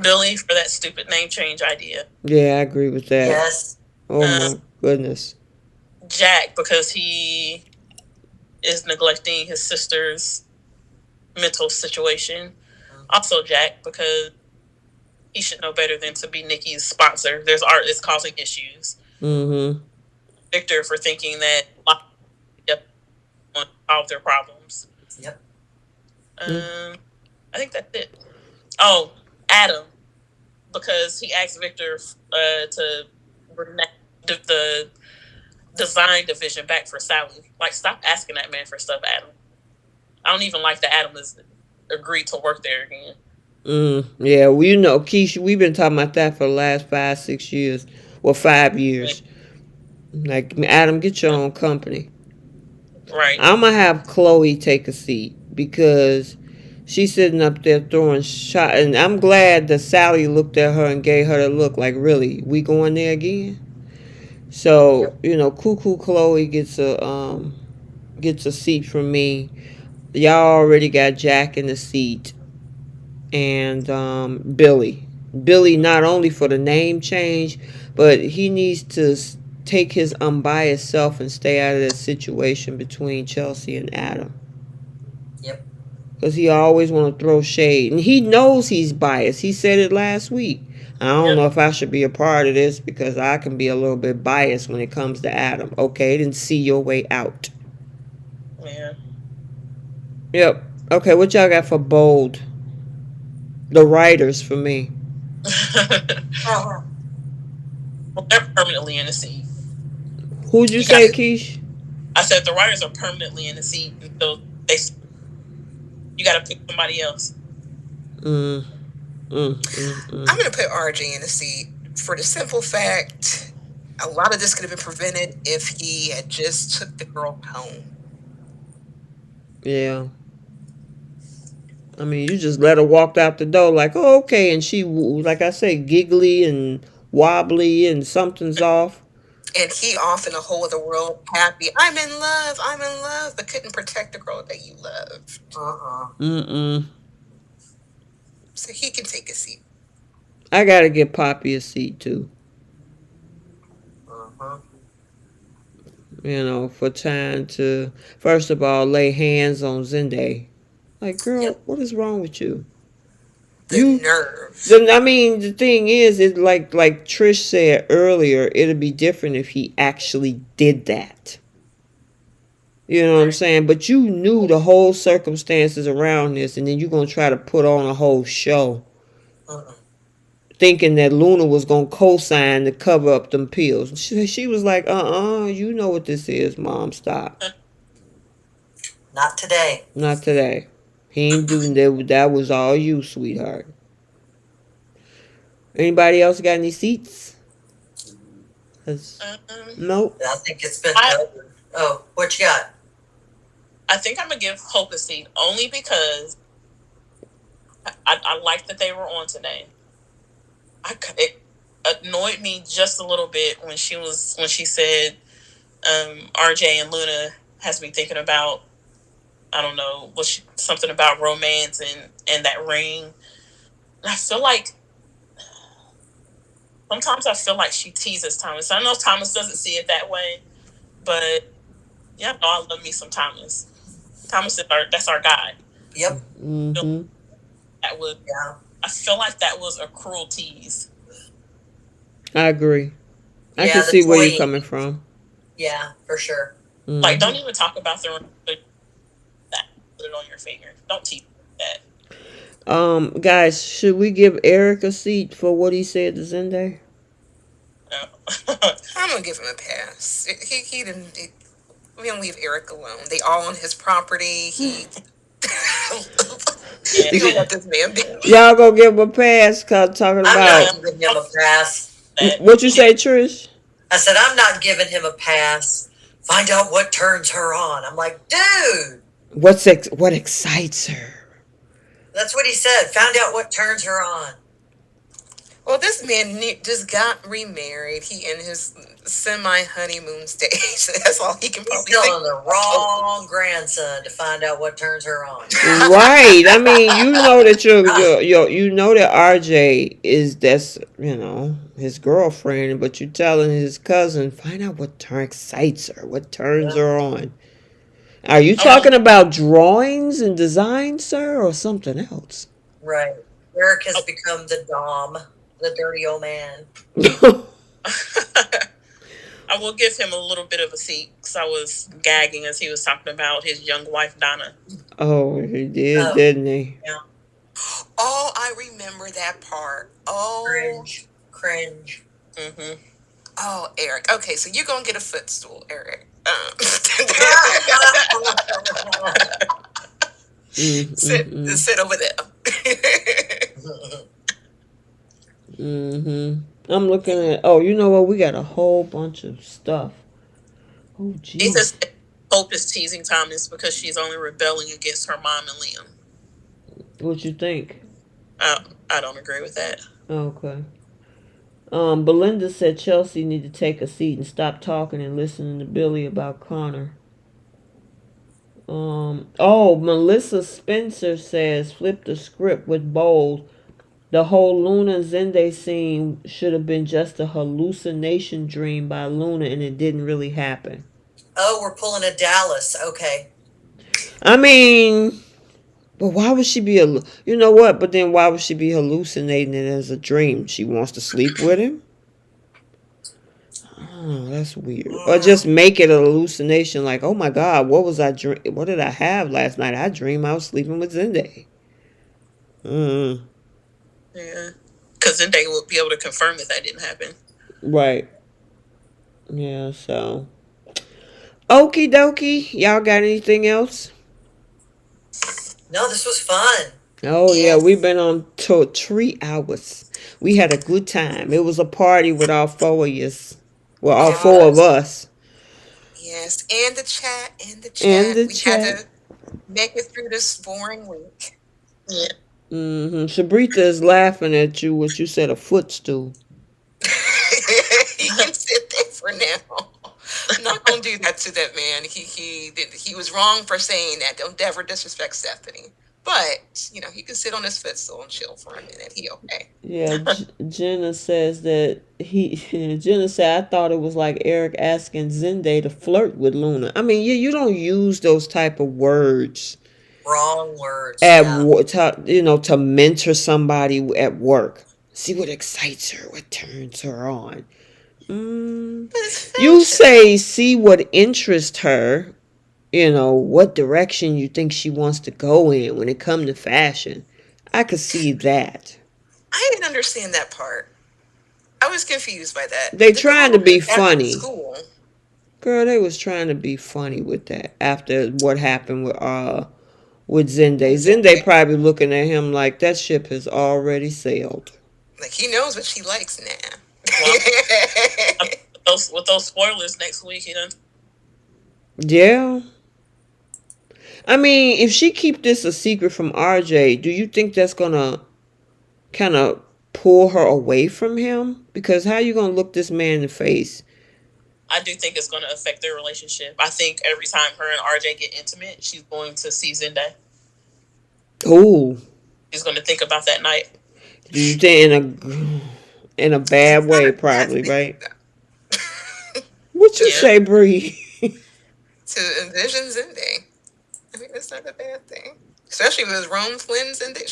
Billy for that stupid name change idea. Yeah, I agree with that. Yes. Oh my goodness. Jack because he is neglecting his sister's mental situation. Also Jack because he should know better than to be Nikki's sponsor. There's art that's causing issues. Mm-hmm. Victor for thinking that solve their problems. Yep. I think that's it. Oh, Adam, because he asked Victor to bring the design division back for Sally. Like, stop asking that man for stuff, Adam. I don't even like that Adam has agreed to work there again. Yeah, well, you know, Keisha, we've been talking about that for the last 5-6 years. Well, 5 years. Like, Adam, get your own company. Right. I'm going to have Chloe take a seat because she's sitting up there throwing shot. And I'm glad that Sally looked at her and gave her the look like, really, we going there again? So, you know, Cuckoo Chloe gets a seat from me. Y'all already got Jack in the seat. And Billy. Billy, not only for the name change, but he needs to take his unbiased self and stay out of that situation between Chelsea and Adam. Yep. Because he always want to throw shade. And he knows he's biased. He said it last week. I don't know if I should be a part of this because I can be a little bit biased when it comes to Adam. Okay, then see your way out. Yeah. Yep. Okay, what y'all got for bold? The writers for me. Uh-huh. Well, they're permanently in the seat. Who'd you say, Keish? I said the writers are permanently in the seat until you got to pick somebody else. I'm going to put RJ in the seat for the simple fact a lot of this could have been prevented if he had just took the girl home. Yeah. I mean, you just let her walk out the door like, oh, okay. And she, like I say, giggly and wobbly and something's off. And he off in a whole other world, happy. I'm in love, but couldn't protect the girl that you loved. So he can take a seat. I got to get Poppy a seat, too. You know, for trying to, first of all, lay hands on Zende. Like, girl, what is wrong with you? The nerves. I mean, the thing is, it like Trish said earlier, it'd be different if he actually did that. You know what I'm saying? But you knew the whole circumstances around this, and then you're going to try to put on a whole show. Thinking that Luna was going to co-sign to cover up them pills. She was like, you know what this is, Mom, stop. Not today. Not today. He ain't doing that. That was all you, sweetheart. Anybody else got any seats? Nope. I think it's been covered. Oh, what you got? I think I'm going to give Hope a seat only because I like that they were on today. It annoyed me just a little bit when she said RJ and Luna has me thinking about, I don't know, something about romance and that ring. And I feel like sometimes she teases Thomas. I know Thomas doesn't see it that way, But yeah, no, I love me some Thomas. Thomas is that's our guy. Yep. Mm-hmm. That was, Yeah. I feel like that was a cruel tease. I agree. I Yeah, can the see where you're toy. coming from. Yeah, for sure. Like, Mm. don't even talk about that. Put it on your finger. Don't tease that. Guys, should we give Eric a seat for what he said to Zende? No. I'm gonna give him a pass. He didn't. We don't leave Eric alone. They all on his property. He. Yeah. You don't let this man be. Y'all gonna give him a pass? Cause talking I'm about not giving him a pass. what you say, Trish? I said, I'm not giving him a pass. Find out what turns her on. I'm like, dude. What excites her? That's what he said. Found out what turns her on. Well, this man just got remarried. He in his semi-honeymoon stage. That's all he can He's probably telling think. the wrong grandson to find out what turns her on. Right. I mean, you know that you know that RJ is his girlfriend, but you telling his cousin find out what excites her, what turns her on. Are you talking about drawings and design, sir, or something else? Right. Eric has become the Dom, the dirty old man. I will give him a little bit of a seat because I was gagging as he was talking about his young wife, Donna. Oh, he did, didn't he? Yeah. Oh, I remember that part. Oh. Cringe. Mm-hmm. Oh, Eric. Okay, so you're going to get a footstool, Eric. Sit over there. I'm looking at. Oh, you know what? We got a whole bunch of stuff. Oh, geez. He says Hope is teasing Thomas because she's only rebelling against her mom and Liam. What you think? I don't agree with that. Okay. Belinda said Chelsea need to take a seat and stop talking and listening to Billy about Connor. Melissa Spencer says flip the script with bold. The whole Luna Zende scene should have been just a hallucination dream by Luna, and it didn't really happen. Oh, we're pulling a Dallas. Okay. I mean, but why would she be you know what? But then why would she be hallucinating it as a dream? She wants to sleep with him. Oh, that's weird. Or just make it a hallucination, like, oh my God, what was I dream? What did I have last night? I dreamed I was sleeping with Zende. Yeah, because then they will be able to confirm that didn't happen. Right. Yeah. So. Okie dokie. Y'all got anything else? No, this was fun. Oh yeah, we've been on 3 hours. We had a good time. It was a party with all 4 of us. Well, all 4 of us. Yes, and the chat. We had to make it through this boring week. Yeah. Sabrita is laughing at you. What you said, a footstool. He can sit there for now. I'm not gonna do that to that man. He was wrong for saying that. Don't ever disrespect Stephanie. But he can sit on his footstool and chill for a minute. He okay. Yeah, Jenna says that Jenna said I thought it was like Eric asking Zende to flirt with Luna. I mean, you don't use those type of words. Wrong words. To mentor somebody at work. See what excites her, what turns her on. You say see what interests her. What direction you think she wants to go in when it comes to fashion. I could see that. I didn't understand that part. I was confused by that. They trying to be funny. School. Girl, they was trying to be funny with that after what happened with Zende. Zende probably looking at him like that ship has already sailed. Like he knows what she likes now. Well, with those spoilers next week, he done. Yeah. I mean, if she keep this a secret from RJ, do you think that's gonna kind of pull her away from him? Because how you gonna look this man in the face? I do think it's going to affect their relationship. I think every time her and RJ get intimate, she's going to see Zende. Ooh. She's going to think about that night. Do you think in a bad way, probably, right? What you say, Bree? to envision Zende. I mean, that's not a bad thing. Especially with Rome Flynn Zende.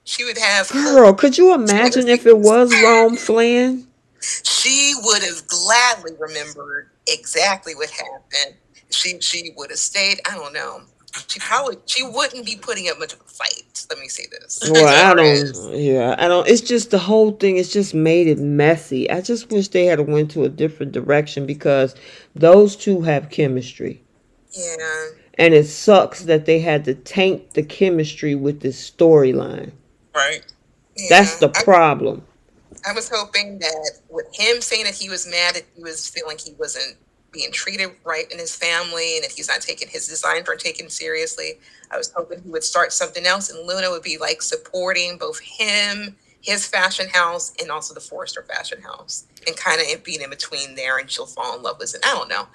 She would have full Girl, could you imagine if it fantasies. was Rome Flynn? She would have gladly remembered exactly what happened. She would have stayed. I don't know. She wouldn't be putting up much of a fight. Let me say this. Well, As I far don't. as Yeah, I don't. It's just the whole thing. It's just made it messy. I just wish they had went to a different direction because those two have chemistry, yeah, and it sucks that they had to taint the chemistry with this storyline. Right. That's yeah. the problem. I was hoping that with him saying that he was mad, that he was feeling he wasn't being treated right in his family, and that he's not taking his designs weren't taken seriously. I was hoping he would start something else, and Luna would be like supporting both him, his fashion house, and also the Forrester fashion house, and kind of being in between there, and she'll fall in love with it. I don't know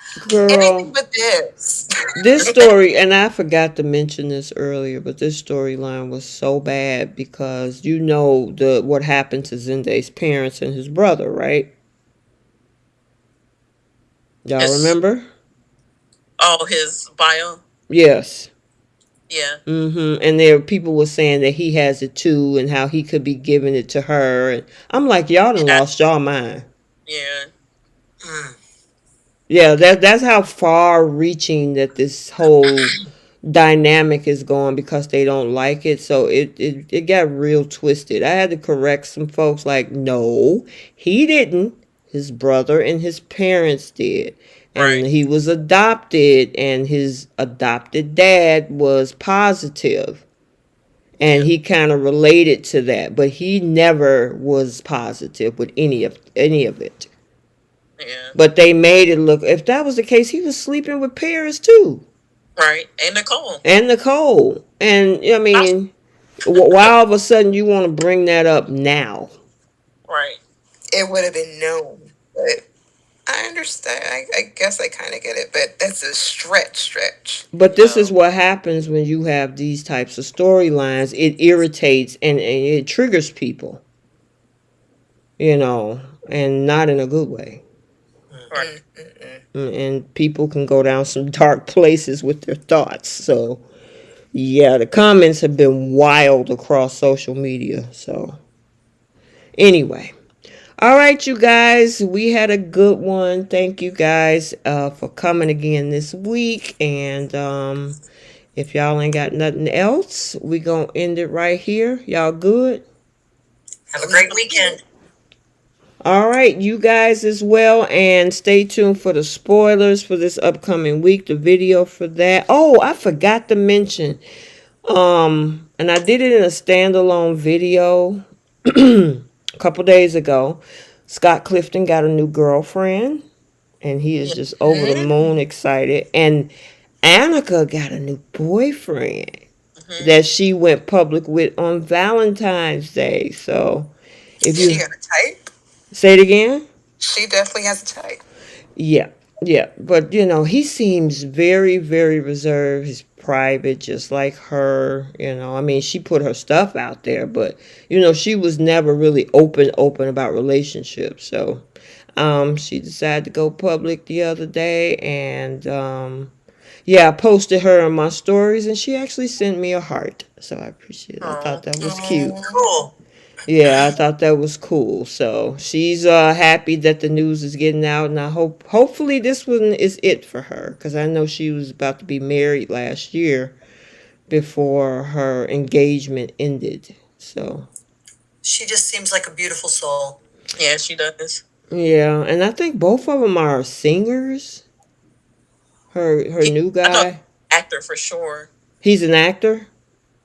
anything Girl, but this. this story, and I forgot to mention this earlier, but this storyline was so bad because you know the what happened to Zende's parents and his brother, right? Y'all His remember? his bio. Yes. Yeah. And there people were saying that he has it too, and how he could be giving it to her. And I'm like, y'all done Yeah. lost y'all mind. Yeah. Yeah, that's how far reaching that this whole dynamic is going because they don't like it. So it got real twisted. I had to correct some folks like, no, he didn't. His brother and his parents did. And Right. he was adopted, and his adopted dad was positive. And Yeah. he kind of related to that, but he never was positive with any of it. Yeah. But they made it look, if that was the case, he was sleeping with Paris too, Right. And Nicole. and Nicole. And I mean, why all of a sudden you want to bring that up now? Right. It would have been known, but I understand. I guess I kind of get it, but that's a stretch. But this is No. what happens when you have these types of storylines. It irritates and it triggers people, and not in a good way. Right. And people can go down some dark places with their thoughts. So, yeah, the comments have been wild across social media. So, anyway. All right, you guys, we had a good one. Thank you guys for coming again this week. And if y'all ain't got nothing else, we going to end it right here. Y'all good? Have a great weekend. All right, you guys as well, and stay tuned for the spoilers for this upcoming week, the video for that. Oh, I forgot to mention, and I did it in a standalone video a couple days ago. Scott Clifton got a new girlfriend, and he is Yeah. just over the moon excited. And Annika got a new boyfriend that she went public with on Valentine's Day. So, if She you got a type. say it again. She definitely has a type. Yeah, yeah. But, he seems very, very reserved. He's private, just like her. I mean, she put her stuff out there, but, she was never really open about relationships. So, she decided to go public the other day. And, yeah, I posted her on my stories, and she actually sent me a heart. So I appreciate it. I thought that was cute. Cool. Yeah, I thought that was cool. So she's happy that the news is getting out, and I hopefully this one is it for her, because I know she was about to be married last year before her engagement ended. So She just seems like a beautiful soul. Yeah, she does. yeah, and I think both of them are singers. Her Yeah, new I know guy, actor for sure. he's an actor.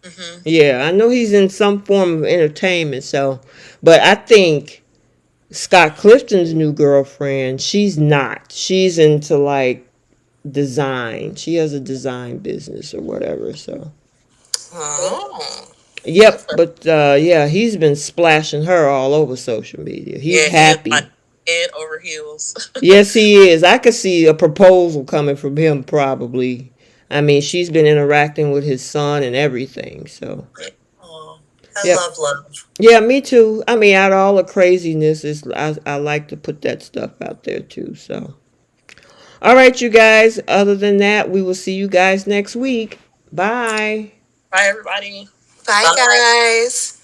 Hmm. Yeah, I know he's in some form of entertainment. So, but I think Scott Clifton's new girlfriend, she's not. She's into like design. She has a design business or whatever. So, Oh, yep. But yeah, he's been splashing her all over social media. He's Yeah, he is like happy. head over heels. Yes, he is. I could see a proposal coming from him probably. I mean, she's been interacting with his son and everything. So, Oh, I yep. love. Yeah, me too. I mean, out of all the craziness, I like to put that stuff out there too. So, All right, you guys. Other than that, we will see you guys next week. Bye. Bye, everybody. Bye, Bye. guys.